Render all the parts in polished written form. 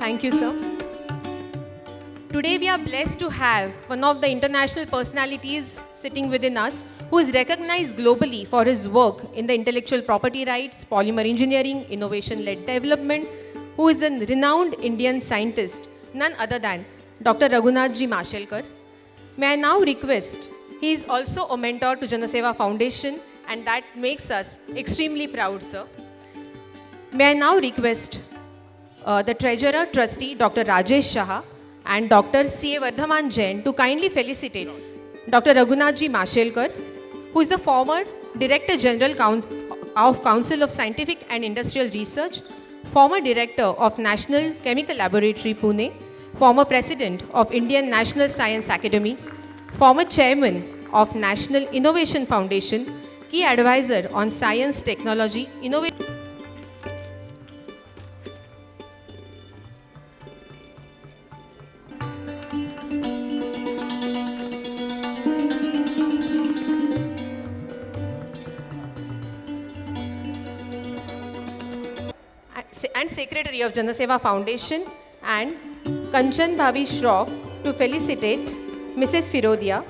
Thank you, sir. Today we are blessed to have one of the international personalities sitting within us who is recognized globally for his work in the intellectual property rights, polymer engineering, innovation-led development, who is a renowned Indian scientist, none other than Dr. Raghunathji Mashelkar. May I now request, he is also a mentor to Janaseva Foundation, and that makes us extremely proud, sir. May I now request the Treasurer Trustee Dr. Rajesh Shah and Dr. C.A. Vardhaman Jain to kindly felicitate Dr. Raghunathji Mashelkar, who is the former Director General of Council of Scientific and Industrial Research, former Director of National Chemical Laboratory Pune, former President of Indian National Science Academy, former Chairman of National Innovation Foundation, key advisor on science, technology, innovation. And Secretary of Janaseva Foundation, and Kanchan Bhavi Shroff to felicitate Mrs. Firodia.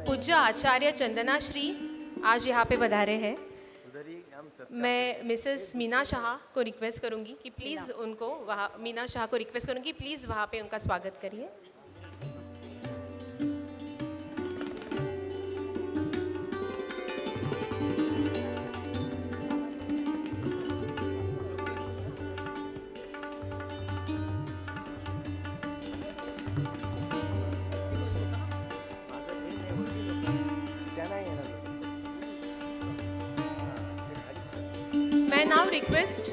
पूज्य आचार्य चंदना श्री आज यहाँ पे पधारे हैं। मैं Mrs Meena Shah को request करूँगी कि प्लीज़ उनको वहाँ मीना शाह को रिक्वेस्ट करूँगी प्लीज़ वहाँ पे उनका स्वागत करिए। I now request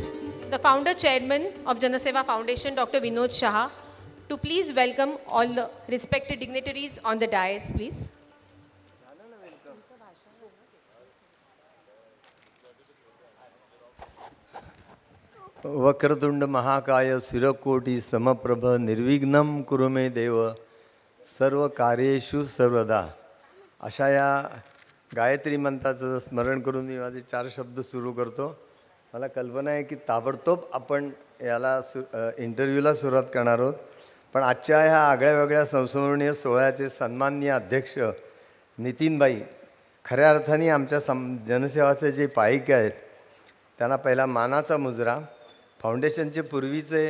the founder chairman of Janaseva Foundation, Dr. Vinod Shah, to please welcome all the respected dignitaries on the dais, please. Vakratunda महाकाय सूर्यकोटि समप्रभ निर्विघ्नं कुरु मे देव सर्व कार्येषु सर्वदा. अशा या गायत्री मंत्राचं स्मरण करून मी माझे 4 शब्द सुरू करतो. मला कल्पना आहे की ताबडतोब आपण याला इंटरव्ह्यूला सुरुवात करणार आहोत, पण आजच्या ह्या आगळ्या संस्मरणीय सोहळ्याचे सन्माननीय अध्यक्ष नितीनबाई खऱ्या अर्थाने आमच्या जनसेवाचे जे पाईक आहेत त्यांना पहिला मानाचा मुजरा. फाउंडेशनचे पूर्वीचे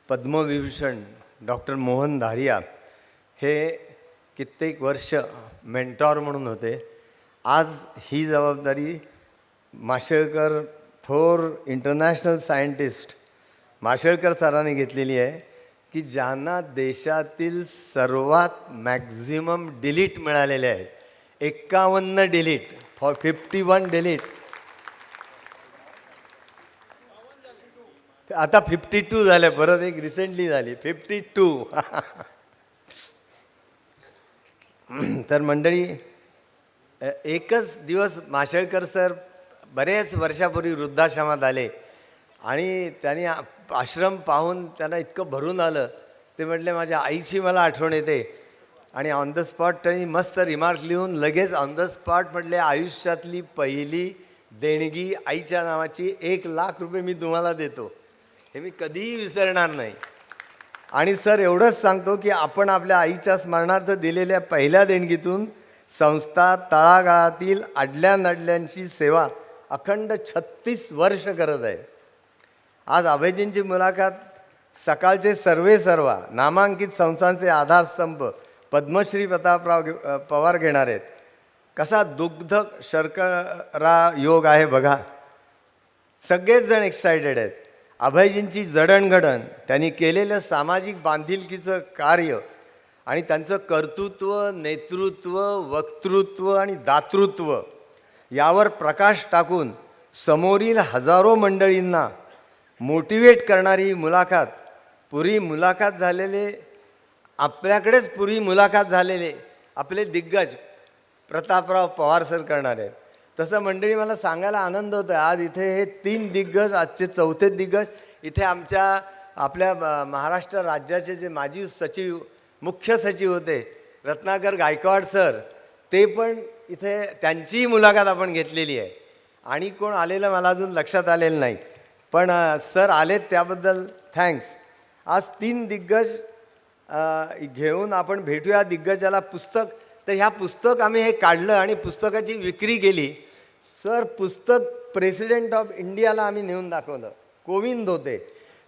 पद्मविभूषण डॉक्टर मोहन धारिया हे कित्येक वर्ष मेंटॉर म्हणून होते. आज ही जबाबदारी माशेलकर थोर इंटरनॅशनल सायंटिस्ट माशेलकर सरांनी घेतलेली आहे की ज्यांना देशातील सर्वात मॅक्झिमम डिलीट मिळालेले आहेत. 51 डिलीट फॉर 51 डिलीट. आता 52 झाले, परत एक रिसेंटली झाली 52. तर मंडळी, एकच दिवस माशेलकर सर बरेच वर्षापूर्वी वृद्धाश्रमात आले आणि त्यांनी आश्रम पाहून त्यांना इतकं भरून आलं. ते म्हटले माझ्या आईची मला आठवण येते, आणि ऑन द स्पॉट त्यांनी मस्त रिमार्क लिहून लगेच ऑन द स्पॉट म्हटले आयुष्यातली पहिली देणगी आईच्या नावाची 1,00,000 रुपये मी तुम्हाला देतो. हे मी कधीही विसरणार नाही. आणि सर एवढंच सांगतो की आपण आपल्या आईच्या स्मरणार्थ दिलेल्या पहिल्या देणगीतून संस्था तळागाळातील अडल्या नडल्यांची सेवा अखंड 36 वर्ष करत आहे. आज अभयजींची मुलाखत सकाळचे सर्वेसर्वा नामांकित संस्थांचे आधारस्तंभ पद्मश्री प्रतापराव पवार घेणार आहेत. कसा दुग्ध शर्करा योग आहे बघा. सगळेच जण एक्सायटेड आहेत. अभयजींची जडणघडण, त्यांनी केलेलं सामाजिक बांधिलकीचं कार्य आणि त्यांचं कर्तृत्व, नेतृत्व, वक्तृत्व आणि दातृत्व यावर प्रकाश टाकून समोरील हजारो मंडळींना मोटिवेट करणारी ही मुलाखत, पुरी मुलाखत झालेले आपल्याकडेच पुरी मुलाखत झालेले आपले दिग्गज प्रतापराव पवार सर करणार आहेत. तसं मंडळी मला सांगायला आनंद होतो आहे, आज इथे हे 3 दिग्गज, आजचे 4थे दिग्गज इथे आपल्या महाराष्ट्र राज्याचे जे माजी सचिव, मुख्य सचिव होते रत्नाकर गायकवाड सर, ते पण इथे त्यांचीही मुलाखत आपण घेतलेली आहे. आणि कोण आलेलं मला अजून लक्षात आलेलं नाही, पण सर आलेत त्याबद्दल थँक्स. आज 3 दिग्गज घेऊन आपण भेटूया. दिग्गजाला पुस्तक, तर ह्या पुस्तक आम्ही हे काढलं आणि पुस्तकाची विक्री केली. सर पुस्तक प्रेसिडेंट ऑफ इंडियाला आम्ही नेऊन दाखवलं. कोविंद होते.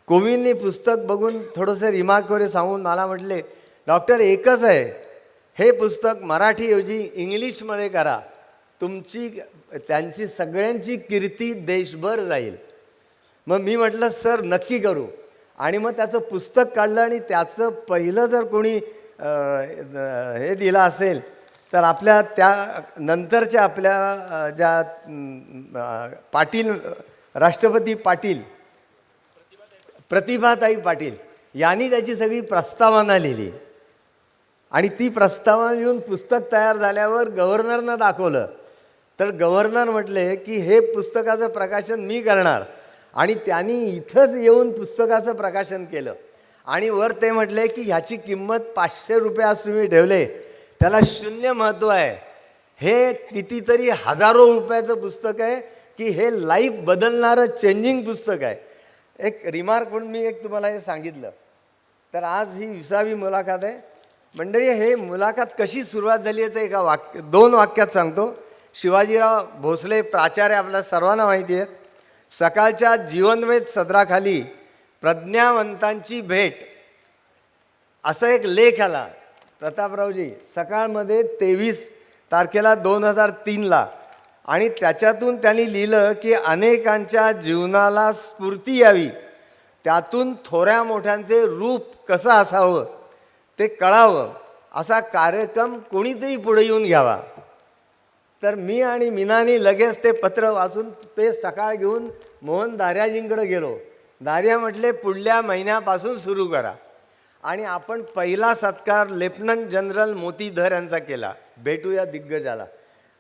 कोविंदनी पुस्तक बघून थोडंसं रिमार्क वगैरे सांगून मला म्हटले, डॉक्टर एकच आहे, हे पुस्तक मराठीऐवजी इंग्लिशमध्ये करा, त्यांची सगळ्यांची कीर्ती देशभर जाईल. मग मी म्हटलं सर नक्की करू. आणि मग त्याचं पुस्तक काढलं आणि त्याचं पहिलं जर कोणी हे दिलं असेल तर आपल्या त्या नंतरच्या आपल्या ज्या पाटील, राष्ट्रपती पाटील, प्रतिभाताई पाटील यांनी त्याची सगळी प्रस्तावना लिहिली. आणि ती प्रस्तावना लिहून पुस्तक तयार झाल्यावर गव्हर्नरनं दाखवलं. तर गव्हर्नर म्हटले की हे पुस्तकाचं प्रकाशन मी करणार. आणि त्यांनी इथंच येऊन पुस्तकाचं प्रकाशन केलं. आणि वर ते म्हटले की ह्याची किंमत 500 रुपये आज तुम्ही ठेवले, त्याला शून्य महत्त्व आहे. हे कितीतरी हजारो रुपयाचं पुस्तक आहे की हे लाईफ बदलणारं चेंजिंग पुस्तक आहे. एक रिमार्क म्हणून मी तुम्हाला हे सांगितलं. तर आज ही 20वी मुलाखत आहे. मंडळी, हे मुलाखत कशी सुरुवात झाली याचं एका 2 वाक्यात सांगतो. शिवाजीराव भोसले प्राचार्य आपल्या सर्वांना माहिती आहेत. सकाळच्या जीवनवेध सदराखाली प्रज्ञावंतांची भेट असा एक लेख आला. प्रतापरावजी सकाळमध्ये 23 तारखेला 2003ला. आणि त्याच्यातून त्यांनी लिहिलं की अनेकांच्या जीवनाला स्फूर्ती यावी, त्यातून थोड्या मोठ्यांचे रूप कसं असावं ते कळावं, असा कार्यक्रम कोणीतरी पुढे येऊन घ्यावा. तर मी आणि मीनानी लगेच ते पत्र वाचून ते सकाळ घेऊन मोहन दार्याजींकडे गेलो. दार्या म्हटले पुढल्या महिन्यापासून सुरू करा. आणि आपण पहिला सत्कार लेफ्टनंट जनरल मोती धर यांचा केला. भेटूया दिग्गजाला.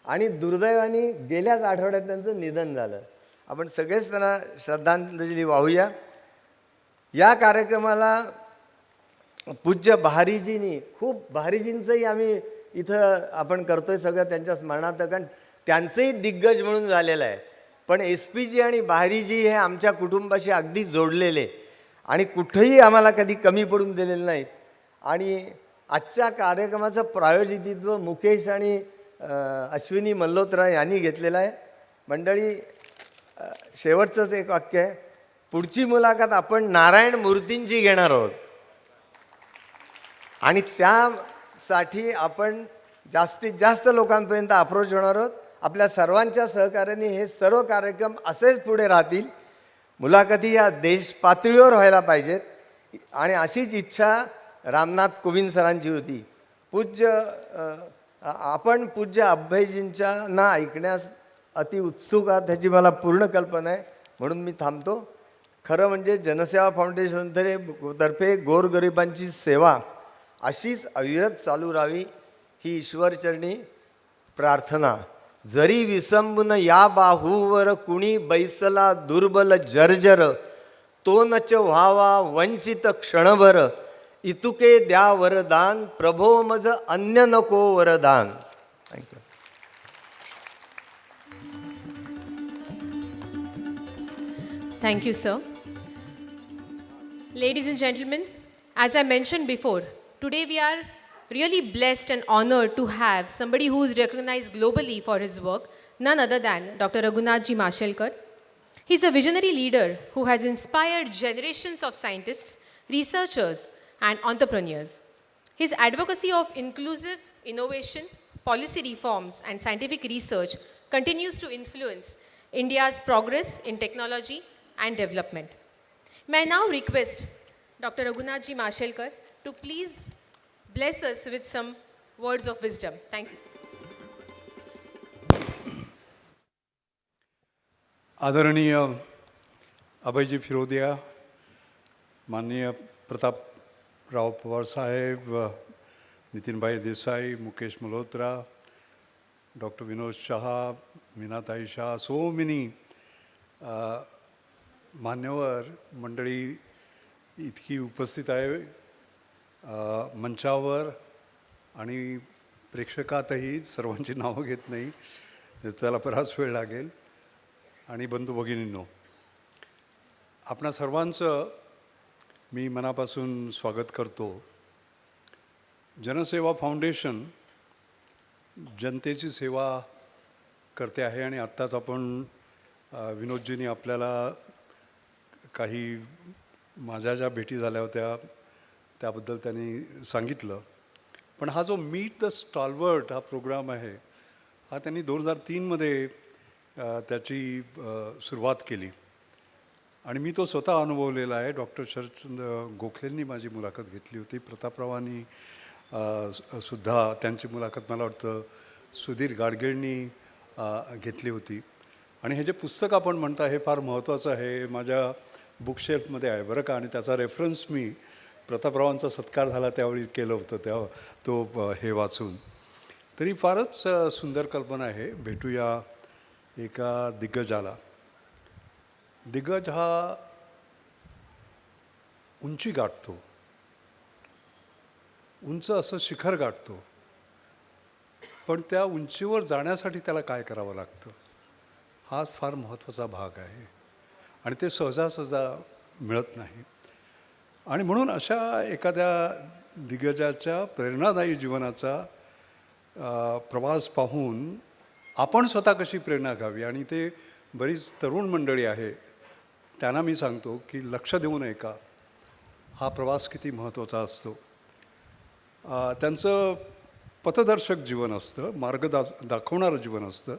आणि दुर्दैवाने गेल्याच आठवड्यात त्यांचं निधन झालं. आपण सगळेच त्यांना श्रद्धांजली वाहूया. या कार्यक्रमाला पूज्य बहारीजींनी, खूप बहारीजींचंही आम्ही इथं आपण करतोय सगळं त्यांच्या स्मरणार्थ, कारण त्यांचंही दिग्गज म्हणून झालेलं आहे. पण SP आणि बहारीजी हे आमच्या कुटुंबाशी अगदी जोडलेले आणि कुठंही आम्हाला कधी कमी पडून दिलेलं नाही. आणि आजच्या कार्यक्रमाचं प्रायोजितत्व मुकेश आणि अश्विनी मल्होत्रा यांनी घेतलेलं आहे. मंडळी, शेवटचंच एक वाक्य आहे. पुढची मुलाखत आपण नारायण मूर्तींची घेणार आहोत. आणि त्यासाठी आपण जास्तीत जास्त लोकांपर्यंत अप्रोच होणार आहोत. आपल्या सर्वांच्या सहकार्याने हे सर्व कार्यक्रम असेच पुढे राहतील. मुलाखती या देश पातळीवर व्हायला पाहिजेत. आणि अशीच इच्छा रामनाथ कोविंद सरांची होती. आपण पूज्य अभयजींच्या ना ऐकण्यास अति उत्सुक आहात ह्याची मला पूर्ण कल्पना आहे. म्हणून मी थांबतो. खरं म्हणजे जनसेवा फाउंडेशन तर्फे गोरगरिबांची सेवा अशीच अविरत चालू राहावी ही ईश्वरचरणी प्रार्थना. जरी विसंबून या बाहूवर कुणी बैसला दुर्बल जर्जर, तो नच व्हावा वंचित क्षणभर, इतुके द्या वरदान प्रभो मज अन्य नको वरदान. Thank you. Thank you, sir. Ladies and gentlemen, as I mentioned before, today we are really blessed and honored to have somebody who is recognized globally for his work, none other than Dr. Raghunathji Mashelkar. He's a visionary leader who has inspired generations of scientists, researchers, and entrepreneurs. His advocacy of inclusive innovation, policy reforms, and scientific research continues to influence India's progress in technology and development. May I now request Dr. Raghunathji Mashelkar to please bless us with some words of wisdom. Thank you, sir. आदरणीय अभयजी फिरोदिया, माननीय प्रतापराव पवार साहेब, Nitinbhai Desai, Mukesh Malhotra, doctor Vinod Shah, Meenatai Shah, so many मान्यवर मंडळी इतकी उपस्थित आहे मंचावर आणि प्रेक्षकातही. सर्वांची नावं घेत नाही, त्याला बराच वेळ लागेल. आणि बंधू भगिनींनो, आपणा सर्वांचं मी मनापासून स्वागत करतो. जनसेवा फाउंडेशन जनतेची सेवा करते आहे आणि आत्ताच आपण विनोदजींनी आपल्याला काही माझ्या ज्या भेटी झाल्या होत्या त्याबद्दल त्यांनी सांगितलं. पण हा जो मीट द स्टॉलवर्ट हा प्रोग्राम आहे, हा त्यांनी 2003मध्ये त्याची सुरुवात केली आणि मी तो स्वतः अनुभवलेला आहे. डॉक्टर शरदचंद्र गोखलेंनी माझी मुलाखत घेतली होती, प्रतापरावांनी सुद्धा त्यांची मुलाखत मला वाटतं सुधीर गाडगेंनी घेतली होती. आणि हे जे पुस्तक आपण म्हणता हे फार महत्त्वाचं आहे, माझ्या बुकशेल्फमध्ये आहे बरं का. आणि त्याचा रेफरन्स मी प्रतापरावांचा सत्कार झाला त्यावेळी केलं होतं, तो हे वाचून. तरी फारच सुंदर कल्पना आहे. भेटूया एका दिग्गजाला. दिग्गज हा उंची गाठतो, उंच असं शिखर गाठतो, पण त्या उंचीवर जाण्यासाठी त्याला काय करावं लागतं हा फार महत्त्वाचा भाग आहे आणि ते सहजासहजा मिळत नाही. आणि म्हणून अशा एखाद्या दिग्गजाच्या प्रेरणादायी जीवनाचा प्रवास पाहून आपण स्वतः कशी प्रेरणा घ्यावी. आणि ते बरीच तरुण मंडळी आहे, त्यांना मी सांगतो की लक्ष देऊन ऐका, हा प्रवास किती महत्त्वाचा असतो. त्यांचं पथदर्शक जीवन असतं, मार्ग दाखवणारं जीवन असतं.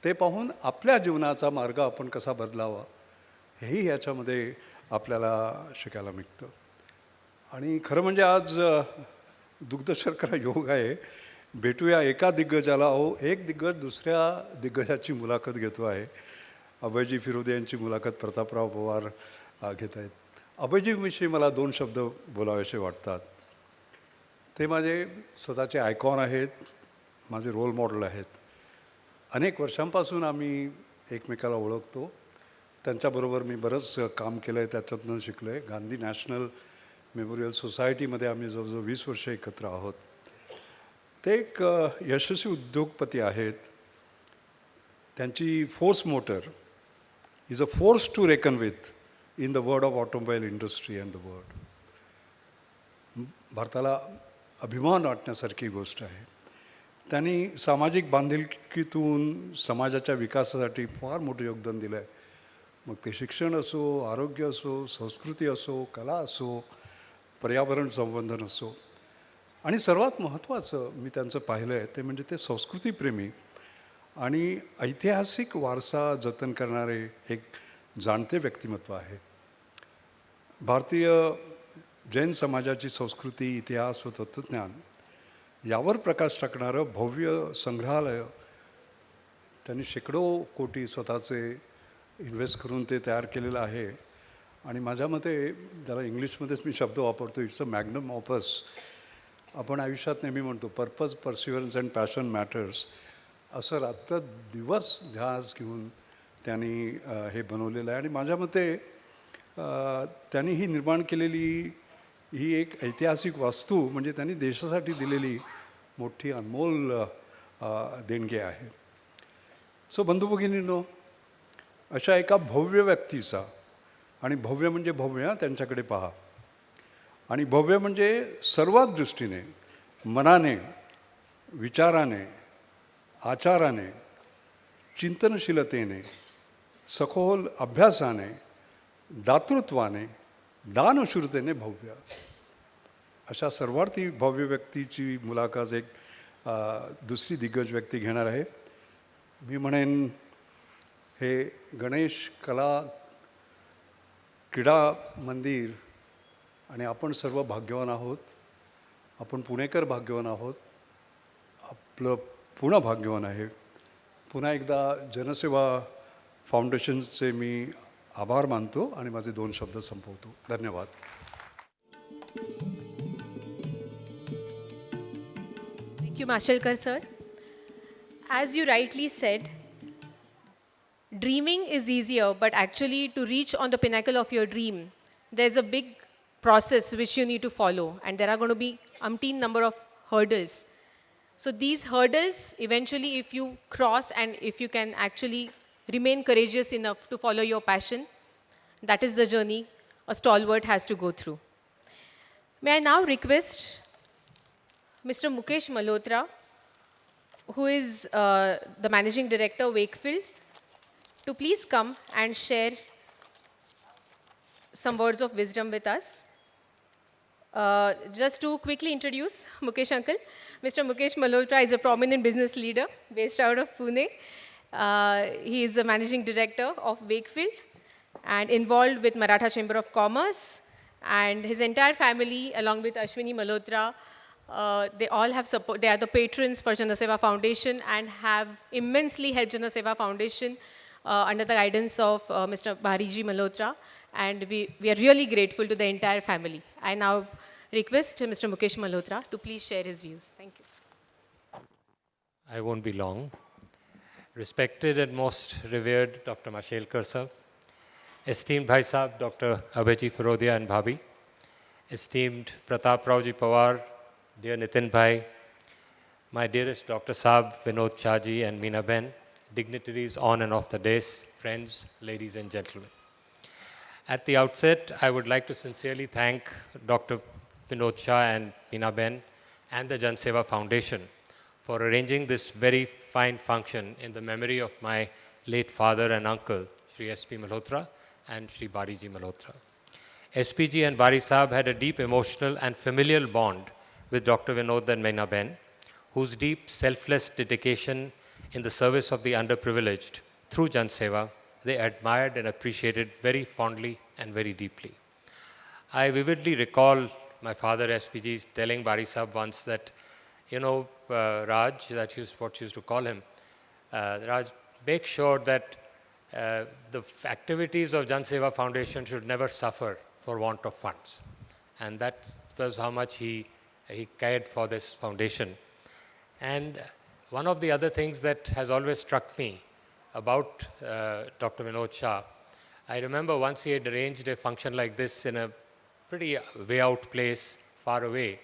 ते पाहून आपल्या जीवनाचा मार्ग आपण कसा बदलावा हेही याच्यामध्ये आपल्याला शिकायला मिळतं. आणि खरं म्हणजे आज दुग्धशर्करा योग आहे. भेटूया एका दिग्गजाला. एक दिग्गज दुसऱ्या दिग्गजाची मुलाखत घेतो आहे. अभयजी फिरोदे यांची मुलाखत प्रतापराव पवार घेत आहेत. अभयजीविषयी मला 2 शब्द बोलावेसे वाटतात. ते माझे स्वतःचे आयकॉन आहेत, माझे रोल मॉडेल आहेत. अनेक वर्षांपासून आम्ही एकमेकाला ओळखतो. त्यांच्याबरोबर मी बरंच काम केलं आहे, त्याच्यातून शिकलो आहे. गांधी नॅशनल मेमोरियल सोसायटीमध्ये आम्ही जवळजवळ 20 वर्ष एकत्र आहोत. ते एक यशस्वी उद्योगपती आहेत. त्यांची Force Motor is a force to reckon with in the world of automobile industry and the world. भारताला अभिमान वाटण्यासारखी गोष्ट आहे. त्यांनी सामाजिक बांधिलकीतून समाजाच्या विकासासाठी फार मोठं योगदान दिलं आहे. मग ते शिक्षण असो, आरोग्य असो, संस्कृती असो, कला असो, पर्यावरण संवर्धन असो. आणि सर्वात महत्त्वाचं मी त्यांचं पाहिलं आहे ते म्हणजे ते संस्कृतीप्रेमी आणि ऐतिहासिक वारसा जतन करणारे एक जाणते व्यक्तिमत्व आहे. भारतीय जैन समाजाची संस्कृती, इतिहास व तत्त्वज्ञान यावर प्रकाश टाकणारं भव्य संग्रहालय त्यांनी शेकडो कोटी स्वतःचे इन्व्हेस्ट करून ते तयार केलेलं आहे. आणि माझ्या मते त्याला इंग्लिशमध्येच मी शब्द वापरतो, इट्स अ मॅग्नम ऑपस. आपण आयुष्यात नेहमी म्हणतो पर्पज, परसिव्हरन्स अँड पॅशन मॅटर्स, असं रात्र दिवस ध्यास घेऊन त्यांनी हे बनवलेलं आहे. आणि माझ्या मते त्यांनी ही निर्माण केलेली ही एक ऐतिहासिक वास्तू म्हणजे त्यांनी देशासाठी दिलेली मोठी अनमोल देणगी आहे. सो बंधू भगिनींनो, अशा एका भव्य व्यक्तीचा, आणि भव्य म्हणजे भव्य, त्यांच्याकडे पहा, आणि भव्य म्हणजे सर्वात दृष्टीने, मनाने, विचाराने, आचाराने, चिंतनशीलतेने, सखोल अभ्यासाने, दातृत्वाने, दानशूरतेने भव्य. अशा सर्वार्थी भव्य व्यक्तीची मुलाखत एक दुसरी दिग्गज व्यक्ती घेणार आहे. मी म्हणेन हे गणेश कला क्रीडा मंदिर आणि आपण सर्व भाग्यवान आहोत. आपण पुणेकर भाग्यवान आहोत. आपलं पुणे भाग्यवान आहे. पुन्हा एकदा जनसेवा फाउंडेशनचे मी आभार मानतो आणि माझे 2 शब्द संपवतो. धन्यवाद. Thank you, Mashelkar sir. As you rightly said, dreaming is easier, but actually to reach on the pinnacle of your dream, there's a big process which you need to follow, and there are going to be umpteen number of hurdles. So these hurdles, eventually, if you cross and if you can actually remain courageous enough to follow your passion, that is the journey a stalwart has to go through. May I now request Mr. Mukesh Malhotra, who is the Managing Director, Wakefield, to please come and share some words of wisdom with us. Just to quickly introduce Mukesh uncle, Mr. Mukesh Malhotra is a prominent business leader based out of Pune. He is the Managing Director of Wakefield and involved with Maratha Chamber of Commerce, and his entire family along with Ashwini Malhotra, they all have support. They are the patrons for Janaseva Foundation and have immensely helped Janaseva Foundation under the guidance of Mr. Bhariji Malhotra, and we are really grateful to the entire family. I now request Mr. Mukesh Malhotra to please share his views. Thank you, sir. I won't be long. Respected and most revered Dr. Mashelkar sir, esteemed Bhai Sahab, Dr. Abhijit Firodia and Bhabhi, esteemed Pratap Rauji Pawar, dear Nitin Bhai, my dearest Dr. Saab, Vinod Chaji and Meena Ben, dignitaries on and off the dais, friends, ladies and gentlemen. At the outset, I would like to sincerely thank Dr. Vinod Shah and Meena Ben and the Jan Seva Foundation for arranging this very fine function in the memory of my late father and uncle, Shri S.P. Malhotra and Shri Bariji Malhotra. SPG and Bari Sahab had a deep emotional and familial bond with Dr. Vinod and Meena Ben, whose deep, selfless dedication in the service of the underprivileged through Jan Seva, they admired and appreciated very fondly and very deeply. I vividly recall my father SPG telling Bari Sahab once that, Raj, that is what she used to call him, Raj, make sure that the activities of Jan Seva Foundation should never suffer for want of funds. And that was how much he cared for this foundation. And one of the other things that has always struck me about Dr. Vinod Shah, I remember once he had arranged a function like this in a pretty way out place, far away.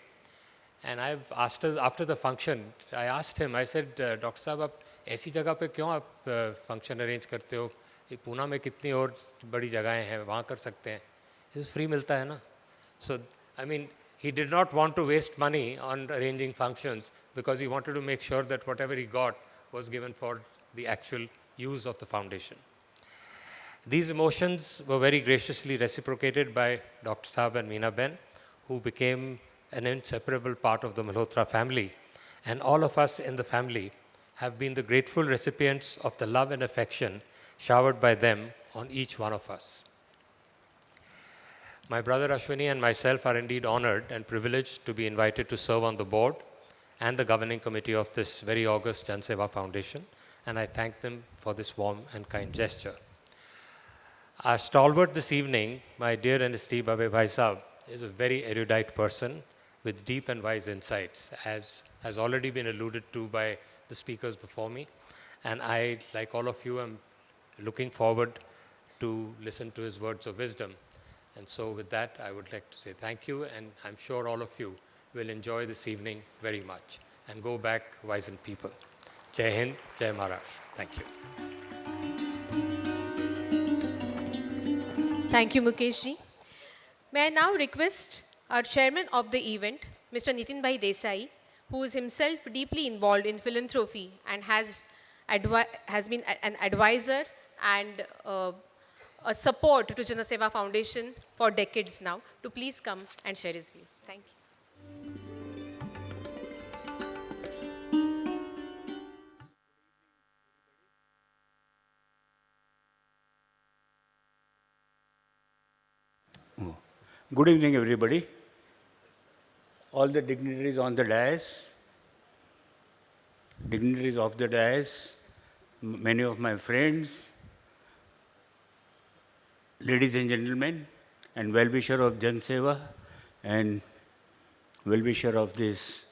And after the function, I asked him, I said, Dr. Sahab, आप ऐसी जगह पे क्यों आप function arrange करते हो? ये पूना में कितनी और बड़ी जगहें हैं, वहाँ कर सकते हैं. It's free मिलता है ना. So, I mean, he did not want to waste money on arranging functions because he wanted to make sure that whatever he got was given for the actual use of the foundation. These emotions were very graciously reciprocated by Dr. Saab and Meena Ben, who became an inseparable part of the Malhotra family. And all of us in the family have been the grateful recipients of the love and affection showered by them on each one of us. My brother Ashwini and myself are indeed honored and privileged to be invited to serve on the board and the governing committee of this very august Jan Seva Foundation, and I thank them for this warm and kind gesture. Our stalwart this evening, my dear and esteemed Babe Bhai Sahab, is a very erudite person with deep and wise insights, as has already been alluded to by the speakers before me. And I, like all of you, am looking forward to listen to his words of wisdom. And so with that, I would like to say thank you, and I'm sure all of you will enjoy this evening very much and go back wizened people. Jai Hind, Jai Maharashtra. Thank you. Thank you, Mukesh ji. May I now request our chairman of the event, Mr. Nitin Bhai Desai, who is himself deeply involved in philanthropy and has been an advisor and a support to Janaseva Foundation for decades now, to please come and share his views. Thank you. Good evening, everybody. All the dignitaries on the dais, dignitaries of the dais, many of my friends, ladies and gentlemen, and well-wisher of Jan Seva, and well-wisher of this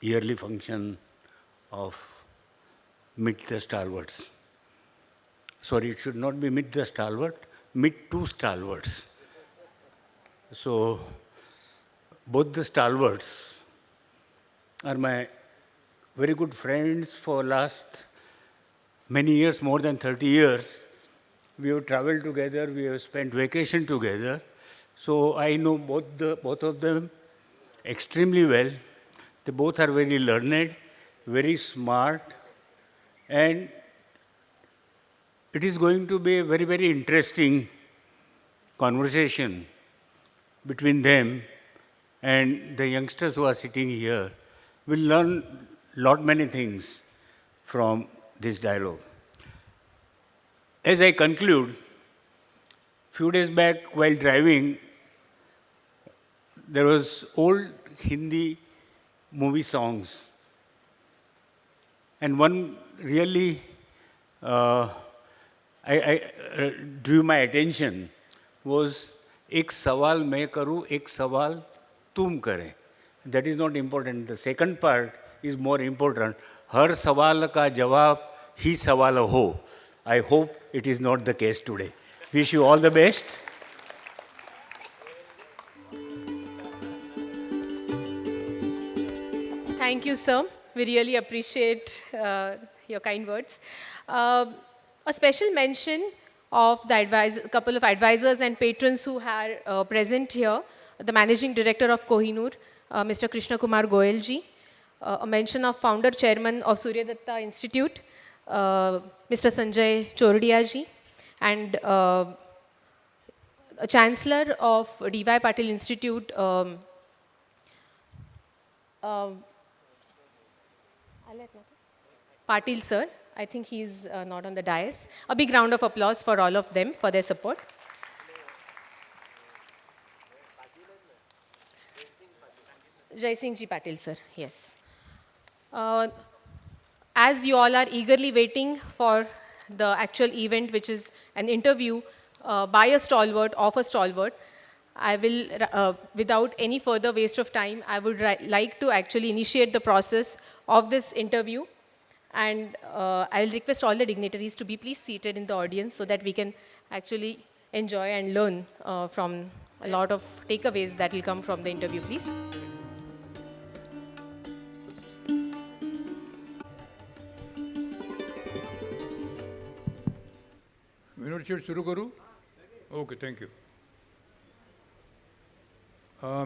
yearly function of Meet the Stalwarts. Sorry, it should not be Meet the Stalwart, Meet two Stalwarts. So, both the stalwarts are my very good friends for last many years, more than 30 years. We have traveled together, we have spent vacation together. So I know both of them extremely well. They both are very learned, very smart, and it is going to be a very, very interesting conversation between them and the youngsters who are sitting here. Will learn lot many things from this dialogue. As I conclude, few days back while driving, there was old Hindi movie songs, and one really drew my attention was एक सवाल मैं करूं, एक सवाल तुम करें. That is not important. The second part is more important. हर सवाल का जवाब ही सवाल हो. I hope it is not the case today. Wish you all the best. Thank you, sir. We really appreciate your kind words. A special mention of the couple of advisors and patrons who are present here. The Managing Director of Kohinoor, Mr. Krishna Kumar Goyal ji. A mention of Founder Chairman of Surya Datta Institute, Mr. Sanjay Chordia ji. And a Chancellor of D.Y. Patil Institute, Patil sir. I think he's not on the dais. A big round of applause for all of them for their support. Jai Singh Ji Patil sir, yes. As you all are eagerly waiting for the actual event, which is an interview by a stalwart, of a stalwart, I will, without any further waste of time, I would like to actually initiate the process of this interview. And I will request all the dignitaries to be please seated in the audience so that we can actually enjoy and learn from a lot of takeaways that will come from the interview, please. विनोद शेठ सुरू करू. Okay, thank you.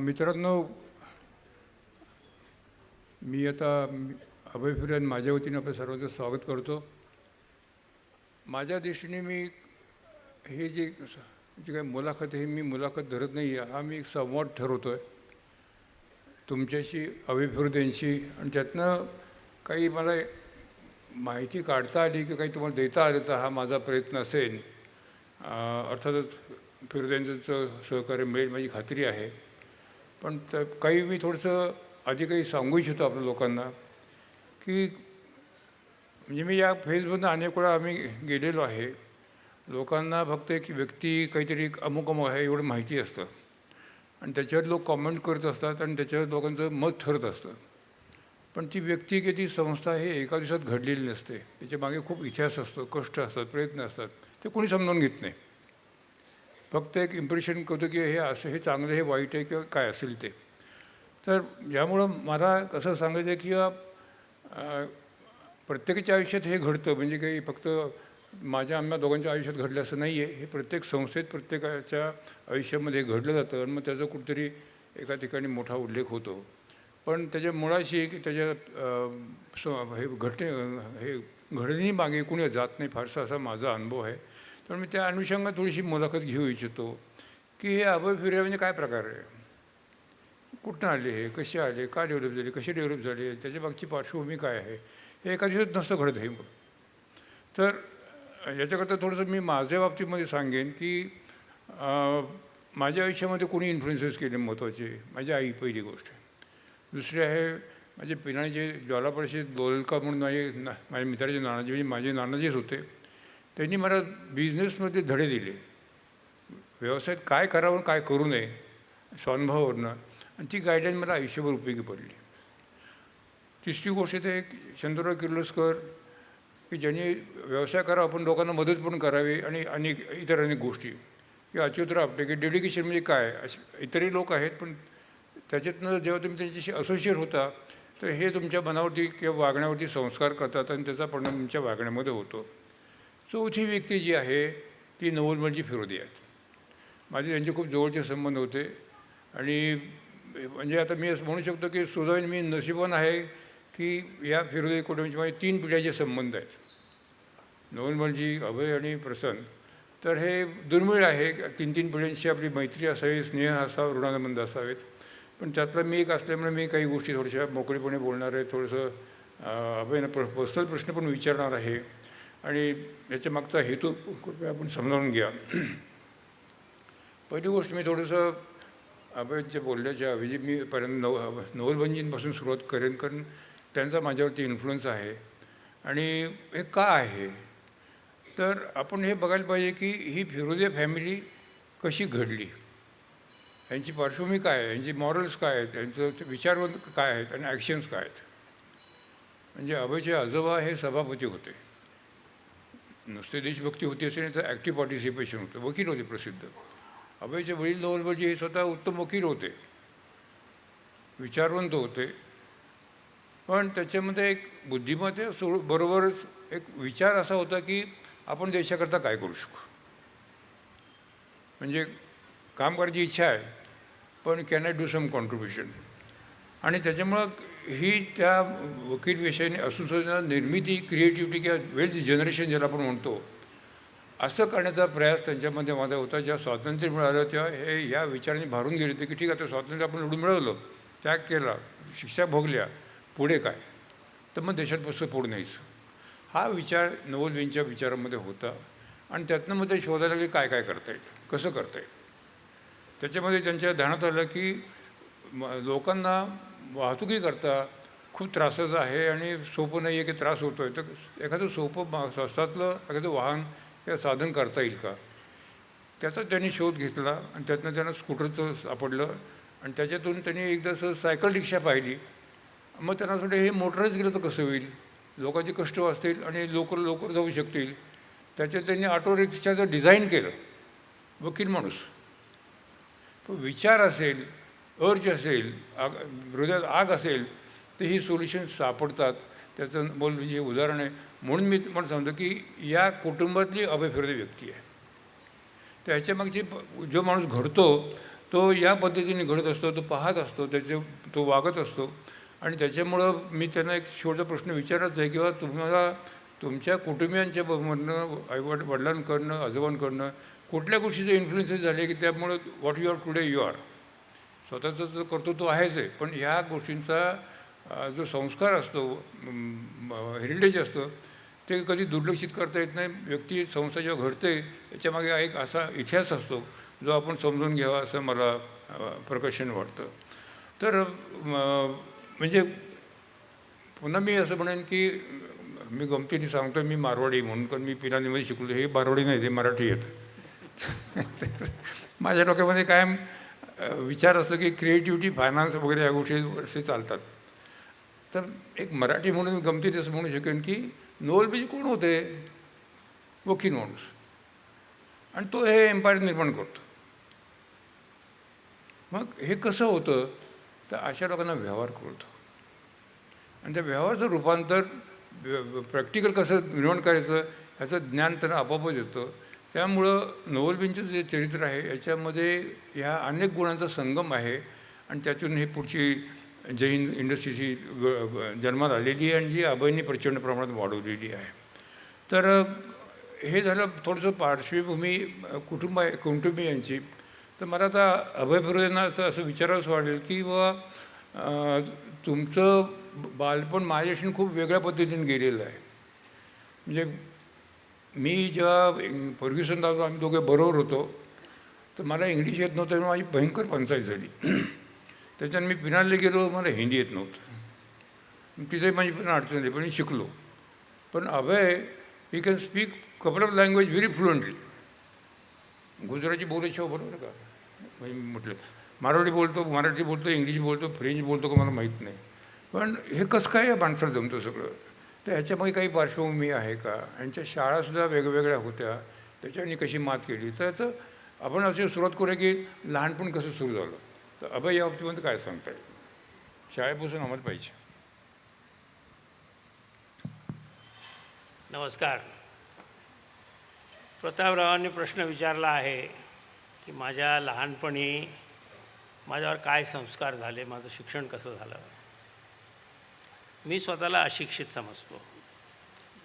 मित्रांनो, मी आता अभय फिरन माझ्या वतीने आपलं सर्वांचं स्वागत करतो. माझ्या दृष्टीने मी हे जी काही मुलाखत आहे, मी मुलाखत धरत नाही आहे. हा मी एक संवाद ठरवतो आहे तुमच्याशी, अभय फिरोद यांची. आणि त्यातनं काही मला माहिती काढता आली की काही तुम्हाला देता आलं तर हा माझा प्रयत्न असेल. अर्थातच फिरोद यांचं सहकार्य मिळेल माझी खात्री आहे. पण काही मी थोडंसं आधी काही सांगू इच्छितो आपल्या लोकांना की म्हणजे मी या फेजमधून अनेक वेळा आम्ही गेलेलो आहे. लोकांना फक्त एक व्यक्ती काहीतरी अमुक अमुक आहे एवढं माहिती असतं आणि त्याच्यावर लोक कॉमेंट करत असतात आणि त्याच्यावर लोकांचं मत ठरत असतं. पण ती व्यक्ती की ती संस्था हे एका दिवसात घडलेली नसते. त्याच्या मागे खूप इतिहास असतो, कष्ट असतात, प्रयत्न असतात. ते कोणी समजावून घेत नाही. फक्त एक इम्प्रेशन करतो की हे असं, हे चांगलं, हे वाईट आहे किंवा काय असेल ते. तर यामुळं मला कसं सांगायचं आहे की प्रत्येकाच्या आयुष्यात हे घडतं. म्हणजे काही फक्त माझ्या आम्हा दोघांच्या आयुष्यात घडलं असं नाही आहे. हे प्रत्येक संस्थेत प्रत्येकाच्या आयुष्यामध्ये घडलं जातं आणि मग त्याचा कुठेतरी एका ठिकाणी मोठा उल्लेख होतो. पण त्याच्या मुळाशी की त्याच्या हे घटने हे घडणीमागे कुणी जात नाही फारसा असा माझा अनुभव आहे. तर मी त्या अनुषंगाने थोडीशी मुलाखत घेऊ इच्छितो की हे अभय फिर्या म्हणजे काय प्रकार आहे, कुठनं आले, हे कसे आले, का डेव्हलप झाले, कसे डेव्हलप झाले, त्याच्या मागची पार्श्वभूमी काय आहे, हे एका दिवसात नसतं घडत हे. तर याच्याकरता थोडंसं मी माझ्या बाबतीमध्ये सांगेन की माझ्या आयुष्यामध्ये कोणी इन्फ्लुएन्सेस केले महत्त्वाचे. माझी आई पहिली गोष्ट आहे. दुसरी आहे माझे पिनाळीचे ज्वालापरशी दोलका म्हणून माझ्या मित्राचे नानाजी, म्हणजे माझे नानाजीच होते. त्यांनी मला बिझनेसमध्ये धडे दिले, व्यवसायात काय करावं काय करू नये स्वानुभवावरनं, आणि ती गाईडलाईन मला आयुष्यभर उपयोगी पडली. तिसरी गोष्ट ते चंद्रराव किर्लोस्कर की ज्यांनी व्यवसाय करावा पण लोकांना मदत पण करावी, आणि इतर अनेक गोष्टी, की अच्युतराव आपटे की डेडिकेशन म्हणजे काय, असे इतरही लोक आहेत. पण त्याच्यातनं जेव्हा तुम्ही त्यांच्याशी असोसिएट होता तर हे तुमच्या मनावरती किंवा वागण्यावरती संस्कार करतात आणि त्याचा परिणाम तुमच्या वागण्यामध्ये होतो. चौथी व्यक्ती जी आहे ती नवलमलजी फिरोदी आहेत. माझे त्यांचे खूप जवळचे संबंध होते, आणि म्हणजे आता मी असं म्हणू शकतो की सुदैवाने मी नशिबान आहे की या फिरोदी कुटुंबाचे माझे 3 पिढ्याचे संबंध आहेत, नवलमलजी, अभय आणि प्रसन्न. तर हे दुर्मिळ आहे 3 पिढ्यांशी आपली मैत्री असावी, स्नेह असावा, ऋणानुबंध असावेत. पण त्यातला मी एक असल्यामुळे मी काही गोष्टी थोड्याशा मोकळेपणे बोलणार आहे, थोडंसं अभयना पर्सनल प्रश्न पण विचारणार आहे, आणि याच्या मागचा हेतू कृपया आपण समजावून घ्या. पहिली गोष्ट मी थोडंसं अभयच्या बोलण्याच्या ऐवजी मी पर्यंत नवलमलजींपासून सुरुवात करेन, कारण त्यांचा माझ्यावरती इन्फ्लुएन्स आहे. आणि हे का आहे तर आपण हे बघायला पाहिजे की ही फिरोदी फॅमिली कशी घडली, यांची पार्श्वभूमी काय आहे, यांची मॉरल्स काय आहेत, यांचं विचार काय आहेत आणि ॲक्शन्स काय आहेत. म्हणजे अभयचे आजोबा हे सभापती होते, नुसते देशभक्ती होती असे नाही तर ॲक्टिव्ह पार्टिसिपेशन होतं, वकील होते प्रसिद्ध. अभयचे वडील नवलमलजी हे स्वतः उत्तम वकील होते, विचारवंत होते. पण त्याच्यामध्ये एक बुद्धिमत्ता बरोबरच एक विचार असा होता की आपण देशाकरता काय करू शकू. म्हणजे काम करायची इच्छा आहे पण can I do some contribution. आणि त्याच्यामुळं ही त्या वकील विषयाने असून सुद्धा निर्मिती, क्रिएटिव्हिटी किंवा वेल्थ जनरेशन ज्याला आपण म्हणतो असं करण्याचा प्रयास त्यांच्यामध्ये माझा होता. जेव्हा स्वातंत्र्य मिळालं तेव्हा हे या विचाराने भारून गेले होते की ठीक आहे, तर स्वातंत्र्य आपण निवडून मिळवलं, त्याग केला, शिक्षा भोगल्या, पुढे काय, तर मग देशात पुढे न्यायचं. हा विचार नवलजींच्या विचारामध्ये होता. आणि त्यातनं मग ते शोधायला लागले काय काय करता येईल, कसं करता येईल. त्याच्यामध्ये त्यांच्या ध्यानात आलं की लोकांना वाहतुकीकरता खूप त्रासाचं आहे आणि सोपं नाही आहे की त्रास होतो आहे, तर एखादं सोपं स्वस्तातलं एखादं वाहन किंवा साधन करता येईल का, त्याचा त्यांनी शोध घेतला. आणि त्यातनं त्यांना स्कूटरचं सापडलं, आणि त्याच्यातून त्यांनी एकदा असं सायकल रिक्षा पाहिली. मग त्यांना असं हे मोटरच गेलं तर कसं होईल, लोकांचे कष्ट वाचतील आणि लवकर जाऊ शकतील. त्याच्यात त्यांनी ऑटो रिक्षाचं डिझाईन केलं. वकील माणूस, तो विचार असेल, अर्ज असेल, हृदयात आग असेल तर ही सोल्युशन सापडतात. त्याचं म्हणजे उदाहरण आहे. म्हणून मी तुम्हाला सांगतो की या कुटुंबातली अभय फिरोदी व्यक्ती आहे. त्याच्या मागची जो माणूस घडतो तो या पद्धतीने घडत असतो, तो पाहत असतो, तो वागत असतो. आणि त्याच्यामुळं मी त्यांना एक शेवटचा प्रश्न विचारच आहे किंवा तुम्हाला तुमच्या कुटुंबियांच्या मधनं वडिलांकडनं, आजोबांकडनं कुठल्या गोष्टीचे इन्फ्लुएन्सेस झाले की त्यामुळं what you are today you are. स्वतःचा जो कर्तृत्व आहेच आहे, पण ह्या गोष्टींचा जो संस्कार असतो, हेरिटेज असतं, ते कधी दुर्लक्षित करता येत नाही. व्यक्ती संस्था जेव्हा घडते याच्यामागे एक असा इतिहास असतो जो आपण समजून घ्यावा असं मला प्रकर्षण वाटतं. तर म्हणजे पुन्हा मी असं म्हणेन की मी गमतीने सांगतो मी मारवाडी म्हणून, कारण मी पिलानीमध्ये शिकलो. हे मारवाडी नाही, ते मराठी येतं. तर माझ्या डोक्यामध्ये कायम विचार असतो की क्रिएटिव्हिटी, फायनान्स वगैरे या गोष्टी असे चालतात. तर एक मराठी म्हणून मी गमतीने असं म्हणू शकेन की नवलमलजी कोण होते, वकील माणूस, आणि तो हे एम्पायर निर्माण करतो. मग हे कसं होतं तर अशा लोकांना व्यवहार करतो, आणि त्या व्यवहाराचं रूपांतर प्रॅक्टिकल कसं निर्माण करायचं ह्याचं ज्ञान त्यांना आपोआपच येतं. त्यामुळं नवलजींचं जे चरित्र आहे याच्यामध्ये ह्या अनेक गुणांचा संगम आहे. आणि त्यातून हे पुढची जय हिंद इंडस्ट्रीची जन्मात आलेली आहे आणि जी अभयनी प्रचंड प्रमाणात वाढवलेली आहे. तर हे झालं थोडंसं पार्श्वभूमी कुटुंबियांची. तर मला आता अभय फिरोदेंना असं विचारावंसं वाटेल की बाबा तुमचं बालपण माझ्याशी खूप वेगळ्या पद्धतीने गेलेलं आहे. म्हणजे मी जेव्हा फर्ग्युसन लावतो आम्ही दोघे बरोबर होतो तर मला इंग्लिश येत नव्हतं तेव्हा माझी भयंकर पंचायत झाली. त्याच्यानं मी पिनालला गेलो, मला हिंदी येत नव्हतं. तिथे माझी पण अडचण झाली, पण मी शिकलो. पण अभय ही can speak couple of language very fluently. Gujarati बोलायचं बरोबर का, म्हणजे म्हटलं मराठी बोलतो, मराठी बोलतो, इंग्लिश बोलतो, फ्रेंच बोलतो का मला माहीत नाही. पण हे कसं काय या माणसाला जमतं सगळं. तर ह्याच्यामध्ये काही पार्श्वभूमी आहे का, यांच्या शाळासुद्धा वेगवेगळ्या होत्या, त्याच्याने कशी मात केली. तर आपण अशी सुरुवात करूया की लहानपण कसं सुरू झालं. तर अभय या बाबतीमध्ये काय सांगता येईल, शाळेपासून आम्हाला पाहिजे. नमस्कार. प्रतापरावांनी प्रश्न विचारला आहे की माझ्या लहानपणी माझ्यावर काय संस्कार झाले, माझं शिक्षण कसं झालं. मी स्वतःला अशिक्षित समजतो,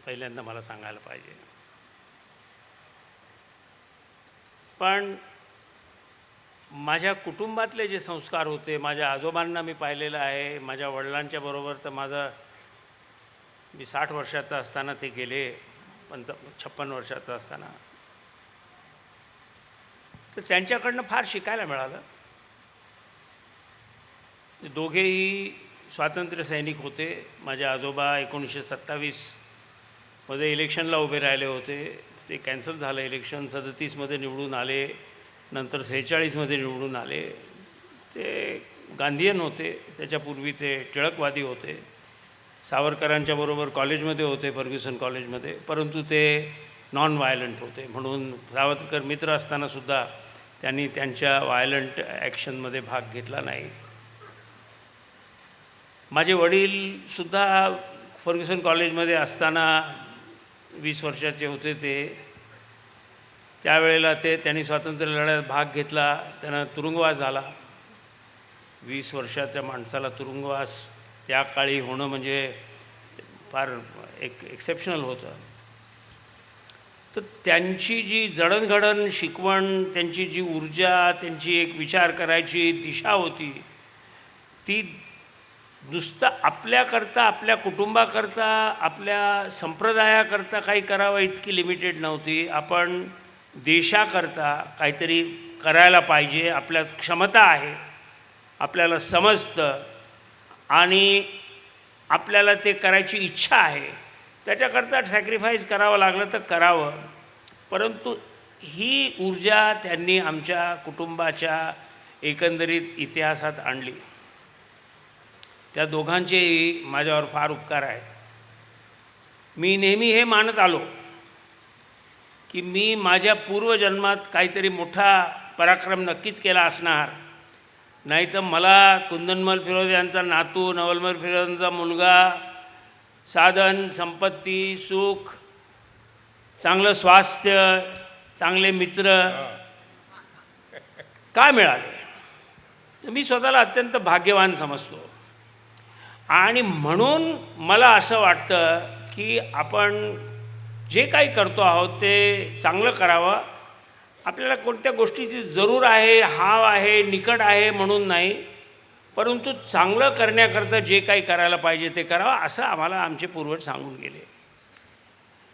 पहिल्यांदा मला सांगायला पाहिजे. पण माझ्या कुटुंबातले जे संस्कार होते, माझ्या आजोबांना मी पाहिलेलं आहे, माझ्या वडिलांच्या बरोबर तर मी 60 वर्षाचा असताना ते गेले, 56 वर्षाचा असताना. तर त्यांच्याकडनं फार शिकायला मिळालं. दोघेही स्वातंत्र्य सैनिक होते. माझे आजोबा 1927मध्ये इलेक्शनला उभे राहिले होते, ते कॅन्सल झालं इलेक्शन. 37मध्ये निवडून आले, नंतर 46मध्ये निवडून आले. ते गांधीयन होते, त्याच्यापूर्वी ते टिळकवादी होते. सावरकरांच्या बरोबर कॉलेजमध्ये होते, फर्ग्युसन कॉलेजमध्ये, परंतु ते नॉन व्हायलंट होते. म्हणून सावरकर मित्र असतानासुद्धा त्यांनी त्यांच्या व्हायलंट ॲक्शनमध्ये भाग घेतला नाही. माझे वडीलसुद्धा फर्ग्युसन कॉलेजमध्ये असताना 20 वर्षाचे होते. त्यावेळेला त्यांनी स्वातंत्र्य लढ्यात भाग घेतला, त्यांना तुरुंगवास झाला. 20 वर्षाच्या माणसाला तुरुंगवास त्या काळी होणं म्हणजे फार एक एक्सेप्शनल होतं. तर त्यांची जी जडणघडण, शिकवण, त्यांची जी ऊर्जा, त्यांची एक विचार करायची दिशा होती, ती नुसतं आपल्याकरता, आपल्या कुटुंबाकरता, आपल्या संप्रदायाकरता काही करावं इतकी लिमिटेड नव्हती. आपण देशाकरता काहीतरी करायला पाहिजे, आपल्यात क्षमता आहे, आपल्याला समजतं आणि आपल्याला ते करायची इच्छा आहे, त्याच्याकरता सॅक्रिफाईस करावं लागलं तर करावं. परंतु ही ऊर्जा त्यांनी आमच्या कुटुंबाच्या एकंदरीत इतिहासात आणली. त्या दोघांचेही माझ्यावर फार उपकार आहेत. मी नेहमी हे मानत आलो की मी माझ्या पूर्वजन्मात काहीतरी मोठा पराक्रम नक्कीच केला असणार, नाही तर मला कुंदनमल फिरोज यांचा नातू, नवलमल फिरोजांचा मुलगा, साधन, संपत्ती, सुख, चांगलं स्वास्थ्य, चांगले मित्र का मिळाले. तर मी स्वतःला अत्यंत भाग्यवान समजतो. आणि म्हणून मला असं वाटतं की आपण जे काही करतो आहोत ते चांगलं करावं. आपल्याला कोणत्या गोष्टीची जरूर आहे, हाव आहे, निकट आहे म्हणून नाही, परंतु चांगलं करण्याकरता जे काही करायला पाहिजे ते करावं, असं आम्हाला आमचे पूर्वज सांगून गेले.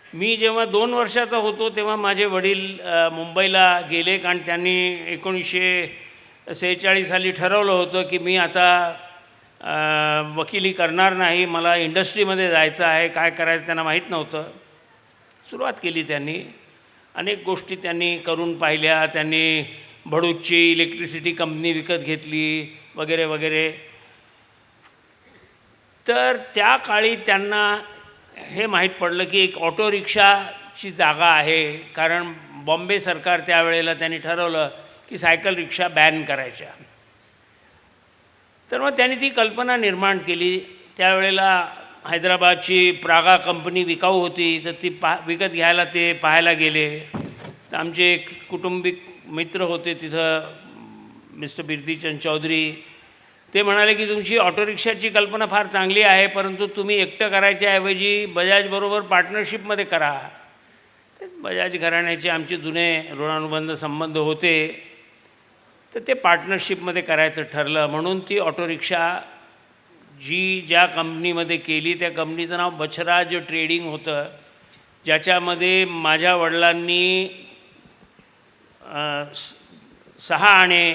मी जेव्हा 2 वर्षाचा होतो तेव्हा माझे वडील मुंबईला गेले, कारण त्यांनी 1946 साली ठरवलं होतं की मी आता वकिली करणार नाही, मला इंडस्ट्रीमध्ये जायचं आहे. काय करायचं त्यांना माहीत नव्हतं. सुरुवात केली त्यांनी, अनेक गोष्टी त्यांनी करून पाहिल्या. त्यांनी भडूची इलेक्ट्रिसिटी कंपनी विकत घेतली वगैरे वगैरे. तर त्या काळी त्यांना हे माहीत पडलं की एक ऑटो रिक्षाची जागा आहे, कारण बॉम्बे सरकार त्यावेळेला त्यांनी ठरवलं की सायकल रिक्षा बॅन करायच्या. तर मग त्यांनी ती कल्पना निर्माण केली. त्यावेळेला हैदराबादची प्रागा कंपनी विकाऊ होती, तर ती विकत घ्यायला ते पाहायला गेले. तर आमचे एक कुटुंबिक मित्र होते तिथं, मिस्टर बिरदीचंद चौधरी, ते म्हणाले की तुमची ऑटो रिक्षाची कल्पना फार चांगली आहे, परंतु तुम्ही एकटं करायच्या ऐवजी बजाजबरोबर पार्टनरशिपमध्ये करा. बजाज घराण्याचे आमचे जुने ऋणानुबंध संबंध होते, तर ते पार्टनरशिपमध्ये करायचं ठरलं. म्हणून ती ऑटो रिक्षा जी ज्या कंपनीमध्ये केली त्या कंपनीचं नाव बछराज ट्रेडिंग होतं, ज्याच्यामध्ये माझ्या वडिलांनी 6 आणे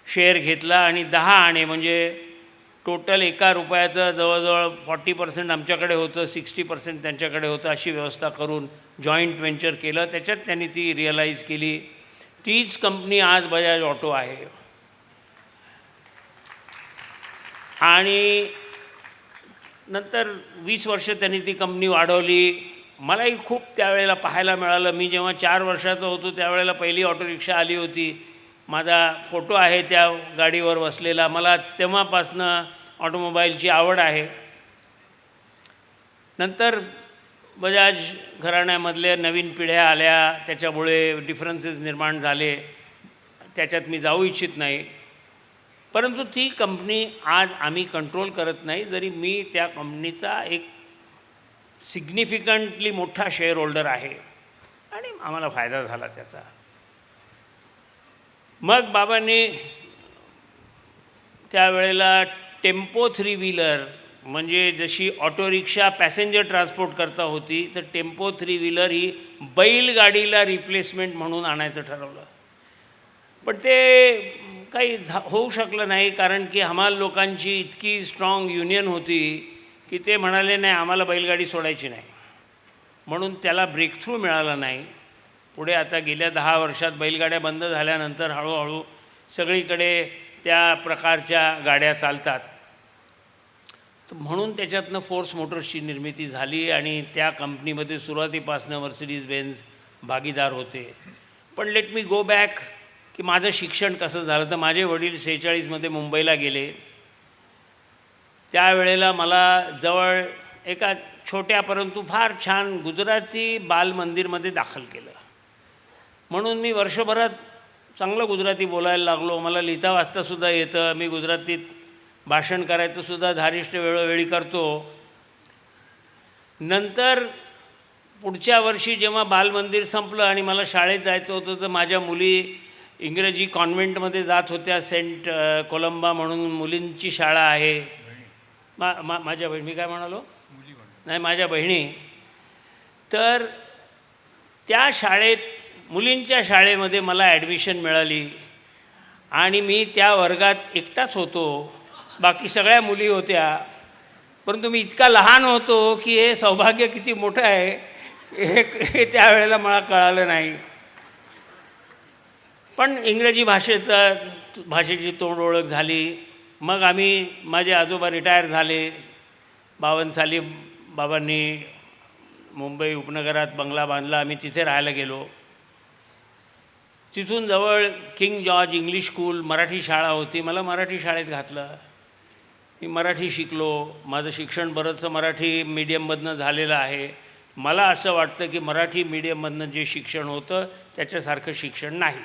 शेअर घेतला आणि 10 आणे म्हणजे टोटल एका रुपयाचं जवळजवळ 40% आमच्याकडे होतं, 60% त्यांच्याकडे होतं, अशी व्यवस्था करून जॉईंट व्हेंचर केलं. त्याच्यात त्यांनी ती रिअलाईज केली. तीच कंपनी आज बजाज ऑटो आहे. आणि नंतर 20 वर्ष त्यांनी ती कंपनी वाढवली. मलाही खूप त्यावेळेला पाहायला मिळालं. मी जेव्हा 4 वर्षाचा होतो त्यावेळेला पहिली ऑटो रिक्षा आली होती. माझा फोटो आहे त्या गाडीवर बसलेला. मला तेव्हापासनं ऑटोमोबाईलची आवड आहे. नंतर बजाज घराण्यामधले नवीन पिढ्या आल्या, त्याच्यामुळे डिफरन्सेस निर्माण झाले, त्याच्यात मी जाऊ इच्छित नाही. परंतु ती कंपनी आज आम्ही कंट्रोल करत नाही, जरी मी त्या कंपनीचा एक सिग्निफिकंटली मोठा शेअर होल्डर आहे आणि आम्हाला फायदा झाला त्याचा. मग बाबांनी त्यावेळेला टेम्पो 3 व्हीलर म्हणजे जशी ऑटो रिक्षा पॅसेंजर ट्रान्सपोर्ट करता होती, तर टेम्पो 3 व्हीलर ही बैलगाडीला रिप्लेसमेंट म्हणून आणायचं ठरवलं. पण ते काही होऊ शकलं नाही, कारण की हमाल लोकांची इतकी स्ट्रॉंग युनियन होती की ते म्हणाले नाही आम्हाला बैलगाडी सोडायची नाही. म्हणून त्याला ब्रेकथ्रू मिळाला नाही. पुढे आता गेल्या 10 वर्षात बैलगाड्या बंद झाल्यानंतर हळूहळू सगळीकडे त्या प्रकारच्या गाड्या चालतात. तर म्हणून त्याच्यातनं फोर्स मोटर्सची निर्मिती झाली आणि त्या कंपनीमध्ये सुरुवातीपासून मर्सिडीज बेन्झ भागीदार होते. पण लेट मी गो बॅक की माझं शिक्षण कसं झालं. तर माझे वडील 46मध्ये मुंबईला गेले. त्यावेळेला मला जवळ एका छोट्या परंतु फार छान गुजराती बालमंदिरमध्ये दाखल केलं. म्हणून मी वर्षभरात चांगलं गुजराती बोलायला लागलो. मला लिहिता वाचतासुद्धा येतं. मी गुजरातीत भाषण करायचंसुद्धा धारिष्ट वेळोवेळी करतो. नंतर पुढच्या वर्षी जेव्हा बालमंदिर संपलं आणि मला शाळेत जायचं होतं, तर माझ्या मुली इंग्रजी कॉन्व्हेंटमध्ये जात होत्या. सेंट कोलंबा म्हणून मुलींची शाळा आहे. माझ्या बहिणी, मी काय म्हणालो नाही, माझ्या बहिणी. तर त्या शाळेत मुलींच्या शाळेमध्ये मला ॲडमिशन मिळाली आणि मी त्या वर्गात एकटाच होतो. बाकी सगळ्या मुली होत्या, परंतु मी इतका लहान होतो की हे सौभाग्य किती मोठं आहे हे त्यावेळेला मला कळालं नाही. पण इंग्रजी भाषेची तोंड ओळख झाली. मग माझे आजोबा रिटायर झाले. 52 साली बाबांनी मुंबई उपनगरात बंगला बांधला. आम्ही तिथे राहायला गेलो. तिथून जवळ king George English school Marathi शाळा होती. मला मराठी शाळेत घातलं. मी मराठी शिकलो. माझं शिक्षण बरंचसं मराठी मीडियममधनं झालेलं आहे. मला असं वाटतं की मराठी मीडियममधनं जे शिक्षण होतं त्याच्यासारखं शिक्षण नाही.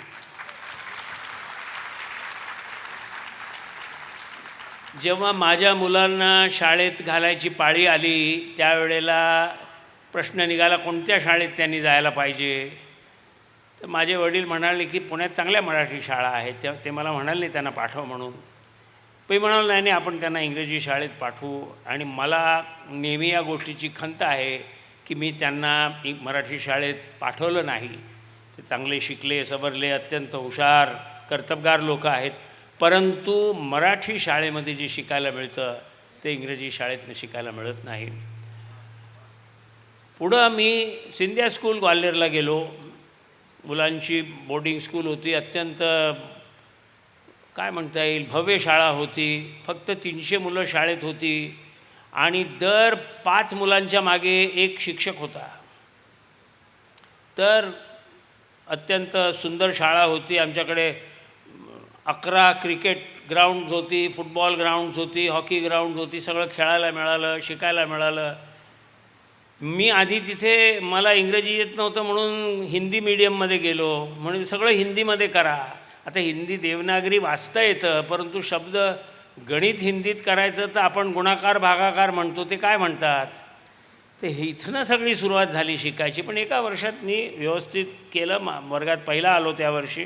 जेव्हा माझ्या मुलांना शाळेत घालायची पाळी आली, त्यावेळेला प्रश्न निघाला कोणत्या शाळेत त्यांनी जायला पाहिजे. तर माझे वडील म्हणाले की पुण्यात चांगल्या मराठी शाळा आहेत. ते मला म्हणाले नाही त्यांना पाठव म्हणून. पण म्हणाल नाही नाही आपण त्यांना इंग्रजी शाळेत पाठवू. आणि मला नेहमी या गोष्टीची खंत आहे की मी त्यांना मराठी शाळेत पाठवलं नाही. ते चांगले शिकले, सबरले, अत्यंत हुशार, कर्तबगार लोक आहेत, परंतु मराठी शाळेमध्ये जे शिकायला मिळतं ते इंग्रजी शाळेतनं शिकायला मिळत नाही. पुढं मी सिंधिया स्कूल ग्वाल्हेरला गेलो. मुलांची बोर्डिंग स्कूल होती. अत्यंत काय म्हणता येईल भव्य शाळा होती. फक्त 300 मुलं शाळेत होती आणि दर 5 मुलांच्या मागे एक शिक्षक होता. तर अत्यंत सुंदर शाळा होती. आमच्याकडे 11 क्रिकेट ग्राउंड्स होती, फुटबॉल ग्राउंड्स होती, हॉकी ग्राउंड्स होती. सगळं खेळायला मिळालं, शिकायला मिळालं. मी आधी तिथे मला इंग्रजी येत नव्हतं म्हणून हिंदी मीडियममध्ये गेलो. म्हणून सगळं हिंदीमध्ये करा. आता हिंदी देवनागरी वाचता येतं, परंतु शब्द गणित हिंदीत करायचं तर आपण गुणाकार भागाकार म्हणतो, ते काय म्हणतात, ते इथनं सगळी सुरुवात झाली शिकायची. पण एका वर्षात मी व्यवस्थित केलं. वर्गात पहिला आलो त्या वर्षी.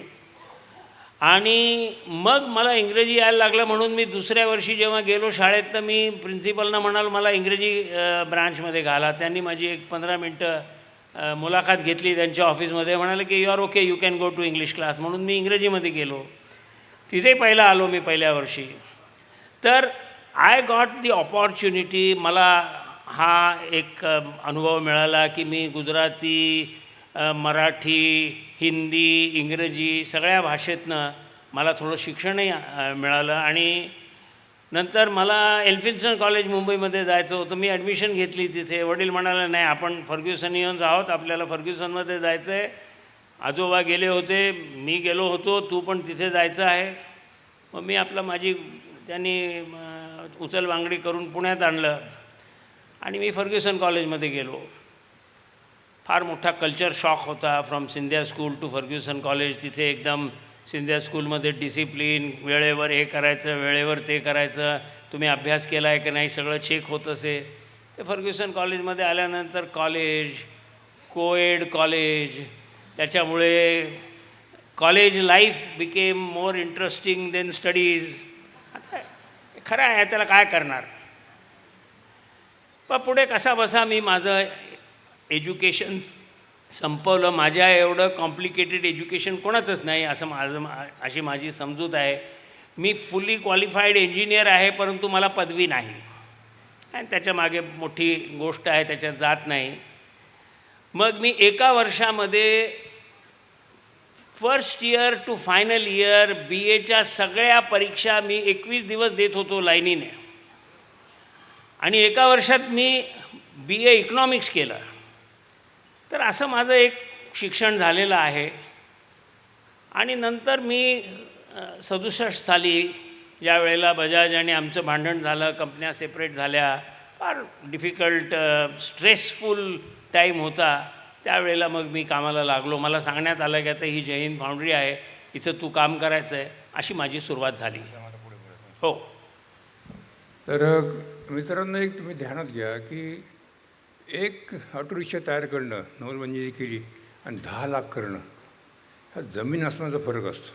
आणि मग मला इंग्रजी यायला लागलं म्हणून मी दुसऱ्या वर्षी जेव्हा गेलो शाळेत, तर मी प्रिन्सिपलना म्हणाल मला इंग्रजी ब्रांचमध्ये घाला. त्यांनी माझी एक 15 मिनटं मुलाखत घेतली त्यांच्या ऑफिसमध्ये. म्हणाले की you are okay, you can go to English class. म्हणून मी इंग्रजीमध्ये गेलो. तिथे पहिला आलो मी पहिल्या वर्षी. तर आय गॉट दी ऑपॉर्च्युनिटी. मला हा एक अनुभव मिळाला की मी गुजराती, मराठी, हिंदी, इंग्रजी सगळ्या भाषेतनं मला थोडं शिक्षणही मिळालं. आणि नंतर मला एल्फिन्स्टन कॉलेज मुंबईमध्ये जायचं होतं. मी ॲडमिशन घेतली तिथे. वडील म्हणाले नाही, आपण फर्ग्युसनियन्स आहोत, आपल्याला फर्ग्युसनमध्ये जायचं आहे. आजोबा गेले होते, मी गेलो होतो, तू पण तिथे जायचं आहे. मग मी माझी त्यांनी उचलबांगडी करून पुण्यात आणलं आणि मी फर्ग्युसन कॉलेजमध्ये गेलो. फार मोठा कल्चर शॉक होता. From Scindia school to Fergusson college. तिथे एकदम सिंधिया स्कूलमध्ये डिसिप्लिन, वेळेवर हे करायचं, वेळेवर ते करायचं, तुम्ही अभ्यास केला आहे की नाही सगळं चेक होत असे. ते फर्ग्युसन कॉलेजमध्ये आल्यानंतर कॉलेज, कोएड कॉलेज, त्याच्यामुळे college life became more interesting then studies. आता खरं आहे, त्याला काय करणार. पण पुढे कसा बसा मी माझं एज्युकेशन संपवलं. माझ्या एवढं कॉम्प्लिकेटेड एज्युकेशन कोणाचंच नाही असं अशी माझी समजूत आहे. मी फुल्ली क्वालिफाईड इंजिनियर आहे, परंतु मला पदवी नाही. आणि त्याच्यामागे मोठी गोष्ट आहे, त्याच्यात जात नाही. मग मी एका वर्षामध्ये first year to final year BAच्या सगळ्या परीक्षा मी 21 दिवस देत होतो लाईनीने. आणि एका वर्षात मी BA इकॉनॉमिक्स केलं. तर असं माझं एक शिक्षण झालेलं आहे. आणि नंतर मी 67 साली ज्या वेळेला बजाज आणि आमचं भांडण झालं, कंपन्या सेपरेट झाल्या, फार डिफिकल्ट स्ट्रेसफुल टाईम होता, त्यावेळेला मग मी कामाला लागलो. मला सांगण्यात आलं की आता ही जय हिंद फाउंड्री आहे, इथं तू काम करायचं आहे. अशी माझी सुरुवात झाली. हो. तर मित्रांनो, एक तुम्ही ध्यानात घ्या की एक ऑटो रिक्षा तयार करणं, नोटबंदी केली, आणि 10 लाख करणं, हा जमीन आसमानाचा फरक असतो.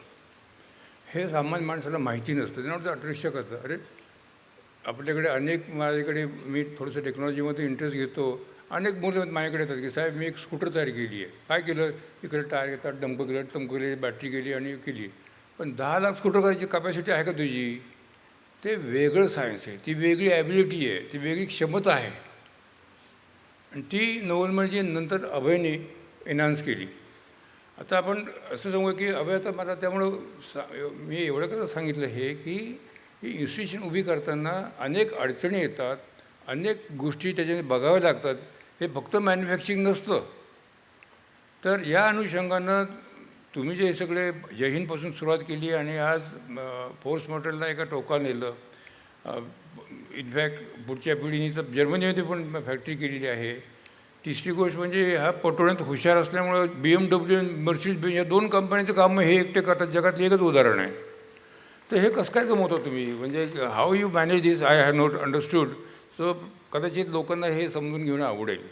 हे सामान्य माणसाला माहिती नसतं. त्यांना वाटतं ऑटो रिक्षा करतं. अरे आपल्याकडे अनेक, माझ्याकडे मी थोडंसं टेक्नॉलॉजीमध्ये इंटरेस्ट घेतो. अनेक मुलं माझ्याकडे येतात की साहेब मी एक स्कूटर तयार केली आहे. काय केलं, इकडे टायर घेतात, डंप केलं, टंप केले, बॅटरी गेली आणि केली. पण 10 लाख स्कूटर करायची कॅपॅसिटी आहे का तुझी? ते वेगळं सायन्स आहे, ती वेगळी ॲबिलिटी आहे, ती वेगळी क्षमता आहे. आणि ती नोबल म्हणजे नंतर अभयने एनहान्स केली. आता आपण असं सांगू की अभय, आता मला त्यामुळं मी एवढं कसं सांगितलं हे की ही इन्स्टिट्यूशन उभी करताना अनेक अडचणी येतात, अनेक गोष्टी त्याच्याने बघाव्या लागतात. हे फक्त मॅन्युफॅक्चरिंग नसतं. तर या अनुषंगानं तुम्ही जे सगळे जय हिंदपासून सुरुवात केली आणि आज फोर्स मॉडेलला एका टोकाला नेलं. इनफॅक्ट पुढच्या पिढीने तर जर्मनीमध्ये पण फॅक्टरी केलेली आहे. तिसरी गोष्ट म्हणजे हा पटवण्यात हुशार असल्यामुळं BMW आणि मर्सिडीज बेंज या 2 कंपन्यांचं काम हे एकटे करतात. जगातलं एकच उदाहरण आहे. तर हे कसं काय जमवतं तुम्ही, म्हणजे how you manage this, I have not understood. So कदाचित लोकांना हे समजून घेणं आवडेल.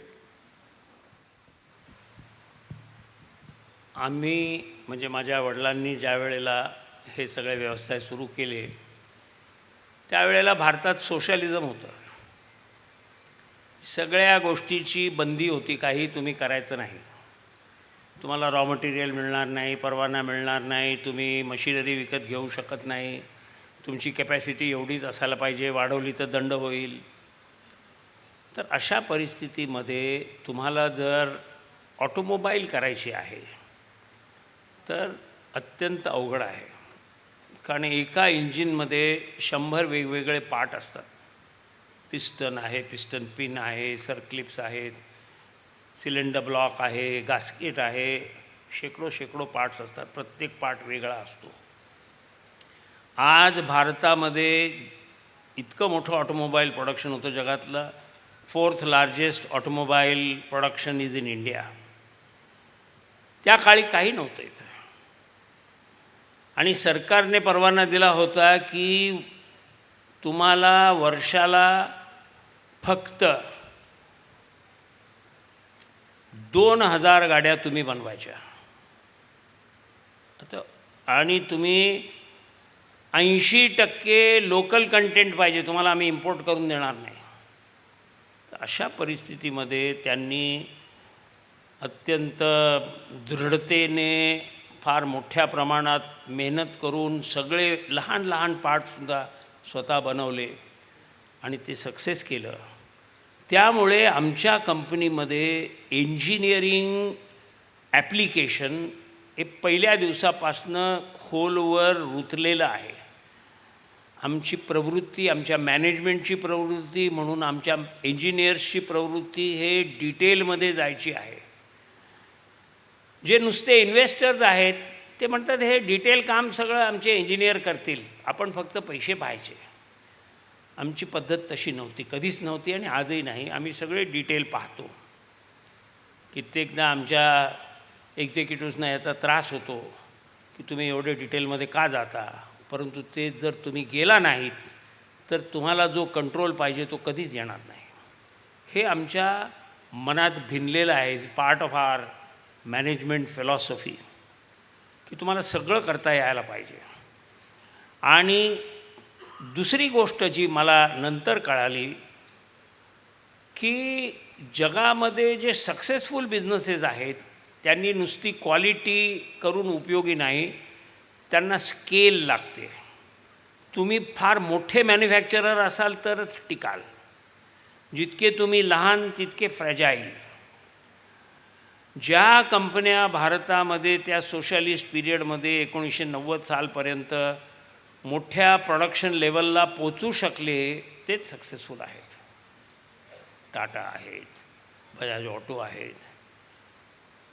आम्ही म्हणजे माझ्या वडिलांनी ज्या वेळेला हे सगळे व्यवसाय सुरू केले, त्यावेळेला भारतात सोशलिझम होतं. सगळ्या गोष्टीची बंदी होती, काही तुम्ही करायचं नाही. तुम्हाला रॉ मटेरियल मिळणार नाही, परवाना मिळणार नाही, तुम्ही मशिनरी विकत घेऊ शकत नाही, तुमची कॅपॅसिटी एवढीच असायला पाहिजे, वाढवली तर दंड होईल. तर अशा परिस्थितीमध्ये तुम्हाला जर ऑटोमोबाईल करायची आहे तर अत्यंत अवघड आहे. कारण एका इंजिनमध्ये 100 वेगवेगळे पार्ट असतात. पिस्टन आहे, पिस्टन पिन आहे, सरक्लिप्स आहेत, सिलेंडर ब्लॉक आहे, गास्केट आहे, शेकडो पार्ट्स असतात. प्रत्येक पार्ट वेगळा असतो. आज भारतामध्ये इतकं मोठं ऑटोमोबाईल प्रोडक्शन होतं. जगातलं 4th largest automobile production is in India. त्या काळी काही नव्हतं इथं. आणि सरकारने परवाना दिला होता की तुम्हाला वर्षाला फक्त 2000 गाड्या तुम्ही बनवायच्या. आता आणि तुम्ही 80% लोकल कंटेंट पाहिजे, तुम्हाला आम्ही इम्पोर्ट करून देणार नाही. तर अशा परिस्थितीमध्ये त्यांनी अत्यंत दृढतेने फार मोठ्या प्रमाणात मेहनत करून सगळे लहान लहान पार्टसुद्धा स्वतः बनवले आणि ते सक्सेस केलं. त्यामुळे आमच्या कंपनीमध्ये इंजिनिअरिंग ॲप्लिकेशन हे पहिल्या दिवसापासनं खोलवर रुतलेलं आहे. आमची प्रवृत्ती, आमच्या मॅनेजमेंटची प्रवृत्ती म्हणून आमच्या इंजिनियर्सची प्रवृत्ती हे डिटेलमध्ये जायची आहे. जे नुसते इन्व्हेस्टर्स आहेत ते म्हणतात हे डिटेल काम सगळं आमचे इंजिनियर करतील, आपण फक्त पैसे पाहायचे. आमची पद्धत तशी नव्हती, कधीच नव्हती आणि आजही नाही. आम्ही सगळे डिटेल पाहतो. कित्येकदा आमच्या एक्झिक्युटिव्सना याचा त्रास होतो की तुम्ही एवढे डिटेलमध्ये का जाता, परंतु ते जर तुम्ही गेला नाहीत तर तुम्हाला जो कंट्रोल पाहिजे तो कधीच येणार नाही. हे आमच्या मनात भिनलेलं आहे, part of our management philosophy, की तुम्हाला सगळं करता यायला पाहिजे. आणि दुसरी गोष्ट जी मला नंतर कळाली की जगामध्ये जे सक्सेसफुल बिझनेसेस आहेत त्यांनी नुसती क्वालिटी करून उपयोगी नाही, त्यांना स्केल लागते. तुम्ही फार मोठे मॅन्युफॅक्चरर असाल तरच टिकाल. जितके तुम्ही लहान तितके फ्रॅजाईल. ज्या कंपन्या भारतामध्ये त्या सोशलिस्ट पिरियडमध्ये 1990 सालपर्यंत मोठ्या प्रोडक्शन लेवलला पोचू शकले तेच सक्सेसफुल आहेत. टाटा आहेत, बजाज ऑटो आहेत.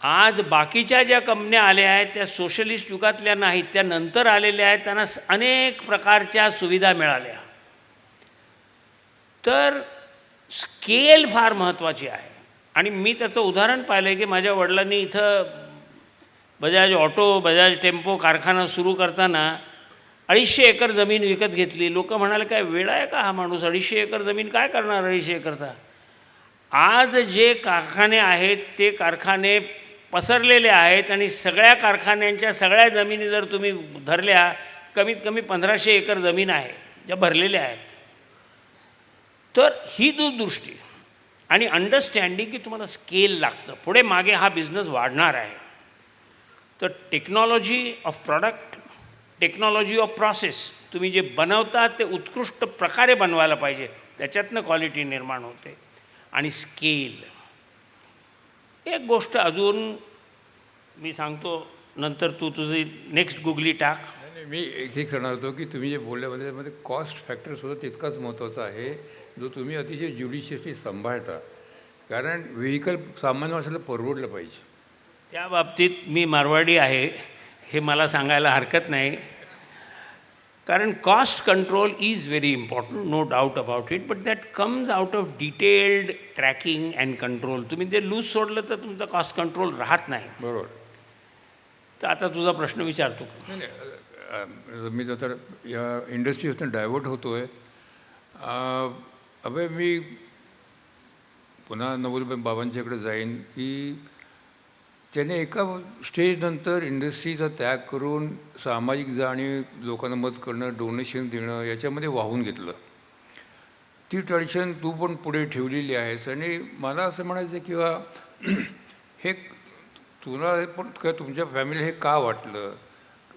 आज बाकीच्या ज्या कंपन्या आल्या आहेत त्या सोशलिस्ट युगातल्या नाहीत, त्या नंतर आलेल्या आहेत. त्यांना अनेक प्रकारच्या सुविधा मिळाल्या. तर स्केल फार महत्त्वाची आहे. आणि मी त्याचं उदाहरण पाहिलं आहे की माझ्या वडिलांनी इथं बजाज ऑटो, बजाज टेम्पो कारखाना सुरू करताना 250 एकर जमीन विकत घेतली. लोक म्हणाले काय वेळ आहे का हा माणूस, 250 एकर जमीन काय करणार 250 एकरचा. आज जे कारखाने आहेत ते कारखाने पसरलेले आहेत आणि सगळ्या कारखान्यांच्या सगळ्या जमिनी जर तुम्ही धरल्या कमीत कमी 1500 एकर जमीन आहे ज्या भरलेल्या आहेत. तर ही दूरदृष्टी आणि अंडरस्टँडिंग की तुम्हाला स्केल लागतं, पुढे मागे हा बिझनेस वाढणार आहे. तर technology of product, technology of process, तुम्ही जे बनवता ते उत्कृष्ट प्रकारे बनवायला पाहिजे, त्याच्यातनं क्वालिटी निर्माण होते. आणि स्केल एक गोष्ट अजून मी सांगतो, नंतर तू तुझी नेक्स्ट गुगली टाक. मी एक सांगणार होतो की तुम्ही जे बोलल्यामध्ये त्यामध्ये कॉस्ट फॅक्टरसुद्धा तितकाच महत्त्वाचा आहे, जो तुम्ही अतिशय ज्युडिशियसली सांभाळता. कारण व्हेकल सामान्य माणसाला परवडलं पाहिजे. त्या बाबतीत मी मारवाडी आहे हे मला सांगायला हरकत नाही. कारण cost control is very important, no doubt about it, but that comes out of detailed tracking and control. तुम्ही ते लूज सोडलं तर तुमचा कॉस्ट कंट्रोल राहत नाही. बरोबर. तर आता तुझा प्रश्न विचारतो. नाही नाही, मी तर या इंडस्ट्रीजनं डायव्हर्ट होतो आहे. अभय, मी पुन्हा नवलबाई बाबांच्याकडे जाईन की त्याने एका स्टेजनंतर इंडस्ट्रीचा त्याग करून सामाजिक जाणीव, लोकांना मदत करणं, डोनेशन देणं याच्यामध्ये वाहून घेतलं. ती ट्रॅडिशन तू पण पुढे ठेवलेली आहेस. आणि मला असं म्हणायचं किंवा हे तुला पण काय तुमच्या फॅमिली हे का वाटलं,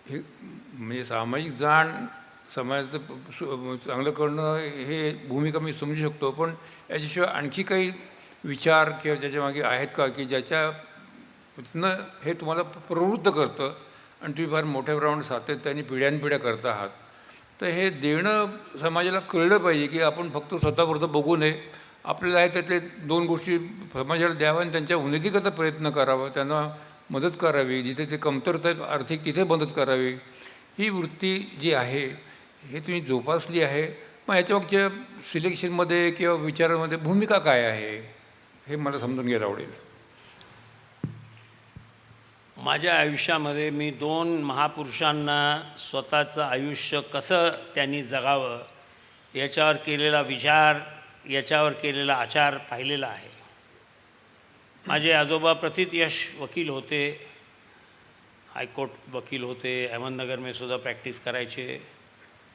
हे म्हणजे सामाजिक जाण, समाजाचं चांगलं करणं हे भूमिका मी समजू शकतो, पण याच्याशिवाय आणखी काही विचार किंवा त्याच्यामागे आहेत का की ज्याच्यातनं हे तुम्हाला प्रवृत्त करतं आणि तुम्ही फार मोठ्या प्रमाणात सातत्याने पिढ्यानपिढ्या करता आहात. तर हे देणं समाजाला कळलं पाहिजे की आपण फक्त स्वतःपुरतं बघू नये, आपल्याला आहे त्यातले 2 गोष्टी समाजाला द्याव्या आणि त्यांच्या उन्नतीकरता प्रयत्न करावा, त्यांना मदत करावी, जिथे ते कमतरता आर्थिक तिथे मदत करावी. ही वृत्ती जी आहे हे तुम्ही जोपासली आहे. मग याच्यामागच्या सिलेक्शनमध्ये किंवा विचारामध्ये भूमिका काय आहे हे मला समजून घ्यायला आवडेल. माझ्या आयुष्यामध्ये मी 2 महापुरुषांना स्वतःचं आयुष्य कसं त्यांनी जगावं याच्यावर केलेला विचार, याच्यावर केलेला आचार पाहिलेला आहे. माझे आजोबा प्रथित यश वकील होते, हायकोर्ट वकील होते, अहमदनगरमध्ये सुद्धा प्रॅक्टिस करायचे.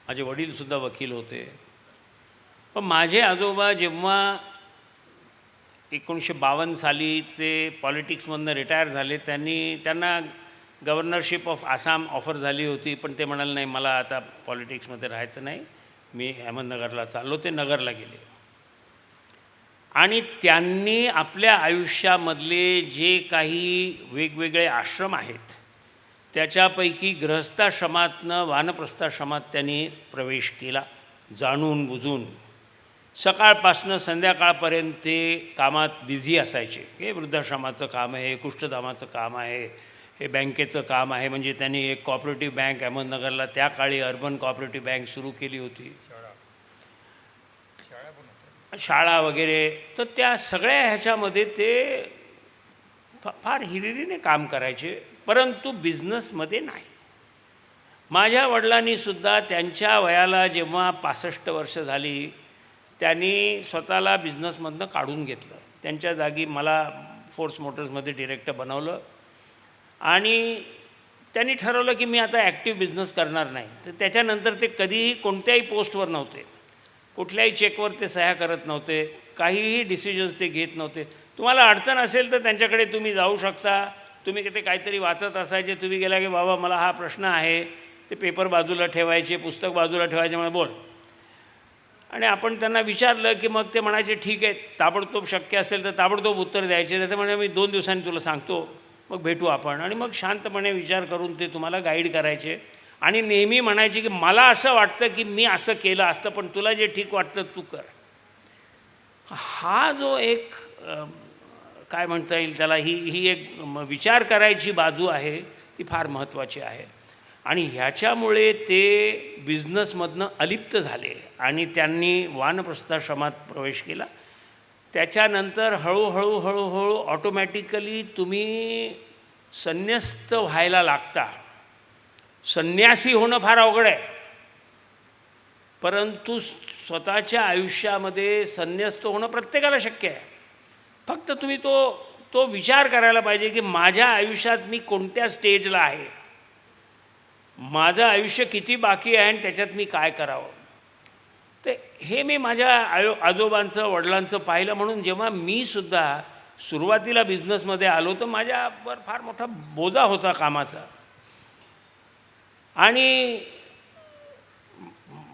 माझे वडीलसुद्धा वकील होते. पण माझे आजोबा जेव्हा 1952 साली ते पॉलिटिक्समधनं रिटायर झाले, त्यांना गव्हर्नरशिप ऑफ आसाम ऑफर झाली होती, पण ते म्हणाले नाही, मला आता पॉलिटिक्समध्ये राहायचं नाही, मी अहमदनगरला चाललो. ते नगरला गेले आणि त्यांनी आपल्या आयुष्यामधले जे काही वेगवेगळे आश्रम आहेत त्याच्यापैकी गृहस्थाश्रमातनं वानप्रस्थाश्रमात त्यांनी प्रवेश केला, जाणून बुजून. सकाळपासनं संध्याकाळपर्यंत ते कामात बिझी असायचे. हे वृद्धाश्रमाचं काम आहे, कुष्ठधामाचं काम आहे, हे बँकेचं काम आहे. म्हणजे त्यांनी एक कॉपरेटिव्ह बँक अहमदनगरला त्या काळी अर्बन कॉपरेटिव्ह बँक सुरू केली होती, शाळा वगैरे. तर त्या सगळ्या ह्याच्यामध्ये ते फार हिरिरीने काम करायचे, परंतु बिझनेसमध्ये नाही. माझ्या वडिलांनीसुद्धा त्यांच्या वयाला जेव्हा 65 वर्ष झाली, त्यांनी स्वतःला बिझनेसमधनं काढून घेतलं. त्यांच्या जागी मला फोर्स मोटर्समध्ये डिरेक्टर बनवलं आणि त्यांनी ठरवलं की मी आता ॲक्टिव्ह बिझनेस करणार नाही. तर त्याच्यानंतर ते कधीही कोणत्याही पोस्टवर नव्हते, कुठल्याही चेकवर ते सह्या करत नव्हते, काहीही डिसिजन्स ते घेत नव्हते. तुम्हाला अडचण असेल तर त्यांच्याकडे तुम्ही जाऊ शकता. तुम्ही ते काहीतरी वाचत असायचे, तुम्ही गेला की बाबा मला हा प्रश्न आहे, ते पेपर बाजूला ठेवायचे, पुस्तक बाजूला ठेवायचे, मला बोल. आणि आपण त्यांना विचारलं की मग ते म्हणायचे ठीक आहे, ताबडतोब शक्य असेल तर ताबडतोब उत्तर द्यायचे. नाही तर म्हणजे मी 2 दिवसांनी तुला सांगतो, मग भेटू आपण. आणि मग शांतपणे विचार करून ते तुम्हाला गाईड करायचे आणि नेहमी म्हणायचे की मला असं वाटतं की मी असं केलं असतं, पण तुला जे ठीक वाटतं तू कर. हा जो एक काय म्हणता येईल त्याला, ही एक विचार करायची बाजू आहे, ती फार महत्त्वाची आहे. आणि ह्याच्यामुळे ते बिझनेसमधनं अलिप्त झाले आणि त्यांनी वानप्रस्थाश्रमात प्रवेश केला. त्याच्यानंतर हळूहळू ऑटोमॅटिकली तुम्ही संन्यस्त व्हायला लागता. संन्यासी होणं फार अवघड आहे, परंतु स्वतःच्या आयुष्यामध्ये संन्यस्त होणं प्रत्येकाला शक्य आहे. फक्त तुम्ही तो विचार करायला पाहिजे की माझ्या आयुष्यात मी कोणत्या स्टेजला आहे, माझं आयुष्य किती बाकी आहे आणि त्याच्यात मी काय करावं. तर हे मी माझ्या आजोबांचं वडिलांचं पाहिलं. म्हणून जेव्हा मी सुद्धा सुरुवातीला बिझनेसमध्ये आलो तर माझ्यावर फार मोठा बोजा होता कामाचा. आणि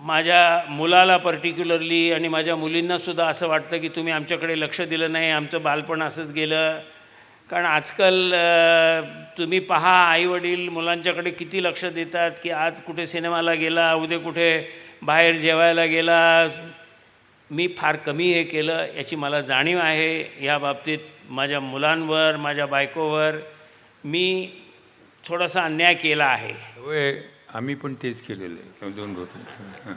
माझ्या मुलाला पर्टिक्युलरली आणि माझ्या मुलींनासुद्धा असं वाटतं की तुम्ही आमच्याकडे लक्ष दिलं नाही, आमचं बालपण असंच गेलं. कारण आजकाल तुम्ही पहा, आईवडील मुलांच्याकडे किती लक्ष देतात की आज कुठे सिनेमाला गेला, उद्या कुठे बाहेर जेवायला गेला. मी फार कमी हे केलं, याची मला जाणीव आहे. या बाबतीत माझ्या मुलांवर, माझ्या बायकोवर मी थोडासा अन्याय केला आहे. होय, आम्ही पण तेच केलेलं आहे. 2 गोष्टी.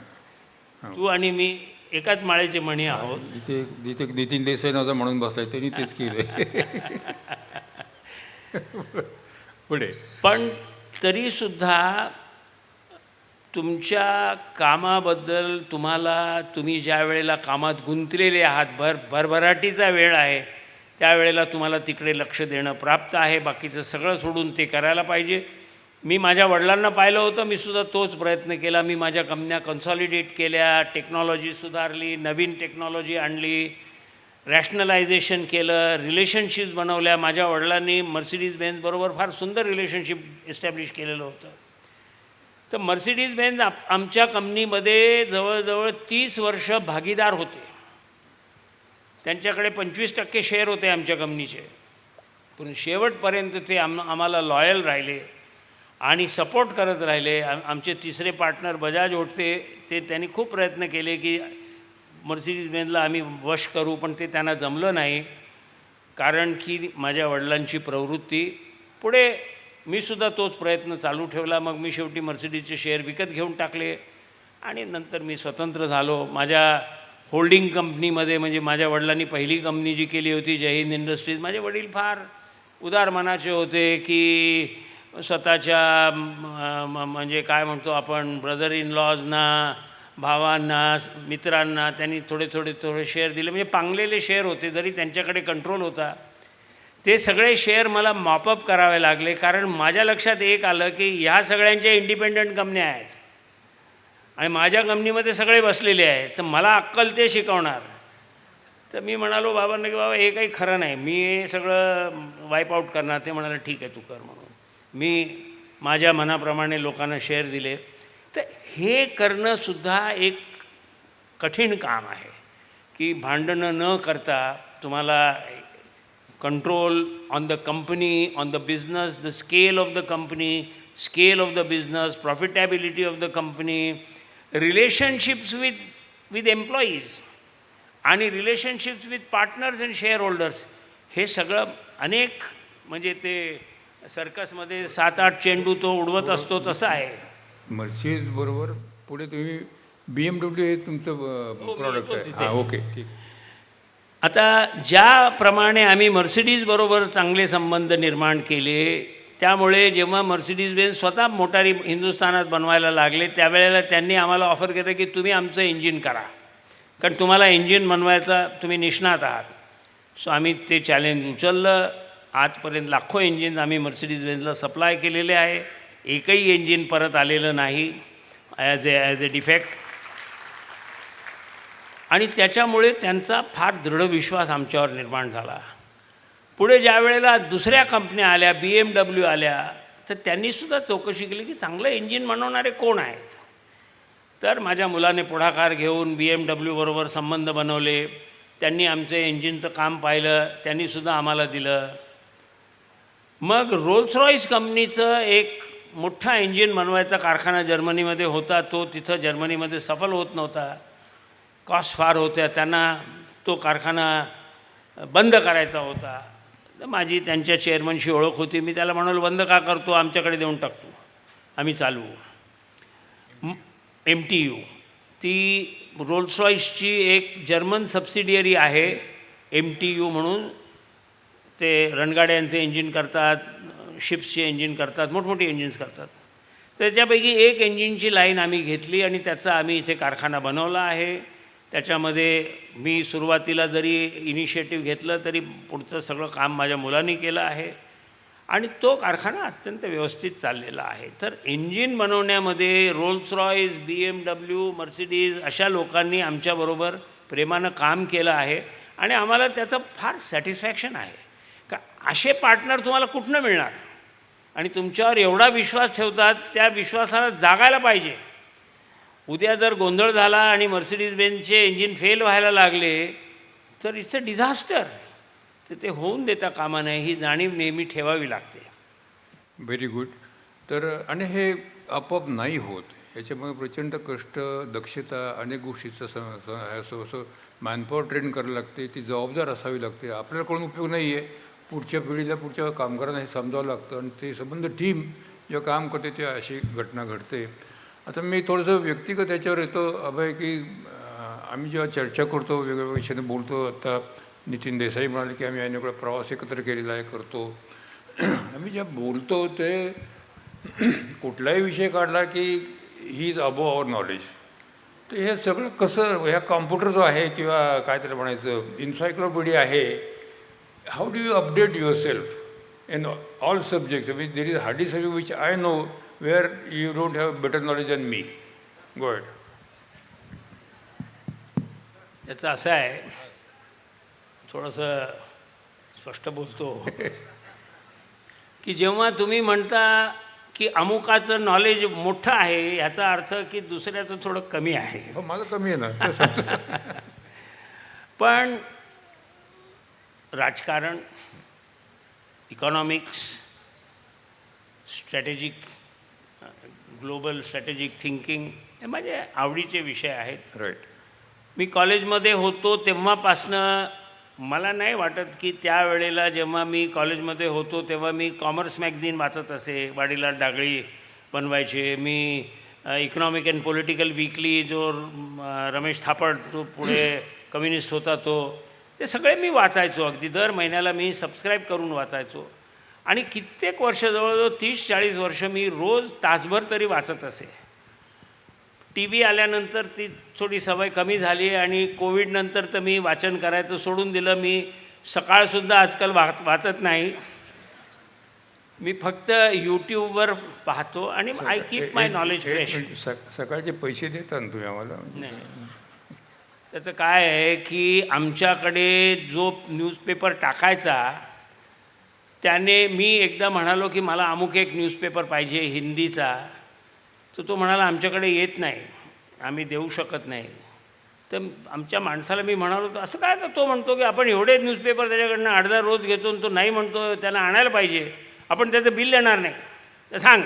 तू आणि मी एकाच माळेचे मणी आहोत. जिथे नितीन देसाई नव्हता म्हणून बसलाय, त्यांनी तेच केलं. पुढे पण तरीसुद्धा तुमच्या कामाबद्दल तुम्ही ज्या वेळेला कामात गुंतलेले आहात, भरभराटीचा वेळ आहे, त्यावेळेला तुम्हाला तिकडे लक्ष देणं प्राप्त आहे. बाकीचं सगळं सोडून ते करायला पाहिजे. मी माझ्या वडिलांना पाहिलं होतं, मी सुद्धा तोच प्रयत्न केला. मी माझ्या कंपन्या कन्सॉलिडेट केल्या, टेक्नॉलॉजी सुधारली, नवीन टेक्नॉलॉजी आणली, रॅशनलायझेशन केलं, रिलेशनशिप्स बनवल्या. माझ्या वडिलांनी मर्सिडीज बेन्झबरोबर फार सुंदर रिलेशनशिप इस्टॅब्लिश केलेलं होतं. तर मर्सिडीज बेन्झ आमच्या कंपनीमध्ये जवळजवळ 30 वर्ष भागीदार होते. त्यांच्याकडे 25% शेअर होते आमच्या कंपनीचे. पण शेवटपर्यंत ते आम्हाला लॉयल राहिले आणि सपोर्ट करत राहिले. आमचे तिसरे पार्टनर बजाज होते, त्यांनी खूप प्रयत्न केले की मर्सिडीज बेन्झला आम्ही वश करू, पण ते त्यांना जमलं नाही. कारण की माझ्या वडिलांची प्रवृत्ती. पुढे मी सुद्धा तोच प्रयत्न चालू ठेवला. मग मी शेवटी मर्सिडीजचे शेअर विकत घेऊन टाकले आणि नंतर मी स्वतंत्र झालो. माझ्या होल्डिंग कंपनीमध्ये, म्हणजे माझ्या वडिलांनी पहिली कंपनी जी केली होती जय हिंद इंडस्ट्रीज, माझे वडील फार उदार मनाचे होते की स्वतःच्या म्हणजे काय म्हणतो आपण ब्रदर इन लॉजना भावांना मित्रांना त्यांनी थोडे शेअर दिले, म्हणजे पांगलेले शेअर होते, जरी त्यांच्याकडे कंट्रोल होता ते सगळे शेअर मला मॉपअप करावे लागले. कारण माझ्या लक्षात एक आलं की ह्या सगळ्यांच्या इंडिपेंडंट कंपन्या आहेत आणि माझ्या कंपनीमध्ये सगळे बसलेले आहेत, तर मला अक्कल ते शिकवणार. तर मी म्हणालो बाबांना की बाबा हे काही खरं नाही, मी हे सगळं वाईप आऊट करणार. ते म्हणाले ठीक आहे तू कर म्हणून. मी माझ्या मनाप्रमाणे लोकांना शेअर दिले. तर हे करणंसुद्धा एक कठीण काम आहे की भांडणं न करता तुम्हाला control on the company, on the business, the scale of the company, scale of the business, profitability of the company, relationships with employees आणि relationships with partners and shareholders, हे सगळं अनेक, म्हणजे ते सर्कसमध्ये 7-8 चेंडू तो उडवत असतो तसं आहे. मर्सिडीज बरोबर पुढे तुम्ही BMW हे तुमचं प्रॉडक्ट आहे. तिथे. हां, ओके, ठीक. आता ज्याप्रमाणे आम्ही मर्सिडीजबरोबर चांगले संबंध निर्माण केले, त्यामुळे जेव्हा मर्सिडीज बेन्झ स्वतः मोटारी हिंदुस्थानात बनवायला लागले त्यावेळेला त्यांनी आम्हाला ऑफर केलं की तुम्ही आमचं इंजिन करा, कारण तुम्हाला इंजिन बनवायचा तुम्ही निष्णात आहात. सो आम्ही ते चॅलेंज उचललं. आजपर्यंत लाखो इंजिन आम्ही मर्सिडीज बेन्झला सप्लाय केलेले आहे. एकही इंजिन परत आलेलं नाही ॲज ए डिफेक्ट. आणि त्याच्यामुळे त्यांचा फार दृढ विश्वास आमच्यावर निर्माण झाला. पुढे ज्या वेळेला दुसऱ्या कंपन्या आल्या, BMW आल्या, तर त्यांनीसुद्धा चौकशी केली की चांगलं इंजिन बनवणारे कोण आहेत. तर माझ्या मुलाने पुढाकार घेऊन BMW बरोबर संबंध बनवले. त्यांनी आमचं इंजिनचं काम पाहिलं, त्यांनीसुद्धा आम्हाला दिलं. मग रोल्स रॉईस कंपनीचं एक मोठा इंजिन बनवायचा कारखाना जर्मनीमध्ये होता. तो तिथं जर्मनीमध्ये सफल होत नव्हता, कॉस्ट फार होत्या, त्यांना तो कारखाना बंद करायचा होता. तर माझी त्यांच्या चेअरमनशी ओळख होती. मी त्याला म्हणालो बंद का करतो, आमच्याकडे देऊन टाकतो, आम्ही चालवू. MTU ती रोल्स रॉईसची एक जर्मन सबसिडियरी आहे, MTU म्हणून. ते रणगाड्यांचे इंजिन करतात, शिप्सचे इंजिन करतात, मोठमोठी इंजिन्स करतात. त्याच्यापैकी एक इंजिनची लाईन आम्ही घेतली आणि त्याचा आम्ही इथे कारखाना बनवला आहे. त्याच्यामध्ये मी सुरुवातीला जरी इनिशिएटिव्ह घेतलं तरी पुढचं सगळं काम माझ्या मुलांनी केलं आहे आणि तो कारखाना अत्यंत व्यवस्थित चाललेला आहे. तर इंजिन बनवण्यामध्ये रोल्स रॉईस, BMW, मर्सिडीज अशा लोकांनी आमच्याबरोबर प्रेमानं काम केलं आहे आणि आम्हाला त्याचं फार सॅटिस्फॅक्शन आहे. का असे पार्टनर तुम्हाला कुठनं मिळणार आणि तुमच्यावर एवढा विश्वास ठेवतात, त्या विश्वासाला जागायला पाहिजे. उद्या जर गोंधळ झाला आणि मर्सिडीज बेन्झचे इंजिन फेल व्हायला लागले तर इट्स अ डिझास्टर. तर ते होऊन देता कामा नये, ही जाणीव नेहमी ठेवावी लागते. Very good. तर आणि हे आपोआप नाही होत, याच्यामुळे प्रचंड कष्ट, दक्षता, अनेक गोष्टीचं असं मॅनपॉवर ट्रेन करायला लागते, ती जबाबदार असावी लागते. आपल्याला कोण उपयोग नाही आहे, पुढच्या पिढीला, पुढच्या कामगारांना हे समजावं लागतं आणि ते संबंध टीम जेव्हा काम करते ते अशी घटना घडते. आता मी थोडंसं व्यक्तिगत याच्यावर येतो अभय, की आम्ही जेव्हा चर्चा करतो, वेगवेगळ्या विषयाने बोलतो. आता नितीन देसाई म्हणाले की आम्ही अनेक वेळा प्रवास एकत्र केलेला आहे, करतो. आम्ही जेव्हा बोलतो ते कुठलाही विषय काढला की he is above our knowledge. तर हे सगळं कसं, ह्या कॉम्प्युटर जो आहे किंवा काय त्याला म्हणायचं इन्सायक्लोपीडिया आहे, how do you update your self in all subjects. There is hardly subject which I know where you don't have better knowledge than me. Go ahead. त्याचं असं आहे, थोडंसं स्पष्ट बोलतो की जेव्हा तुम्ही म्हणता की अमुकाचं नॉलेज मोठं आहे, याचा अर्थ की दुसऱ्याचं थोडं कमी आहे. हो, माझं कमी आहे ना. पण राजकारण, economics, strategic, global strategic thinking हे माझे आवडीचे विषय आहेत. राईट. मी कॉलेजमध्ये होतो तेव्हापासनं मला नाही वाटत की त्यावेळेला जेव्हा मी कॉलेजमध्ये होतो तेव्हा मी कॉमर्स मॅगझिन वाचत असे. वाडीला डागळी बनवायचे. मी इकॉनॉमिक अँड पॉलिटिकल वीकली, जो रमेश थापड तो पुढे कम्युनिस्ट होता, ते सगळे मी वाचायचो. अगदी दर महिन्याला मी सबस्क्राईब करून वाचायचो आणि कित्येक वर्ष, जवळजवळ 30-40 वर्ष मी रोज तासभर तरी वाचत असे. टी व्ही आल्यानंतर ती थोडी सवय कमी झाली आणि कोविडनंतर तर मी वाचन करायचं सोडून दिलं. मी सकाळसुद्धा आजकाल वाचत नाही. मी फक्त यूट्यूबवर पाहतो आणि I keep my knowledge fresh. सकाळचे पैसे देता ना तुम्ही आम्हाला? नाही, त्याचं काय आहे की आमच्याकडे जो न्यूजपेपर टाकायचा त्याने मी एकदा म्हणालो की मला अमुक एक न्यूजपेपर पाहिजे हिंदीचा, तर तो म्हणाला आमच्याकडे येत नाही, आम्ही देऊ शकत नाही. तर आमच्या माणसाला मी म्हणालो तर असं काय तो म्हणतो की आपण एवढे न्यूजपेपर त्याच्याकडनं अर्धा रोज घेतो आणि तो नाही म्हणतो त्याला आणायला पाहिजे, आपण त्याचं बिल देणार नाही, तर सांग.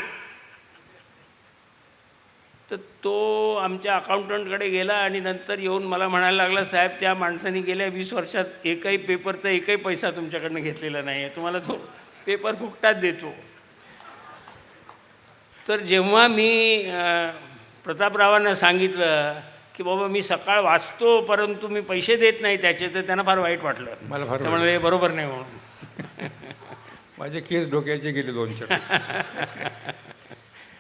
तर तो आमच्या अकाउंटंटकडे गेला आणि नंतर येऊन मला म्हणायला लागला, साहेब त्या माणसाने गेल्या 20 वर्षात एकही पेपरचा एकही पैसा तुमच्याकडनं घेतलेला नाही आहे, तुम्हाला तो पेपर फुकटात देतो. तर जेव्हा मी प्रतापरावांना सांगितलं की बाबा मी सकाळ वाचतो परंतु मी पैसे देत नाही त्याचे, तर त्यांना फार वाईट वाटलं. मला फार ते म्हणाले बरोबर नाही म्हणून. माझे केस डोक्याचे गेले 2-4.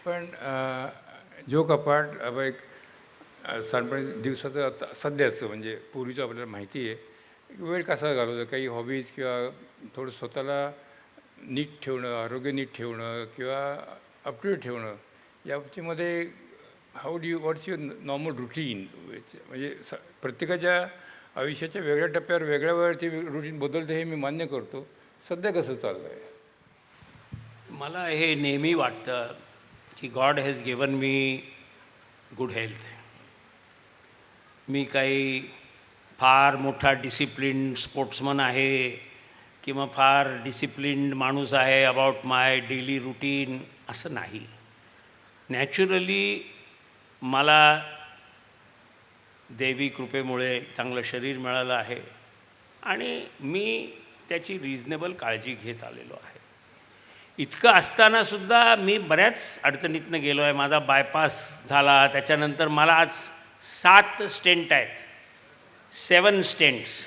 पण जो कपाट अब एक साधारणपणे दिवसाचं आता सध्याचं म्हणजे पूर्वीचं आपल्याला माहिती आहे वेळ कसा घालवतो, काही हॉबीज किंवा थोडं स्वतःला नीट ठेवणं, आरोग्य नीट ठेवणं किंवा अप टू डेट ठेवणं, या बाबतीमध्ये how do you what's your normal routine? म्हणजे प्रत्येकाच्या आयुष्याच्या वेगळ्या टप्प्यावर वेगळ्या वेळेची रुटीन बदलते हे मी मान्य करतो. सध्या कसं चाललं आहे? मला हे नेहमी वाटतं की God has given me good health. मी काही फार मोठा डिसिप्लिन्ड स्पोर्ट्समन आहे किंवा फार डिसिप्लिन्ड माणूस आहे अबाउट माय डेली रुटीन, असं नाही. नॅचरली मला देवी कृपेमुळे चांगलं शरीर मिळालं आहे आणि मी त्याची रिजनेबल काळजी घेत आलेलो आहे. इतकं असतानासुद्धा मी बऱ्याच अडचणीतनं गेलो आहे. माझा बायपास झाला, त्याच्यानंतर मला आज 7 स्टेंट आहेत, 7 स्टेंट्स.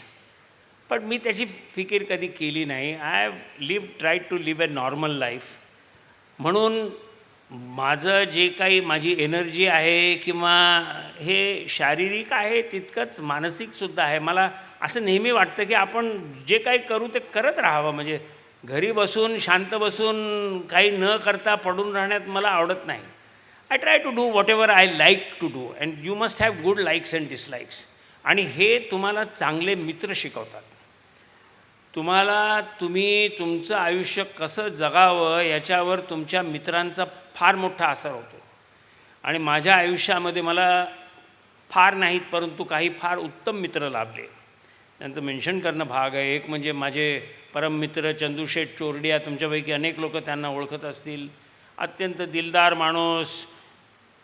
पण मी त्याची फिकीर कधी केली नाही. I have try to live a normal life. म्हणून माझं जे काही माझी एनर्जी आहे किंवा हे शारीरिक आहे तितकंच मानसिकसुद्धा आहे. मला असं नेहमी वाटतं की आपण जे काही करू ते करत राहावं. म्हणजे घरी बसून शांत बसून काही न करता पडून राहण्यात मला आवडत नाही. I try to do whatever I like to do and you must have good likes and dislikes. आणि हे तुम्हाला चांगले मित्र शिकवतात. तुम्ही तुमचं आयुष्य कसं जगावं याच्यावर तुमच्या मित्रांचा फार मोठा असर होतो. आणि माझ्या आयुष्यामध्ये मला फार नाहीत परंतु काही फार उत्तम मित्र लाभले. त्यांचं मेन्शन करणं भाग आहे. एक म्हणजे माझे परममित्र चंदूशेठ चोरडिया, तुमच्यापैकी अनेक लोक त्यांना ओळखत असतील. अत्यंत दिलदार माणूस,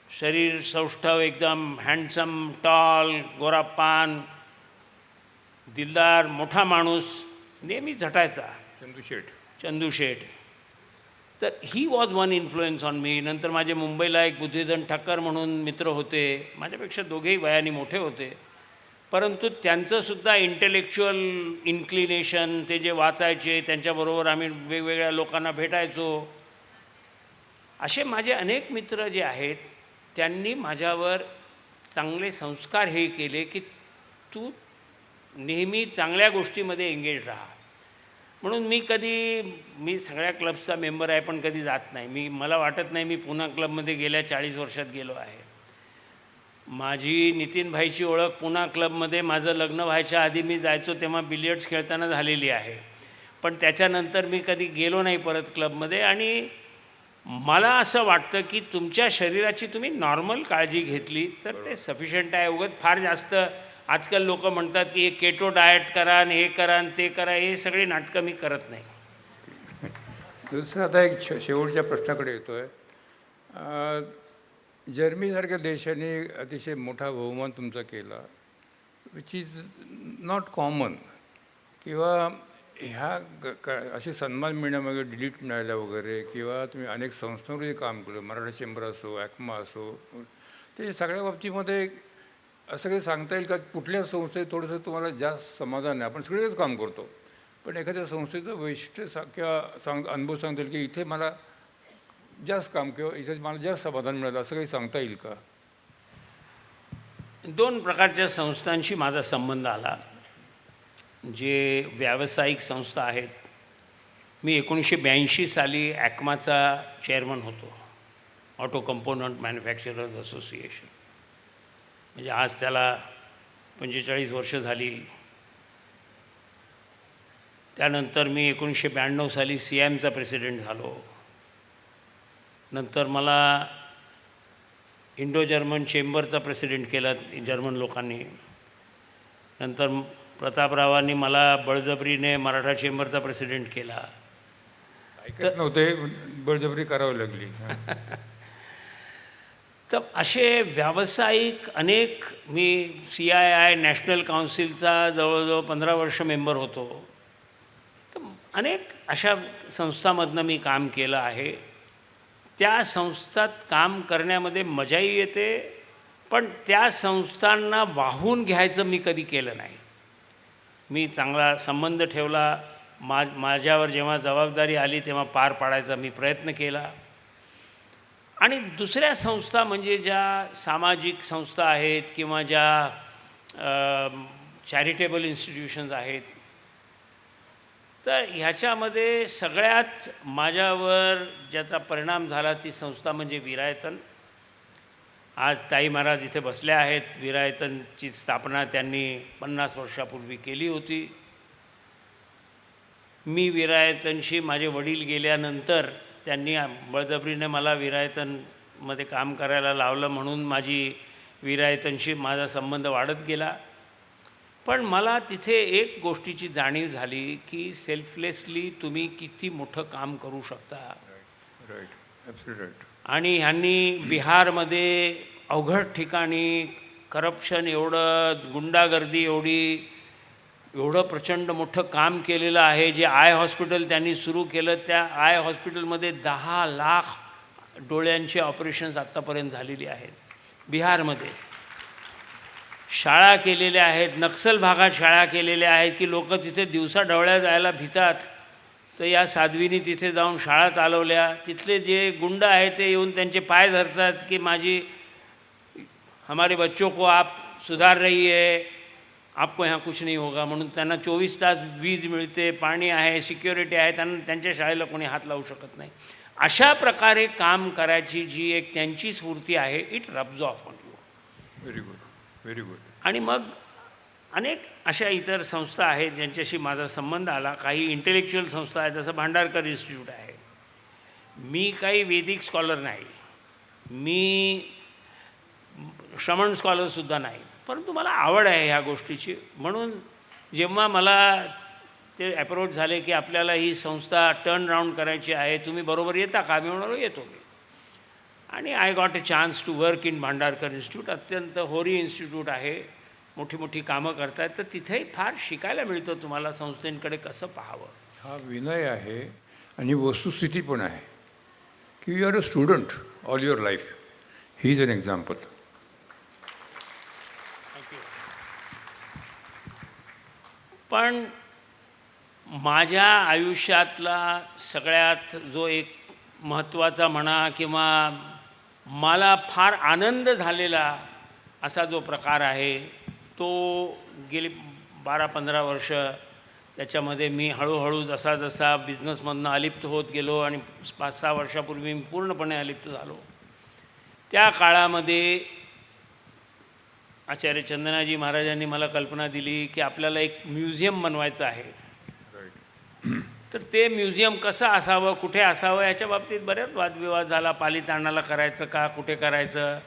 शरीर सौष्ठव, एकदम हँडसम, टॉल, गोरापान, दिलदार मोठा माणूस, नेहमी झटायचा. चंदूशेठ. तर he was one influence on me. नंतर माझे मुंबईला एक बुद्धिधन ठक्कर म्हणून मित्र होते, माझ्यापेक्षा दोघेही वयाने मोठे होते, परंतु त्यांचंसुद्धा इंटेलेक्च्युअल इन्क्लिनेशन, ते जे वाचायचे त्यांच्याबरोबर आम्ही वेगवेगळ्या लोकांना भेटायचो. असे माझे अनेक मित्र जे आहेत त्यांनी माझ्यावर चांगले संस्कार हे केले की तू नेहमी चांगल्या गोष्टीमध्ये एंगेज राहा. म्हणून मी सगळ्या क्लब्सचा मेंबर आहे पण कधी जात नाही. मला वाटत नाही मी पुन्हा क्लबमध्ये गेल्या 40 वर्षात गेलो आहे. माझी नितीनभाईची ओळख पुन्हा क्लबमध्ये माझं लग्न व्हायच्या आधी मी जायचो तेव्हा बिलियर्ड्स खेळताना झालेली आहे, पण त्याच्यानंतर मी कधी गेलो नाही परत क्लबमध्ये. आणि मला असं वाटतं की तुमच्या शरीराची तुम्ही नॉर्मल काळजी घेतली तर ते सफिशियंट आहे. उगाच फार जास्त आजकाल लोक म्हणतात की हे केटो डाएट करा आणि हे करा आणि ते करा, हे सगळी नाटकं मी करत नाही. दुसरं आता एक शेवटच्या प्रश्नाकडे येतो आहे. जर्मनीसारख्या देशाने अतिशय मोठा बहुमान तुमचा केला, विच इज नॉट कॉमन. किंवा ह्या असे सन्मान मिळण्यामागे डिलीट मिळाल्या वगैरे, किंवा तुम्ही अनेक संस्थांमध्ये काम केलं, मराठा चेंबर असो, ॲक्मा असो, ते सगळ्या बाबतीमध्ये असं काही सांगता येईल का कुठल्या संस्थेत थोडंसं तुम्हाला जास्त समाधान आहे? आपण सगळेच काम करतो, पण एखाद्या संस्थेचं वैशिष्ट्य किंवा अनुभव सांगता येईल की इथे मला जास्त काम किंवा इथे मला जास्त समाधान मिळालं, असं काही सांगता येईल का? दोन प्रकारच्या संस्थांशी माझा संबंध आला. जे व्यावसायिक संस्था आहेत. मी 1982 साली ॲक्माचा चेअरमन होतो, ऑटो कंपोनंट मॅन्युफॅक्चरर्स असोसिएशन. म्हणजे आज त्याला 45 वर्ष झाली. त्यानंतर मी 1992 साली CIAMचा प्रेसिडेंट झालो. नंतर मला इंडो जर्मन चेंबरचा प्रेसिडेंट केला जर्मन लोकांनी. नंतर प्रतापरावांनी मला बळजबरीने मराठा चेंबरचा प्रेसिडेंट केला. ऐकत नव्हते, बळजबरी करावी लागली. तर असे व्यावसायिक अनेक, मी CII नॅशनल काउन्सिलचा जवळजवळ 15 वर्ष मेंबर होतो. तर अनेक अशा संस्थांमधनं मी काम केलं आहे. त्या संस्थात काम करण्यामध्ये मजाही येते, पण त्या संस्थांना वाहून घ्यायचं मी कधी केलं नाही. मी चांगला संबंध ठेवला. माझ्यावर जेव्हा जबाबदारी आली तेव्हा पार पाडायचा मी प्रयत्न केला. आणि दुसऱ्या संस्था म्हणजे ज्या सामाजिक संस्था आहेत किंवा ज्या चॅरिटेबल इन्स्टिट्यूशन्स आहेत, तर ह्याच्यामध्ये सगळ्यात माझ्यावर ज्याचा परिणाम झाला ती संस्था म्हणजे विरायतन. आज ताई महाराज इथे बसल्या आहेत. विरायतनची स्थापना त्यांनी 50 वर्षापूर्वी केली होती. मी विरायतनशी माझे वडील गेल्यानंतर त्यांनी बळजबरीने मला विरायतनमध्ये काम करायला लावलं, म्हणून विरायतनशी माझा संबंध वाढत गेला. पण मला तिथे एक गोष्टीची जाणीव झाली की सेल्फलेसली तुम्ही किती मोठं काम करू शकता. Right, absolutely right. आणि ह्यांनी बिहारमध्ये अवघड ठिकाणी करप्शन एवढं, गुंडागर्दी एवढं प्रचंड मोठं काम केलेलं आहे. जे आय हॉस्पिटल त्यांनी सुरू केलं, त्या आय हॉस्पिटलमध्ये 10 लाख डोळ्यांचे ऑपरेशन्स आत्तापर्यंत झालेली आहेत बिहारमध्ये. शाळा केलेल्या आहेत, नक्सल भागात शाळा केलेल्या आहेत की लोक तिथे दिवसा ढवळ्या जायला भितात. तर या साध्वीनी तिथे जाऊन शाळा चालवल्या. तिथले जे गुंड आहेत ते येऊन त्यांचे पाय धरतात की हमारे बच्चों को आप सुधार रही है, आपको यहाँ कुछ नहीं होगा, म्हणून त्यांना 24 तास वीज मिळते, पाणी आहे, सिक्युरिटी आहे, त्यांच्या शाळेला कोणी हात लावू शकत नाही. अशा प्रकारे काम करायची जी एक त्यांची स्फूर्ती आहे, it rubs of on you. Very good, very good. आणि मग अनेक अशा इतर संस्था आहेत ज्यांच्याशी माझा संबंध आला. काही इंटेलेक्च्युअल संस्था आहेत, जसं भांडारकर इन्स्टिट्यूट आहे. मी काही वैदिक स्कॉलर नाही, मी श्रमण स्कॉलरसुद्धा नाही, परंतु मला आवड आहे ह्या गोष्टीची. म्हणून जेव्हा मला ते अप्रोच झाले की आपल्याला ही संस्था टर्न राऊंड करायची आहे, तुम्ही बरोबर येता का? मी म्हणालो येतो मी. आणि I got a chance to work in Bhandarkar institute. अत्यंत होरी इन्स्टिट्यूट आहे, मोठी मोठी कामं करतात. तर तिथेही फार शिकायला मिळतं तुम्हाला संस्थेकडे कसं पाहावं. हा विनय आहे आणि वस्तुस्थिती पण आहे की you are a student all your life. He is an example. पण माझ्या आयुष्यातला सगळ्यात जो एक महत्त्वाचा म्हणा किंवा मला फार आनंद झालेला असा जो प्रकार आहे, तो गेली 12-15 वर्ष त्याच्यामध्ये मी हळूहळू जसा जसा बिझनेसमधनं अलिप्त होत गेलो आणि 5-6 वर्षापूर्वी मी पूर्णपणे अलिप्त झालो. त्या काळामध्ये आचार्य चंदनाजी महाराजांनी मला कल्पना दिली की आपल्याला एक म्युझियम बनवायचं आहे. तर ते म्युझियम कसं असावं, कुठे असावं, याच्या बाबतीत बऱ्याच वादविवाद झाला. पालिताणाला करायचं का, कुठे करायचं.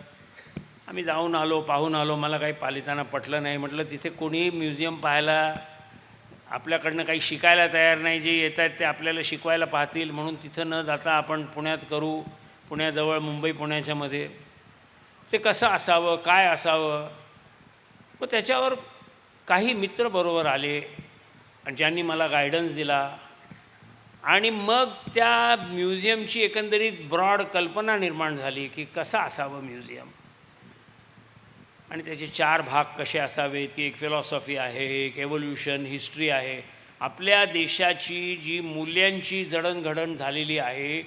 आम्ही जाऊन आलो, पाहून आलो. मला काही पालिताना पटलं नाही. म्हटलं तिथे कोणीही म्युझियम पाहायला आपल्याकडनं काही शिकायला तयार नाही. जे येत आहेत ते आपल्याला शिकवायला पाहतील, म्हणून तिथं न जाता आपण पुण्यात करू. पुण्याजवळ मुंबई पुण्याच्यामध्ये ते कसं असावं, काय असावं. मग त्याच्यावर काही मित्र बरोबर आले आणि ज्यांनी मला गायडन्स दिला. आणि मग त्या म्युझियमची एकंदरीत ब्रॉड कल्पना निर्माण झाली की कसं असावं म्युझियम. आणि त्याचे 4 भाग कसे असावेत की एक फिलॉसॉफी आहे, एक एव्होल्युशन, हिस्ट्री आहे. आपल्या देशाची जी मूल्यांची जडणघडण झालेली आहे,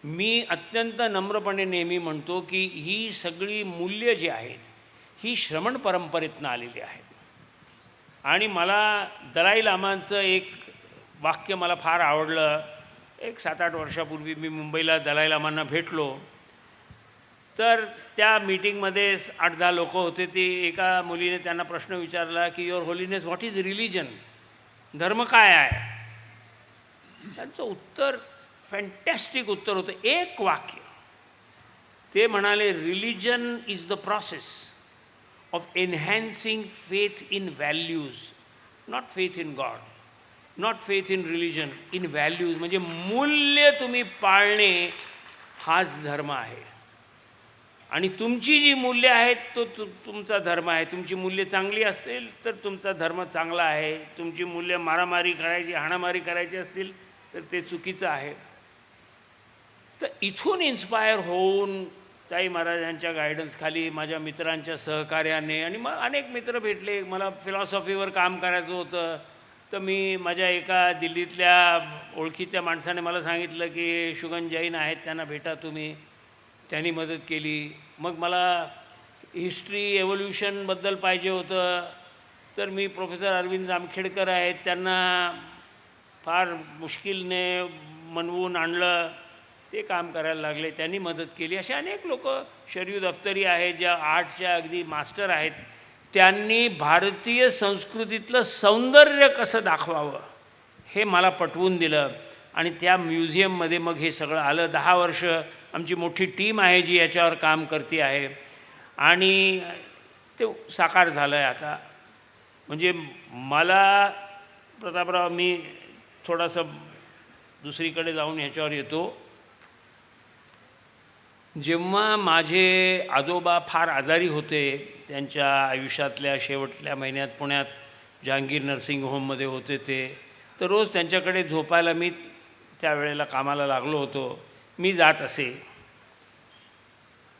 मी अत्यंत नम्रपणे नेहमी म्हणतो की ही सगळी मूल्य जी आहेत ही श्रमण परंपरेतनं आलेली आहे. आणि मला दलाई लामांचं एक वाक्य मला फार आवडलं. एक 7-8 वर्षापूर्वी मी मुंबईला दलाई लामांना भेटलो. तर त्या मीटिंगमध्ये 8-10 लोक होते. ती एका मुलीने त्यांना प्रश्न विचारला की your holiness what is religion, धर्म काय आहे. त्यांचं उत्तर फॅन्टॅस्टिक उत्तर होतं. एक वाक्य ते म्हणाले, religion is the process of enhancing faith in values, not faith in God, not faith in religion, in values. म्हणजे मूल्य तुम्ही पाळणे हाच धर्म आहे. आणि तुमची जी मूल्य आहेत तो तुमचा धर्म आहे. तुमची मूल्य चांगली असतील तर तुमचा धर्म चांगला आहे. तुमची मूल्य मारामारी करायची, हाणामारी करायची असतील तर ते चुकीचं आहे. तर इथून इन्स्पायर होऊन ताई महाराजांच्या गायडन्सखाली, माझ्या मित्रांच्या सहकार्याने, आणि मग अनेक मित्र भेटले. मला फिलॉसॉफीवर काम करायचं होतं. तर मी माझ्या एका दिल्लीतल्या ओळखीच्या माणसाने मला सांगितलं की शुगन जैन आहेत, त्यांना भेटा तुम्ही. त्यांनी मदत केली. मग मला हिस्ट्री एव्होल्युशनबद्दल पाहिजे होतं. तर मी प्रोफेसर अरविंद जामखेडकर आहेत, त्यांना फार मुश्किलने मनवून आणलं. ते काम करायला लागले, त्यांनी मदत केली. असे अनेक लोक, शरयू दफ्तरी आहेत ज्या आर्टच्या अगदी मास्टर आहेत, त्यांनी भारतीय संस्कृतीतलं सौंदर्य कसं दाखवावं हे मला पटवून दिलं. आणि त्या म्युझियममध्ये मग हे सगळं आलं. 10 वर्ष आमची मोठी टीम आहे जी याच्यावर काम करते आहे. आणि ते साकार झालं आहे आता. म्हणजे मला प्रतापराव, मी थोडंसं दुसरीकडे जाऊन ह्याच्यावर येतो. जेव्हा माझे आजोबा फार आजारी होते, त्यांच्या आयुष्यातल्या शेवटल्या महिन्यात पुण्यात जहांगीर नर्सिंग होममध्ये होते ते, तर रोज त्यांच्याकडे झोपायला मी त्यावेळेला कामाला लागलो होतो. मी जात असे.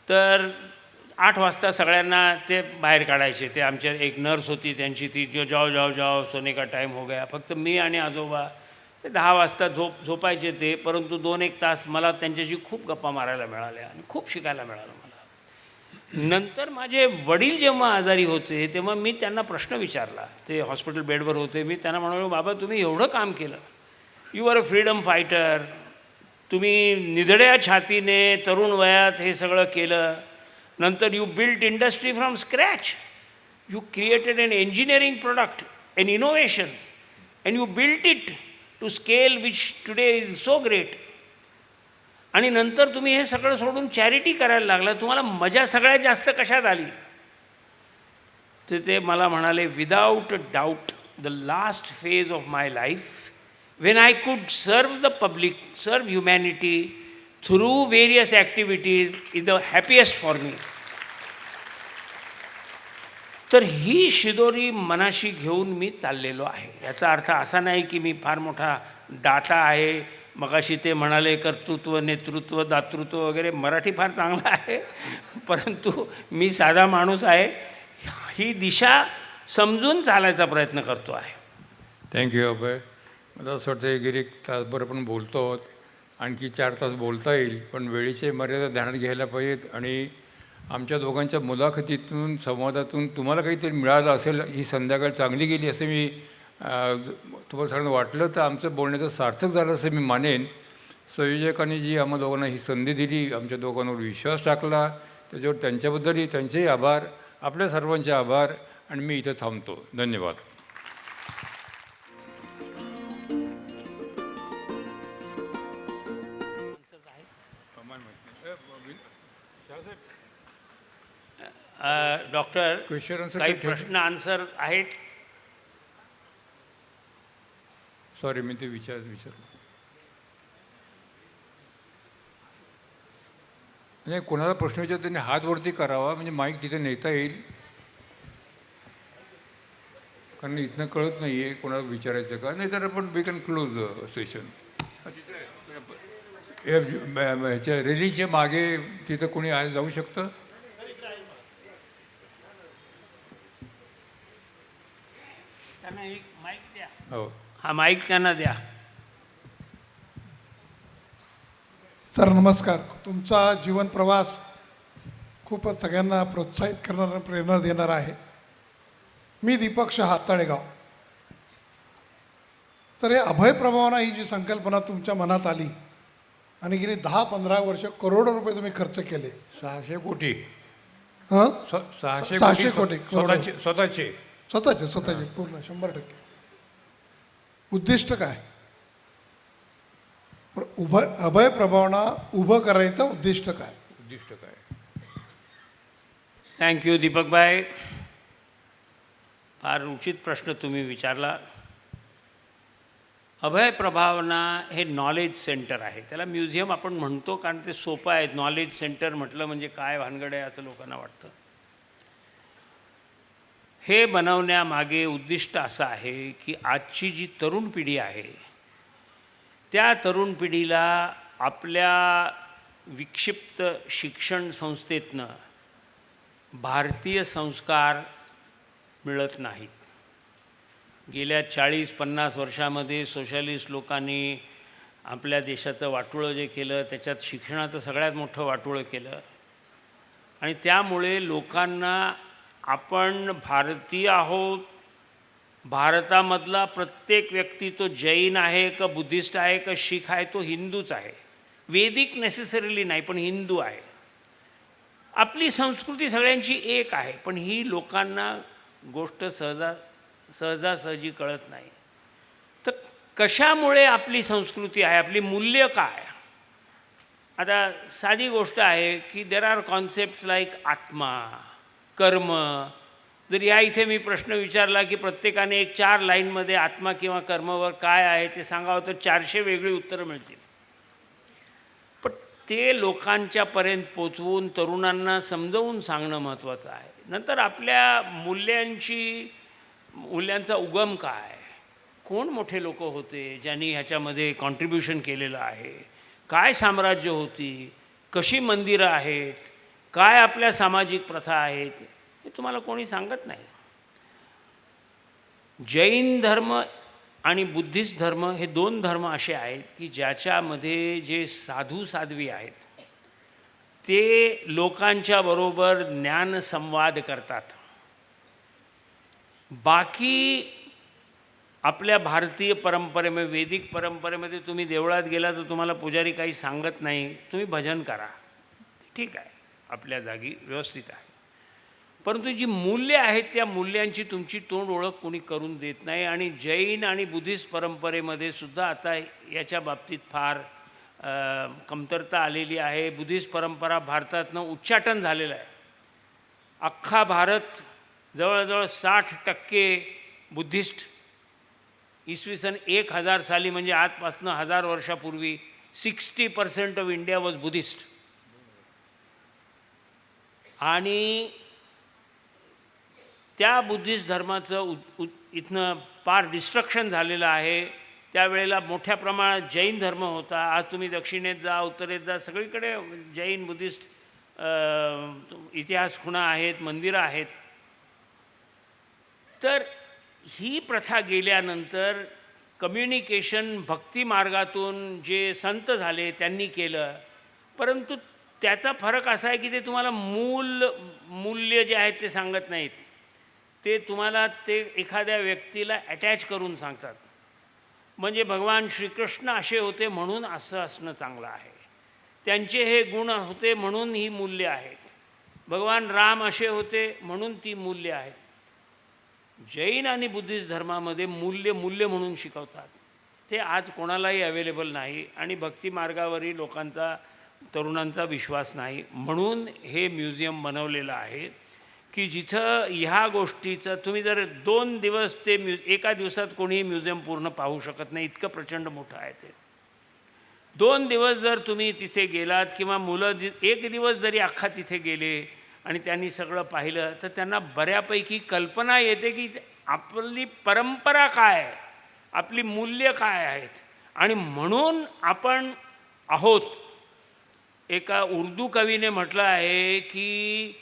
तर 8 वाजता सगळ्यांना ते बाहेर काढायचे. ते आमच्या एक नर्स होती त्यांची, ती जो जाओ जाओ जाओ सोने का टाईम हो गया. फक्त मी आणि आजोबा ते 10 वाजता झोपायचे ते. परंतु 2-1 तास मला त्यांच्याशी खूप गप्पा मारायला मिळाल्या आणि खूप शिकायला मिळालं मला. नंतर माझे वडील जेव्हा आजारी होते तेव्हा मी त्यांना प्रश्न विचारला. ते हॉस्पिटल बेडवर होते. मी त्यांना म्हणालो, बाबा तुम्ही एवढं काम केलं, you are a freedom fighter, तुम्ही निधड्या छातीने तरुण वयात हे सगळं केलं. नंतर you built industry from scratch, you created an engineering product, an innovation, and you built it to scale which today is so great. आणि नंतर तुम्ही हे सगळं सोडून चॅरिटी करायला लागला. तुम्हाला मजा सगळ्यात जास्त कशात आली? तर ते मला म्हणाले, without doubt the last phase of my life, when I could serve the public, serve humanity through various activities, is the happiest for me. तर ही शिदोरी मनाशी घेऊन मी चाललेलो आहे. याचा अर्थ असा नाही की मी फार मोठा दाता आहे. मगाशी ते म्हणाले कर्तृत्व, नेतृत्व, दातृत्व वगैरे, मराठी फार चांगला आहे, परंतु मी साधा माणूस आहे. ही दिशा समजून चालायचा प्रयत्न करतो आहे. थँक्यू अभय. मला असं वाटतं गेली तासभर आपण बोलतो आहोत, आणखी 4 तास बोलता येईल, पण वेळेची मर्यादा ध्यानात घ्यायला पाहिजेत. आणि आमच्या दोघांच्या मुलाखतीतून, संवादातून तुम्हाला काहीतरी मिळालं असेल, ही संध्याकाळ चांगली गेली असं मी तुम्हाला सगळ्यांना वाटलं, तर आमचं बोलण्याचं सार्थक झालं असं मी मानेन. संयोजकांनी जी आम्हा दोघांना ही संधी दिली, आमच्या दोघांवर विश्वास टाकला, त्याच्यावर त्यांच्याबद्दलही त्यांचेही आभार, आपल्या सर्वांचे आभार. आणि मी इथं थांबतो. धन्यवाद. डॉक्टर, क्वेश्चन आन्सर काही प्रश्न आन्सर आहेत? सॉरी, मी ते विचारलं नाही. कोणाला प्रश्न विचार त्यांनी हात वरती करावा, म्हणजे माईक तिथे नेता येईल, कारण इथनं कळत नाही आहे कोणाला विचारायचं का. नाही तर आपण we can close the session. ह्याच्या रेलिंगच्या मागे तिथं कोणी जाऊ शकतं? त्यांना एक माईक द्या. हो, हा माईक त्यांना द्या. सर नमस्कार. तुमचा जीवन प्रवास खूपच सगळ्यांना प्रोत्साहित करणारा प्रेरणा देणारा आहे. मी दीपक शहा, तळेगाव. तर हे अभय प्रभावना ही जी संकल्पना तुमच्या मनात आली आणि गेली 10-15 वर्ष करोडो रुपये तुम्ही खर्च केले. 600 कोटी. हां 600 कोटी स्वतःचे स्वतःचे पूर्ण 100%. उद्दिष्ट काय? अभय प्रभावना उभं करायचं उद्दिष्ट काय? उद्दिष्ट काय? थँक्यू दीपकभाई. फार उचित प्रश्न तुम्ही विचारला. अभय प्रभावना हे नॉलेज सेंटर आहे. त्याला म्युझियम आपण म्हणतो कारण ते सोपं आहे. नॉलेज सेंटर म्हटलं म्हणजे काय भानगड आहे असं लोकांना वाटतं. हे बनवण्यामागे उद्दिष्ट असं आहे की आजची जी तरुण पिढी आहे त्या तरुण पिढीला आपल्या विक्षिप्त शिक्षण संस्थेतनं भारतीय संस्कार मिळत नाहीत. गेल्या 40-50 वर्षामध्ये सोशलिस्ट लोकांनी आपल्या देशाचं वाटोळं जे केलं त्याच्यात शिक्षणाचं सगळ्यात मोठं वाटोळं केलं आणि त्यामुळे लोकांना आपण भारतीय आहोत, भारतामधला प्रत्येक व्यक्ती तो जैन आहे का बुद्धिस्ट आहे का शीख आहे तो हिंदूच आहे. वेदिक नेसेसरीली नाही पण हिंदू आहे. आपली संस्कृती सगळ्यांची एक आहे पण ही लोकांना गोष्ट सहजासहजी कळत नाही. तर कशामुळे आपली संस्कृती आहे, आपली मूल्य काय? आता साधी गोष्ट आहे की देर आर कॉन्सेप्ट्स लाईक आत्मा, कर्म. जर या इथे मी प्रश्न विचारला की प्रत्येकाने एक 4 लाईनमध्ये आत्मा किंवा कर्मवर काय आहे ते सांगावं तर 400 वेगळी उत्तरं मिळतील. पण ते लोकांच्यापर्यंत पोचवून तरुणांना समजावून सांगणं महत्त्वाचं आहे. नंतर आपल्या मूल्यांचा उगम काय, कोण मोठे लोक होते ज्यांनी ह्याच्यामध्ये कॉन्ट्रीब्युशन केलेलं आहे, काय साम्राज्य होती, कशी मंदिरं आहेत, काय आपल्या सामाजिक प्रथा आहेत, हे तुम्हाला कोणी सांगत नाही. जैन धर्म आणि बुद्धिस्ट धर्म हे 2 धर्म असे आहेत की ज्याच्यामध्ये जे साधू साध्वी आहेत ते लोकांच्या बरोबर ज्ञानसंवाद करतात. बाकी आपल्या भारतीय परंपरेमध्ये, वैदिक परंपरेमध्ये तुम्ही देवळात गेला तर तुम्हाला पुजारी काही सांगत नाही, तुम्ही भजन करा, ठीक आहे, आपल्या जागी व्यवस्थित आहे. परंतु जी मूल्य आहेत त्या मूल्यांची तुमची तोंड ओळख कोणी करून देत नाही. आणि जैन आणि बुद्धिस्ट परंपरेमध्ये सुद्धा आता याच्या बाबतीत फार कमतरता आलेली आहे. बुद्धिस्ट परंपरा भारतातनं उच्चाटन झालेलं आहे. अख्खा भारत जवळजवळ 60% बुद्धिस्ट. इसवी सन 1000 साली म्हणजे आजपासून 1000 वर्षापूर्वी 60% ऑफ इंडिया वॉज बुद्धिस्ट. आणि त्या बुद्धिस्ट धर्माचं इथनं फार डिस्ट्रक्शन झालेलं आहे. त्यावेळेला मोठ्या प्रमाणात जैन धर्म होता. आज तुम्ही दक्षिणेत जा, उत्तरेत जा, सगळीकडे जैन बुद्धिस्ट इतिहास खुणा आहेत, मंदिरं आहेत. तर ही प्रथा गेल्यानंतर कम्युनिकेशन भक्ती मार्गातून जे संत झाले त्यांनी केलं. परंतु त्याचा फरक असा आहे की ते तुम्हाला मूल्य जे आहेत ते सांगत नाहीत. ते तुम्हाला ते एखाद्या व्यक्तीला अटॅच करून सांगतात. म्हणजे भगवान श्रीकृष्ण असे होते म्हणून असं असणं चांगलं आहे, त्यांचे हे गुण होते म्हणून ही मूल्य आहेत, भगवान राम असे होते म्हणून ती मूल्य आहेत. जैन आणि बुद्धिस्ट धर्मामध्ये मूल्य म्हणून शिकवतात. ते आज कोणालाही अवेलेबल नाही आणि भक्ती मार्गावरील लोकांचा, तरुणांचा विश्वास नाही. म्हणून हे म्युझियम बनवलेलं आहे की जिथं ह्या गोष्टीचं तुम्ही जर 2 दिवस ते एका दिवसात कोणीही म्युझियम पूर्ण पाहू शकत नाही, इतकं प्रचंड मोठं आहे ते. 2 दिवस जर तुम्ही तिथे गेलात किंवा मुलं 1 दिवस जरी अख्खा तिथे गेले आणि त्यांनी सगळं पाहिलं तर त्यांना बऱ्यापैकी कल्पना येते की आपली परंपरा काय आहे, आपली मूल्य काय आहेत आणि म्हणून आपण आहोत. एका उर्दू कवीने म्हटलं आहे की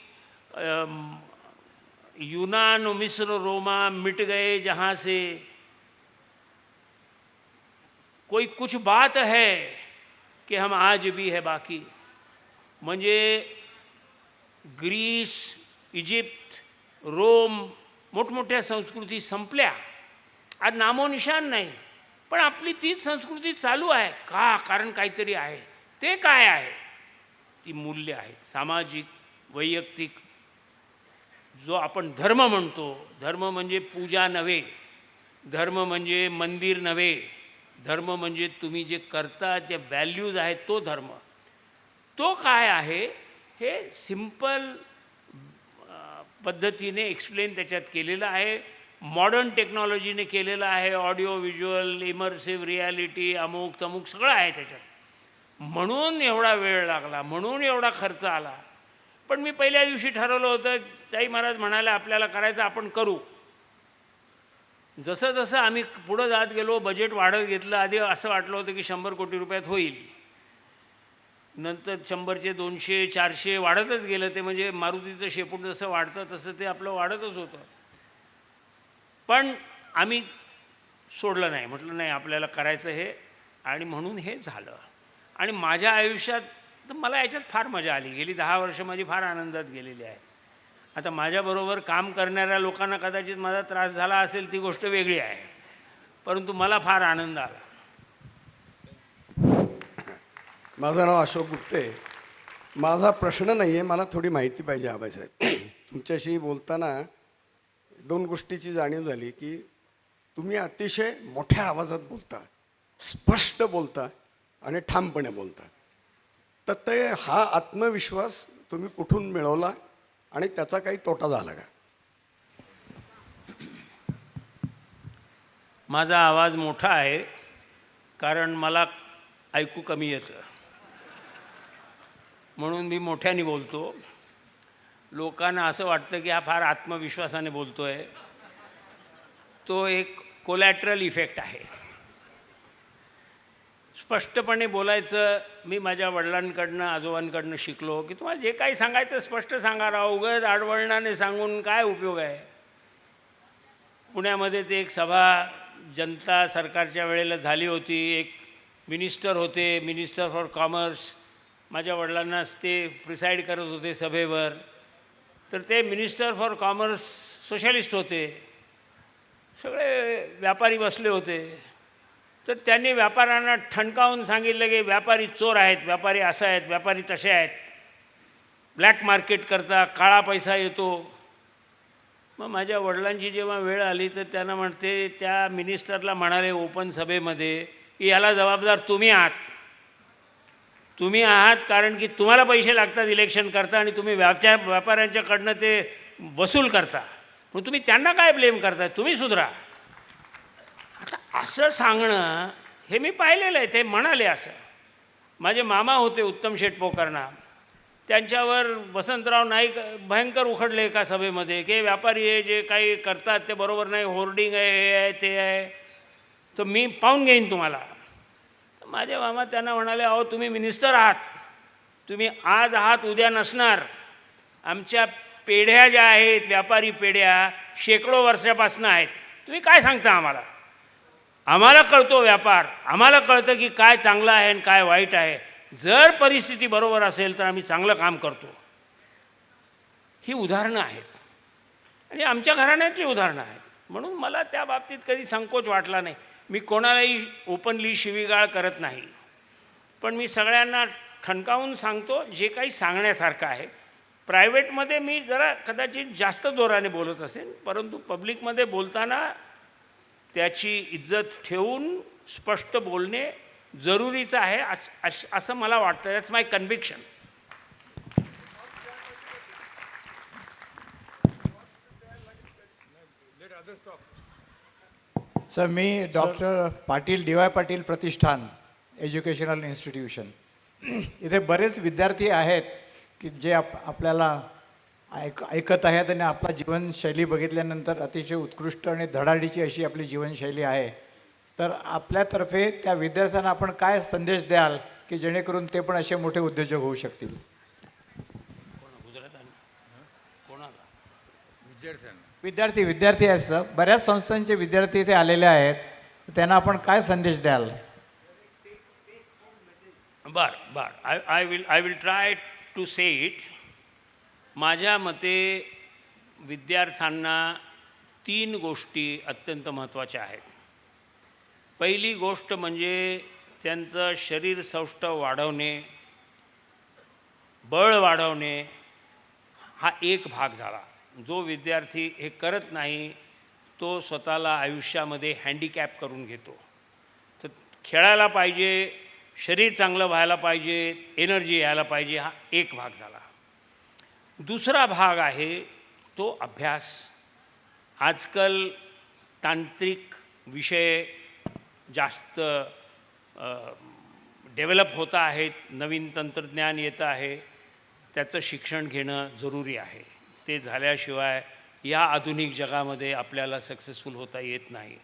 यूनान मिस्र रोमा मिट गए जहाँ से, कोई कुछ बात है कि हम आज भी है बाकी. म्हणजे ग्रीस, इजिप्त, रोम, मोठमोठ्या संस्कृती संपल्या, आज नामोनिशान नाही. पण आपली तीच संस्कृती चालू आहे का? कारण काहीतरी आहे. ते काय आहे? ती मूल्य आहेत, सामाजिक, वैयक्तिक. जो आपण धर्म म्हणतो, धर्म म्हणजे पूजा नव्हे, धर्म म्हणजे मंदिर नव्हे, धर्म म्हणजे तुम्ही जे करता, जे व्हॅल्यूज आहेत, तो धर्म. तो काय आहे हे सिंपल पद्धतीने एक्सप्लेन त्याच्यात केलेलं आहे. मॉडर्न टेक्नॉलॉजीने केलेलं आहे. ऑडिओ व्हिज्युअल, इमर्सिव्ह रियालिटी, अमुक तमुक सगळं आहे त्याच्यात. म्हणून एवढा वेळ लागला, म्हणून एवढा खर्च आला. पण मी पहिल्या दिवशी ठरवलं होतं, ताई महाराज म्हणाले आपल्याला करायचं, आपण करू. जसं जसं आम्ही पुढं जात गेलो, बजेट वाढत घेतलं. आधी असं वाटलं होतं की 100 कोटी रुपयात होईल, नंतर 100चे 200 400 वाढतच गेलं. ते म्हणजे मारुतीचं शेपूट जसं वाढतं तसं ते आपलं वाढतच होतं. पण आम्ही सोडलं नाही, म्हटलं नाही आपल्याला करायचं हे, आणि म्हणून हे झालं. आणि माझ्या आयुष्यात तर मला याच्यात फार मजा आली. गेली 10 वर्ष माझी फार आनंदात गेलेली आहे. आता माझ्याबरोबर काम करणाऱ्या लोकांना कदाचित माझा त्रास झाला असेल, ती गोष्ट वेगळी आहे, परंतु मला फार आनंद आला. माझं नाव अशोक गुप्ते. माझा प्रश्न नाही आहे, मला थोडी माहिती पाहिजे आबासाहेब. तुमच्याशी बोलताना 2 गोष्टीची जाणीव झाली की तुम्ही अतिशय मोठ्या आवाजात बोलता, स्पष्ट बोलता आणि ठामपणे बोलता. तर ते हा आत्मविश्वास तुम्ही कुठून मिळवला आणि त्याचा काही तोटा झाला का? माझा आवाज मोठा आहे कारण मला ऐकू कमी येतं, म्हणून मी मोठ्याने बोलतो. लोकांना असं वाटतं की हा फार आत्मविश्वासाने बोलतो आहे. तो एक कोलॅटरल इफेक्ट आहे. स्पष्टपणे बोलायचं मी माझ्या वडिलांकडनं, आजोबांकडनं शिकलो की तुम्हाला जे काही सांगायचं स्पष्ट सांगा राव, उगाच आडवळणाने सांगून काय उपयोग आहे. पुण्यामध्ये ते एक सभा जनता सरकारच्या वेळेला झाली होती. एक मिनिस्टर होते, मिनिस्टर फॉर कॉमर्स, माझ्या वडिलांनाच ते प्रिसाईड करत होते सभेवर. तर ते मिनिस्टर फॉर कॉमर्स सोशलिस्ट होते. सगळे व्यापारी बसले होते. तर त्यांनी व्यापाऱ्यांना ठणकावून सांगितलं की व्यापारी चोर आहेत, व्यापारी असं आहेत, व्यापारी तसे आहेत, ब्लॅक मार्केट करता, काळा पैसा येतो. मग माझ्या वडिलांची जेव्हा वेळ आली तर त्यांना म्हणते, त्या मिनिस्टरला म्हणाले ओपन सभेमध्ये की याला जबाबदार तुम्ही आहात. तुम्ही आहात कारण की तुम्हाला पैसे लागतात इलेक्शन करता आणि तुम्ही व्यापाऱ्यांच्याकडनं ते वसूल करता. मग तुम्ही त्यांना काय ब्लेम करताय, तुम्ही सुधरा. आता असं सांगणं हे मी पाहिलेलं आहे. ते म्हणाले असं. माझे मामा होते उत्तम शेठ पोकर्णा, त्यांच्यावर वसंतराव नाईक भयंकर उखडले एका सभेमध्ये की व्यापारी हे जे काही करतात ते बरोबर नाही, होर्डिंग आहे, हे आहे, ते आहे, तर मी पाहून घेईन तुम्हाला. माझे मामा त्यांना म्हणाले, अहो तुम्ही मिनिस्टर आहात, तुम्ही आज आहात उद्या नसणार. आमच्या पेढ्या ज्या आहेत, व्यापारी पेढ्या शेकडो वर्षापासून आहेत. तुम्ही काय सांगता आम्हाला? आम्हाला कळतो व्यापार, आम्हाला कळतं की काय चांगलं आहे आणि काय वाईट आहे. जर परिस्थिती बरोबर असेल तर आम्ही चांगलं काम करतो. ही उदाहरणं आहेत आणि आमच्या घराण्यातली उदाहरणं आहेत. म्हणून मला त्या बाबतीत कधी संकोच वाटला नाही. मी कोणालाही ओपनली शिवीगाळ करत नाही, पण मी सगळ्यांना ठणकावून सांगतो जे काही सांगण्यासारखं आहे. प्रायव्हेटमध्ये मी जरा कदाचित जास्त जोराने बोलत असेन, परंतु पब्लिकमध्ये बोलताना त्याची इज्जत ठेवून स्पष्ट बोलणे जरुरीचं आहे असं मला वाटतं. That's my conviction. Sir, me doctor Patil DY. Patil Pratishthan educational institution, इथे बरेच विद्यार्थी आहेत की जे आपल्याला ऐकत आहेत आणि आपला जीवनशैली बघितल्यानंतर अतिशय उत्कृष्ट आणि धडाडीची अशी आपली जीवनशैली आहे. तर आपल्यातर्फे त्या विद्यार्थ्यांना आपण काय संदेश द्याल की जेणेकरून ते पण असे मोठे उद्योजक होऊ शकतील? विद्यार्थी आहेत सर, बऱ्याच संस्थांचे विद्यार्थी इथे आलेले आहेत, त्यांना आपण काय संदेश द्याल? बरं, I will try to say it. माझ्या मते विद्यार्थ्यांना 3 गोष्टी अत्यंत महत्त्वाच्या आहेत. पहिली गोष्ट म्हणजे त्यांचं शरीर सौष्ठव वाढवणे, बळ वाढवणे, हा एक भाग झाला. जो विद्यार्थी हे करत नाही तो स्वतःला आयुष्यामध्ये हँडिकॅप करून घेतो. तर खेळायला पाहिजे, शरीर चांगलं व्हायला पाहिजे, एनर्जी यायला पाहिजे, हा एक भाग झाला. दुसरा भाग आहे तो अभ्यास. आजकाल तांत्रिक विषय जास्त डेव्हलप होत आहेत, नवीन तंत्रज्ञान येतं आहे, त्याचं शिक्षण घेणं जरुरी आहे. ते झाल्याशिवाय या आधुनिक जगामध्ये आपल्याला सक्सेसफुल होता येत नाही.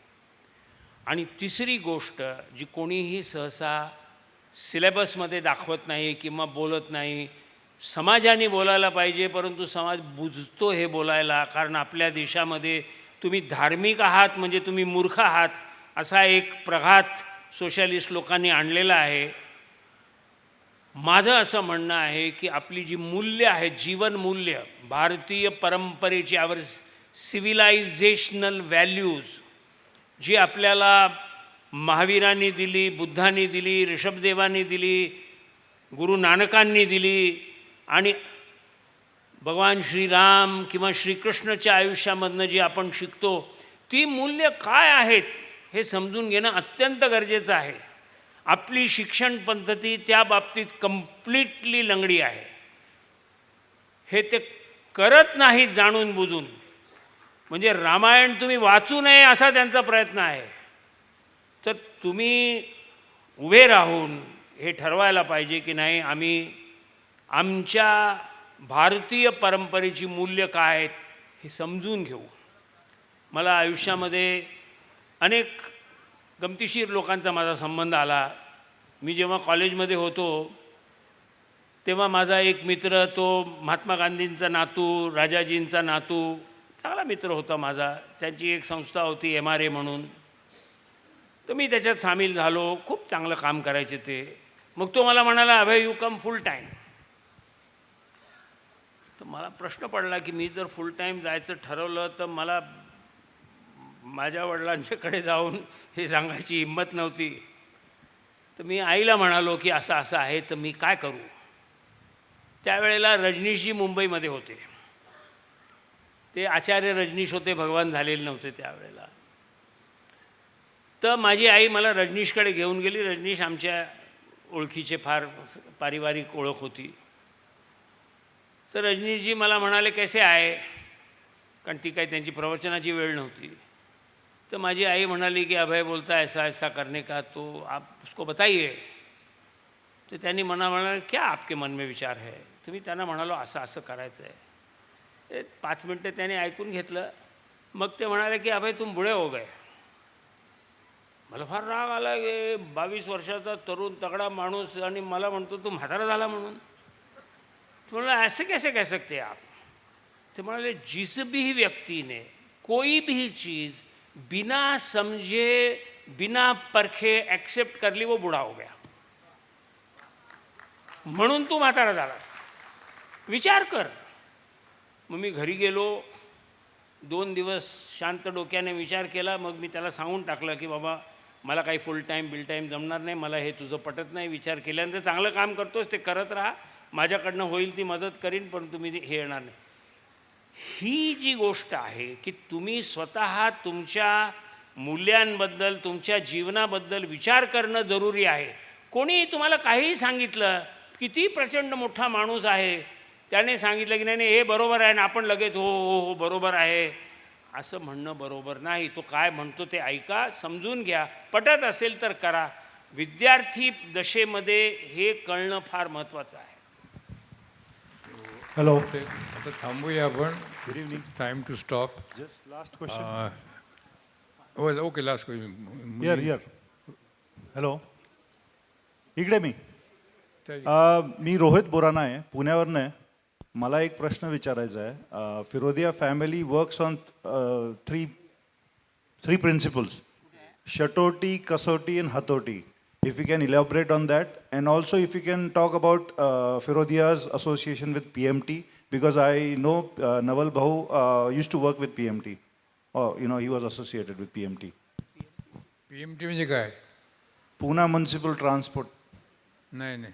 आणि तिसरी गोष्ट जी कोणीही सहसा सिलेबसमध्ये दाखवत नाही किंवा बोलत नाही, समाजाने बोलायला पाहिजे परंतु समाज बुजतो हे बोलायला. कारण आपल्या देशामध्ये तुम्ही धार्मिक आहात म्हणजे तुम्ही मूर्ख आहात असा एक प्रघात सोशलिस्ट लोकांनी आणलेला आहे. माझं असं म्हणणं आहे की आपली जी मूल्य आहेत, जीवनमूल्य, भारतीय परंपरेची आवर सिव्हिलायझेशनल व्हॅल्यूज जी आपल्याला महावीरांनी दिली, बुद्धांनी दिली, ऋषभदेवांनी दिली, गुरु नानकांनी दिली आणि भगवान श्रीराम किंवा श्रीकृष्णाच्या आयुष्यामधनं जी आपण शिकतो ती मूल्य काय आहेत हे समजून घेणं अत्यंत गरजेचं आहे. आपली शिक्षण पद्धती त्या बाबतीत कम्प्लिटली लंगडी आहे. हे ते करत नाहीत जाणून बुजून. म्हणजे रामायण तुम्ही वाचू नये असा त्यांचा प्रयत्न आहे. तर तुम्ही उभे राहून हे ठरवायला पाहिजे की नाही, आम्ही आमच्या भारतीय परंपरेची मूल्य काय आहेत हे समजून घेऊ. मला आयुष्यामध्ये अनेक गमतीशीर लोकांचा माझा संबंध आला. मी जेव्हा कॉलेजमध्ये होतो तेव्हा माझा एक मित्र, तो महात्मा गांधींचा नातू, राजाजींचा नातू, चांगला मित्र होता माझा. त्यांची एक संस्था होती MRA म्हणून. तर मी त्याच्यात सामील झालो. खूप चांगलं काम करायचे ते. मग तो मला म्हणाला, अभय यू कम फुल टाईम. तर मला प्रश्न पडला की मी जर फुल टाईम जायचं ठरवलं तर मला माझ्या वडिलांच्याकडे जाऊन हे सांगायची हिंमत नव्हती. तर मी आईला म्हणालो की असं असं आहे तर मी काय करू. त्यावेळेला रजनीशजी मुंबईमध्ये होते. ते आचार्य रजनीश होते, भगवान झालेले नव्हते त्यावेळेला. तर माझी आई मला रजनीशकडे घेऊन गेली. रजनीश आमच्या ओळखीचे, फार पारिवारिक ओळख होती. तर रजनीशजी मला म्हणाले कैसे आहे, कारण ती काही त्यांची प्रवचनाची वेळ नव्हती. तो माझी आई म्हणाली की अभय बोलता ऐसा ऐसा करने का, तो आप उसको बताइए. तो त्यांनी म्हणाला क्या आपके मन में विचार है. तुम्ही त्यांना म्हणालो असं असं करायचं आहे. 5 मिनटं त्याने ऐकून घेतलं. मग ते म्हणाले की अभय तुम बुढे हो गए. मला फार राग आला की 22 वर्षाचा तरुण तगडा माणूस आणि मला म्हणतो तू म्हातारा झाला म्हणून. तो म्हणाला ऐसे कैसे कह सकते आप. ते म्हणाले जिस भी व्यक्ति ने कोई भी चीज़ बिना समझे बिना परखे एक्सेप्ट कर ली वो बूढ़ा हो गया. म्हणून तू म्हातारा झालास, विचार कर. मग मी घरी गेलो. 2 दिवस शांत डोक्याने विचार केला. मग मी त्याला सांगून टाकलं की बाबा मला काही फुल टाईम बिल टाईम जमणार नाही, मला हे तुझं पटत नाही. विचार केल्यानंतर चांगलं काम करतोस ते करत राहा, माझ्याकडनं होईल ती मदत करीन, पण तुम्ही हे येणार नाही. ही जी गोष्ट आहे की तुम्ही स्वतः तुमच्या मूल्यांबद्दल, तुमच्या जीवनाबद्दल विचार करणं जरुरी आहे. कोणी तुम्हाला काहीही सांगितलं, किती प्रचंड मोठा माणूस आहे, त्याने सांगितलं की नाही नाही हे बरोबर आहे ना, आपण लगेच हो हो हो बरोबर आहे असं म्हणणं बरोबर नाही. तो काय म्हणतो ते ऐका, समजून घ्या, पटत असेल तर करा. विद्यार्थी दशेमध्ये हे कळणं फार महत्त्वाचं आहे. हॅलो, आता थांबूया आपण. Time to stop. Just last question. Okay, last question. यर हॅलो, इकडे मी रोहित बोराना आहे, पुण्यावरनं आहे. मला एक प्रश्न विचारायचा आहे. Firodia family works on three principles: शटोटी, कसोटी and hatoti. If you can elaborate on that, and also if you can talk about Firodia's association with PMT because I know Naval Bhau used to work with PMT. Or, he was associated with PMT. PMT म्हणजे काय? Pune Municipal Transport. नाही नाही,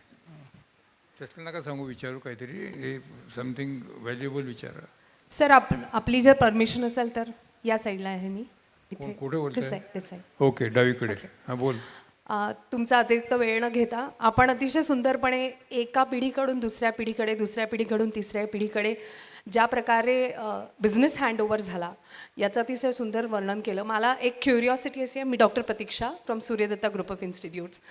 तसं नका सांगू, विचारू काहीतरी, हे समथिंग व्हॅल्युएबल विचारा. सर आपली जर परमिशन असेल तर या साईडला आहे मी इथे. कुठे बोलताय? this side. ओके, डावीकडे. हां बोल. तुमचा अतिरिक्त वेळ न घेता आपण अतिशय सुंदरपणे एका पिढीकडून दुसऱ्या पिढीकडे, दुसऱ्या पिढीकडून तिसऱ्या पिढीकडे ज्या प्रकारे बिझनेस हँडओव्हर झाला याचं अतिशय सुंदर वर्णन केलं. मला एक क्युरिओसिटी अशी आहे, मी doctor Pratiksha from Suryadatta group of institutes.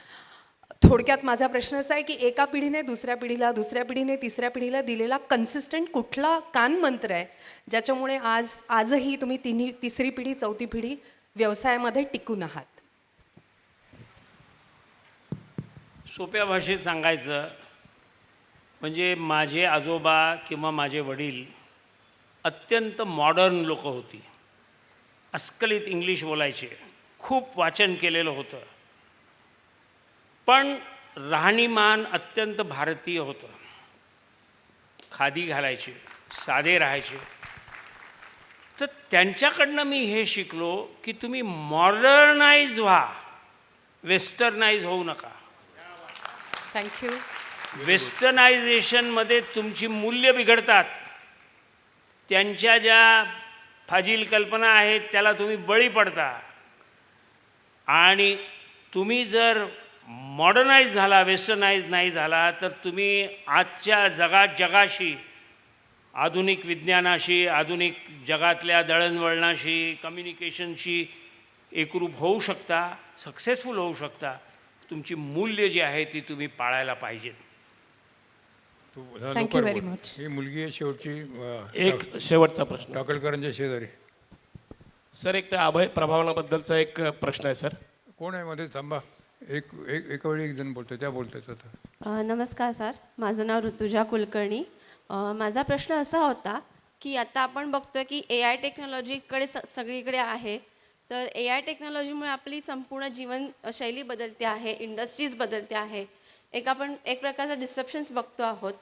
थोडक्यात माझा प्रश्न असा आहे की एका पिढीने दुसऱ्या पिढीला, दुसऱ्या पिढीने तिसऱ्या पिढीला दिलेला कन्सिस्टंट कुठला कानमंत्र आहे ज्याच्यामुळे आजही तुम्ही तिसरी पिढी, चौथी पिढी व्यवसायामध्ये टिकून आहात? सोप्या भाषेत सांगायचं म्हणजे माझे आजोबा किंवा माझे वडील अत्यंत मॉडर्न लोक होती. अस्खलित इंग्लिश बोलायचे, खूप वाचन केलेलं होतं, पण राहणीमान अत्यंत भारतीय होतं. खादी घालायचे, साधे राहायचे. तर त्यांच्याकडनं मी हे शिकलो की तुम्ही मॉडर्नाइज व्हा, वेस्टर्नाइज होऊ नका. थँक्यू. वेस्टर्नायझेशनमध्ये तुमची मूल्य बिघडतात. त्यांच्या ज्या फाजील कल्पना आहेत त्याला तुम्ही बळी पडता. आणि तुम्ही जर मॉडर्नाइज झाला, वेस्टर्नाइज नाही झाला, तर तुम्ही आजच्या जगाशी, आधुनिक विज्ञानाशी, आधुनिक जगातल्या दळणवळणाशी, कम्युनिकेशनशी एकरूप होऊ शकता, सक्सेसफुल होऊ शकता. तुमची मूल्य जी आहे ती तुम्ही पाळायला पाहिजेत. Thank you very much. ही मुलगी आहे शेवटची. एक शेवटचा प्रश्न टाकळकरांच्या शेजारी. सर, एक त्या अभय प्रभावनाबद्दलचा एक प्रश्न आहे सर. कोण आहे मध्ये? थांबा, एका वेळी एक जण बोलतोय, त्या बोलतायत आता. नमस्कार सर, माझं नाव ऋतुजा कुलकर्णी. माझा प्रश्न असा होता की आता आपण बघतोय की AI टेक्नॉलॉजीकडे सगळीकडे आहे. तर AI टेक्नॉलॉजीमुळे आपली संपूर्ण जीवनशैली बदलते आहे, इंडस्ट्रीज बदलते आहे, आपण एक प्रकारचा डिस्ट्रप्शन्स बघतो आहोत.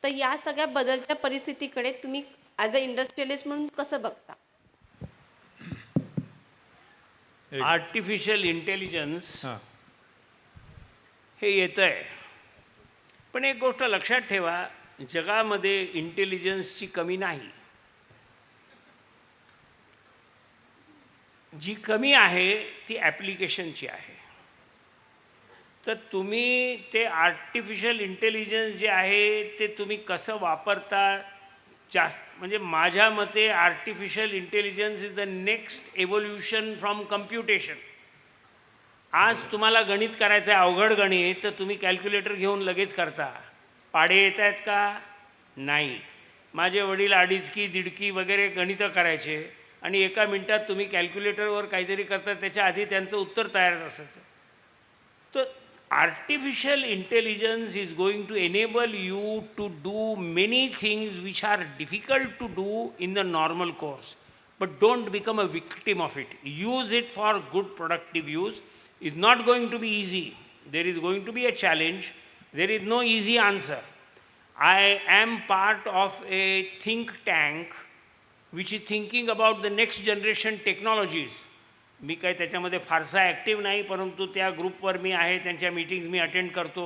तर या सगळ्या बदलत्या परिस्थितीकडे तुम्ही ॲज अ इंडस्ट्रियलिस्ट म्हणून कसं बघता? आर्टिफिशियल इंटेलिजन्स हे येतं आहे, पण एक गोष्ट लक्षात ठेवा, जगामध्ये इंटेलिजन्सची कमी नाही. जी कमी आहे ती ॲप्लिकेशनची आहे. तर तुम्ही ते आर्टिफिशियल इंटेलिजन्स जे आहे ते तुम्ही कसं वापरता, म्हणजे माझ्या मते artificial intelligence is the next evolution from computation. आज तुम्हाला गणित करायचं आहे, अवघड गणित, तर तुम्ही कॅल्क्युलेटर घेऊन लगेच करता. पाढे येत आहेत का? नाही. माझे वडील अडीचकी, दीडकी वगैरे गणितं करायचे आणि एका मिनटात तुम्ही कॅल्क्युलेटरवर काहीतरी करता, त्याच्या आधी त्यांचं उत्तर तयार असायचं. तर artificial intelligence is going to enable you to do many things which are difficult to do in the normal course, but don't become a victim of it. Use it for good productive use. It's not going to be easy. There is going to be a challenge. There is no easy answer. I am part of a think tank which is thinking about the next generation technologies. मी काही त्याच्यामध्ये फारसा active नाही, परंतु त्या ग्रुपवर मी आहे, त्यांच्या meetings मी attend करतो.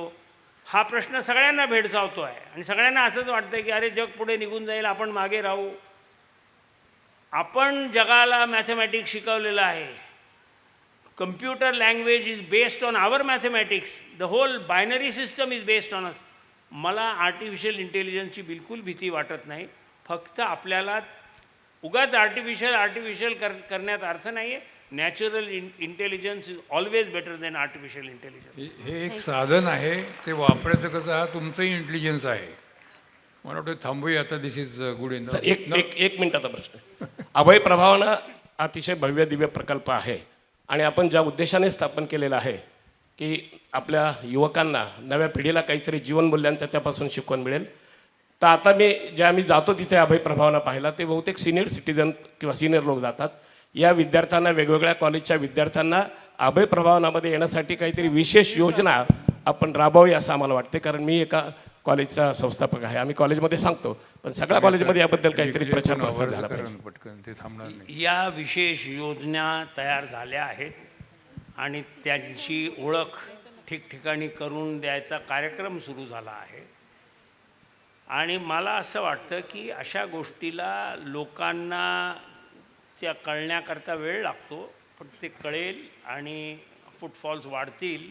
हा प्रश्न सगळ्यांना भेडसावतो आहे आणि सगळ्यांना असंच वाटतं की अरे जग पुढे निघून जाईल, आपण मागे राहू. आपण जगाला मॅथमॅटिक्स शिकवलेलं आहे. Computer language is based on our mathematics. The whole binary system is based on us. मला आर्टिफिशियल इंटेलिजन्सची बिलकुल भीती वाटत नाही. फक्त आपल्याला उगाच आर्टिफिशियल करण्यात अर्थ नाही आहे. Natural intelligence is always better than artificial intelligence. हे एक साधन आहे, ते वापरायचं कसं, हा तुमचंही इंटेलिजन्स आहे. मला वाटतं थांबूया आता. दिस इज गुड इन. एक मिनिटाचा प्रश्न. अभय प्रभावना अतिशय भव्य दिव्य प्रकल्प आहे आणि आपण ज्या उद्देशाने स्थापन केलेलं आहे की आपल्या युवकांना, नव्या पिढीला काहीतरी जीवनमूल्यांचं त्यापासून शिकवण मिळेल. तर आता आम्ही जातो तिथे अभय प्रभावना पाहायला, ते बहुतेक सिनियर सिटीजन किंवा सिनियर लोक जातात. या विद्यार्थ्यांना, वेगवेगळ्या कॉलेजच्या विद्यार्थ्यांना अभय प्रभावनामध्ये येण्यासाठी काहीतरी विशेष योजना आपण राबवावी असं आम्हाला वाटते. कारण मी एका कॉलेजचा संस्थापक आहे. आम्ही कॉलेजमध्ये सांगतो, पण सगळ्या कॉलेजमध्ये याबद्दल काहीतरी प्रचार प्रसार झाला पाहिजे. पटकन ते थांबणार नाही. या विशेष योजना तयार झाल्या आहेत आणि त्यांची ओळख ठिकठिकाणी करून द्यायचा कार्यक्रम सुरू झाला आहे. आणि मला असं वाटतं की अशा गोष्टीला लोकांना त्या कळण्याकरता वेळ लागतो, पण ते कळेल आणि फुटफॉल्स वाढतील.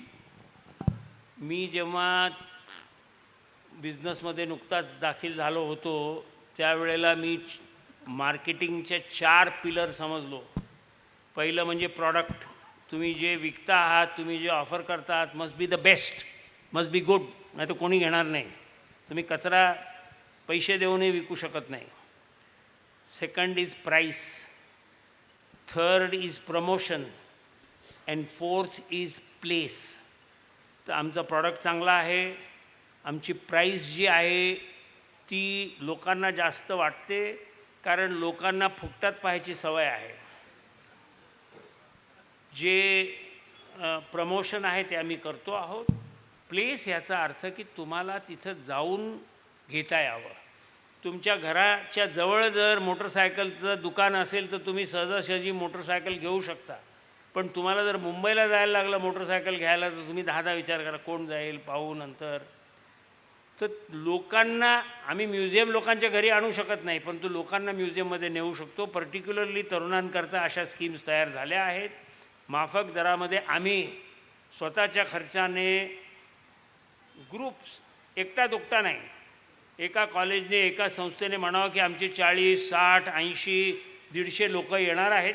मी जेव्हा बिझनेसमध्ये नुकताच दाखल झालो होतो त्यावेळेला मी मार्केटिंगच्या 4 पिलर समजलो. पहिलं म्हणजे प्रॉडक्ट. तुम्ही जे विकता आहात, तुम्ही जे ऑफर करता आहात, must be the best, must be good, नाही तर कोणी घेणार नाही. तुम्ही कचरा पैसे देऊनही विकू शकत नाही. Second is price, third is promotion, and fourth is place. तर आमचा प्रॉडक्ट चांगला आहे, आमची प्राईस जी आहे ती लोकांना जास्त वाटते, कारण लोकांना फुकटात पाहायची सवय आहे. जे प्रमोशन आहे ते आम्ही करतो आहोत. प्लेस याचा अर्थ की तुम्हाला तिथं जाऊन घेता यावं. तुमच्या घराच्या जवळ जर मोटरसायकलचं दुकान असेल तर तुम्ही सहजासहजी मोटरसायकल घेऊ शकता, पण तुम्हाला जर मुंबईला जायला लागलं मोटरसायकल घ्यायला तर तुम्ही 10दा विचार करा कोण जाईल, पाहू नंतर. तर लोकांना आम्ही म्युझियम लोकांच्या घरी आणू शकत नाही, पण तो लोकांना म्युझियममध्ये नेऊ शकतो. पर्टिक्युलरली तरुणांकरता अशा स्कीम्स तयार झाल्या आहेत. माफक दरामध्ये आम्ही स्वतःच्या खर्चाने ग्रुप्स, एकटा दुकटा नाही, एका कॉलेजने, एका संस्थेने म्हणावं की आमचे 40, 60, 80, 150 लोक येणार आहेत.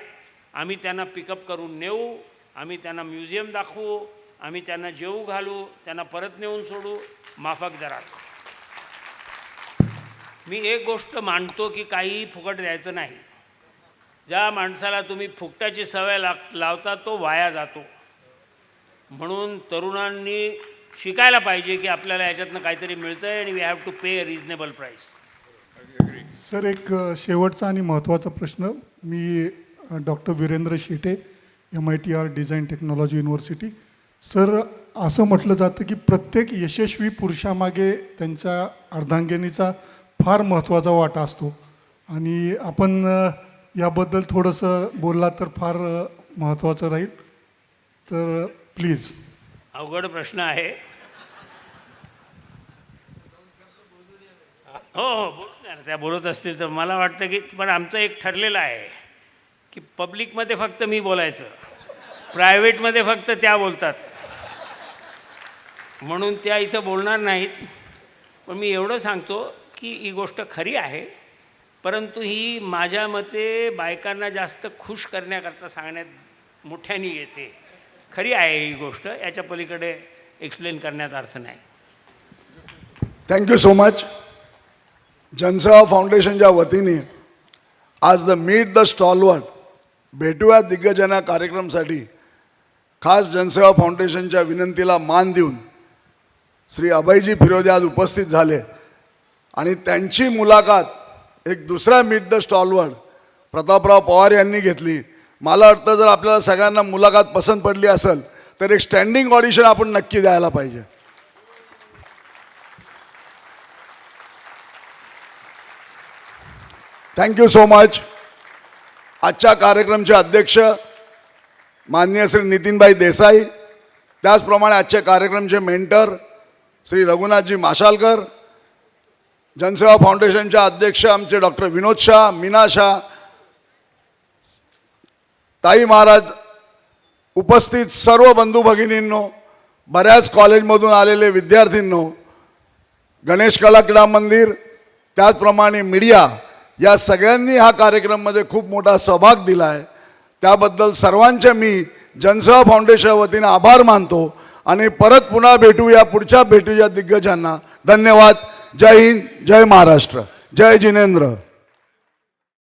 आम्ही त्यांना पिकअप करून नेऊ, आम्ही त्यांना म्युझियम दाखवू, आम्ही त्यांना जेवू घालू, त्यांना परत नेऊन सोडू माफक दरात. मी एक गोष्ट मानतो की काहीही फुकट द्यायचं नाही. ज्या माणसाला तुम्ही फुकटाची सवय लावता तो वाया जातो. म्हणून तरुणांनी शिकायला पाहिजे की आपल्याला याच्यातनं काहीतरी मिळतं आहे आणि we have to pay a reasonable price. Sir, एक शेवटचा आणि महत्त्वाचा प्रश्न. मी doctor Virendra Shete, MITR design technology university. Sir, असं म्हटलं जातं की प्रत्येक यशस्वी पुरुषामागे त्यांच्या अर्धांगिनीचा फार महत्त्वाचा वाटा असतो, आणि आपण याबद्दल थोडंसं बोलला तर फार महत्त्वाचं राहील. तर प्लीज. अवघड प्रश्न आहे. हो हो, बोलणार, त्या बोलत असतील तर मला वाटतं की, पण आमचं एक ठरलेलं आहे की पब्लिकमध्ये फक्त मी बोलायचं, प्रायव्हेटमध्ये फक्त त्या बोलतात, म्हणून त्या इथं बोलणार नाहीत. पण मी एवढं सांगतो की ही गोष्ट खरी आहे, परंतु ही माझ्या मते बायकांना जास्त खुश करण्याकरता सांगण्यात मोठ्याने येते. खरी आहे ही गोष्ट, याच्या पलीकडे एक्सप्लेन करण्यात अर्थ नाही. Thank you so much. जनसेवा फाउंडेशनच्या वतीने आज द मीट द स्टॉलवर भेटूया दिग्गजांना कार्यक्रमासाठी खास जनसेवा फाउंडेशनच्या विनंतीला मान देऊन श्री अभयजी फिरोदे आज उपस्थित झाले, आणि त्यांची मुलाखत एक दुसऱ्या मीट द स्टॉलवर प्रतापराव पवार यांनी घेतली. मला वाटतं जर आपल्याला सगळ्यांना मुलाखत पसंत पडली असेल तर एक स्टँडिंग ऑडिशन आपण नक्की द्यायला पाहिजे. Thank you so much. आजच्या कार्यक्रमाचे अध्यक्ष माननीय श्री नितीनभाई देसाई, त्याचप्रमाणे आजच्या कार्यक्रमाचे मेंटर श्री रघुनाथजी माशालकर, जनसेवा फाउंडेशनच्या अध्यक्ष आमचे डॉक्टर विनोद शाह, मीना शाह, ताई महाराज, उपस्थित सर्व बंधू भगिनींनो, बऱ्याच कॉलेजमधून आलेले विद्यार्थींनो, गणेश कला क्रीडा मंदिर, त्याचप्रमाणे मीडिया, या सगळ्यांनी हा कार्यक्रमामध्ये खूप मोठा सहभाग दिला आहे. त्याबद्दल सर्वांचे मी जनसेवा फाउंडेशन वतीने आभार मानतो, आणि परत पुन्हा भेटूया पुढच्या भेटूया दिग्गजांना. धन्यवाद. जय हिंद, जय महाराष्ट्र, जय जिनेंद्र.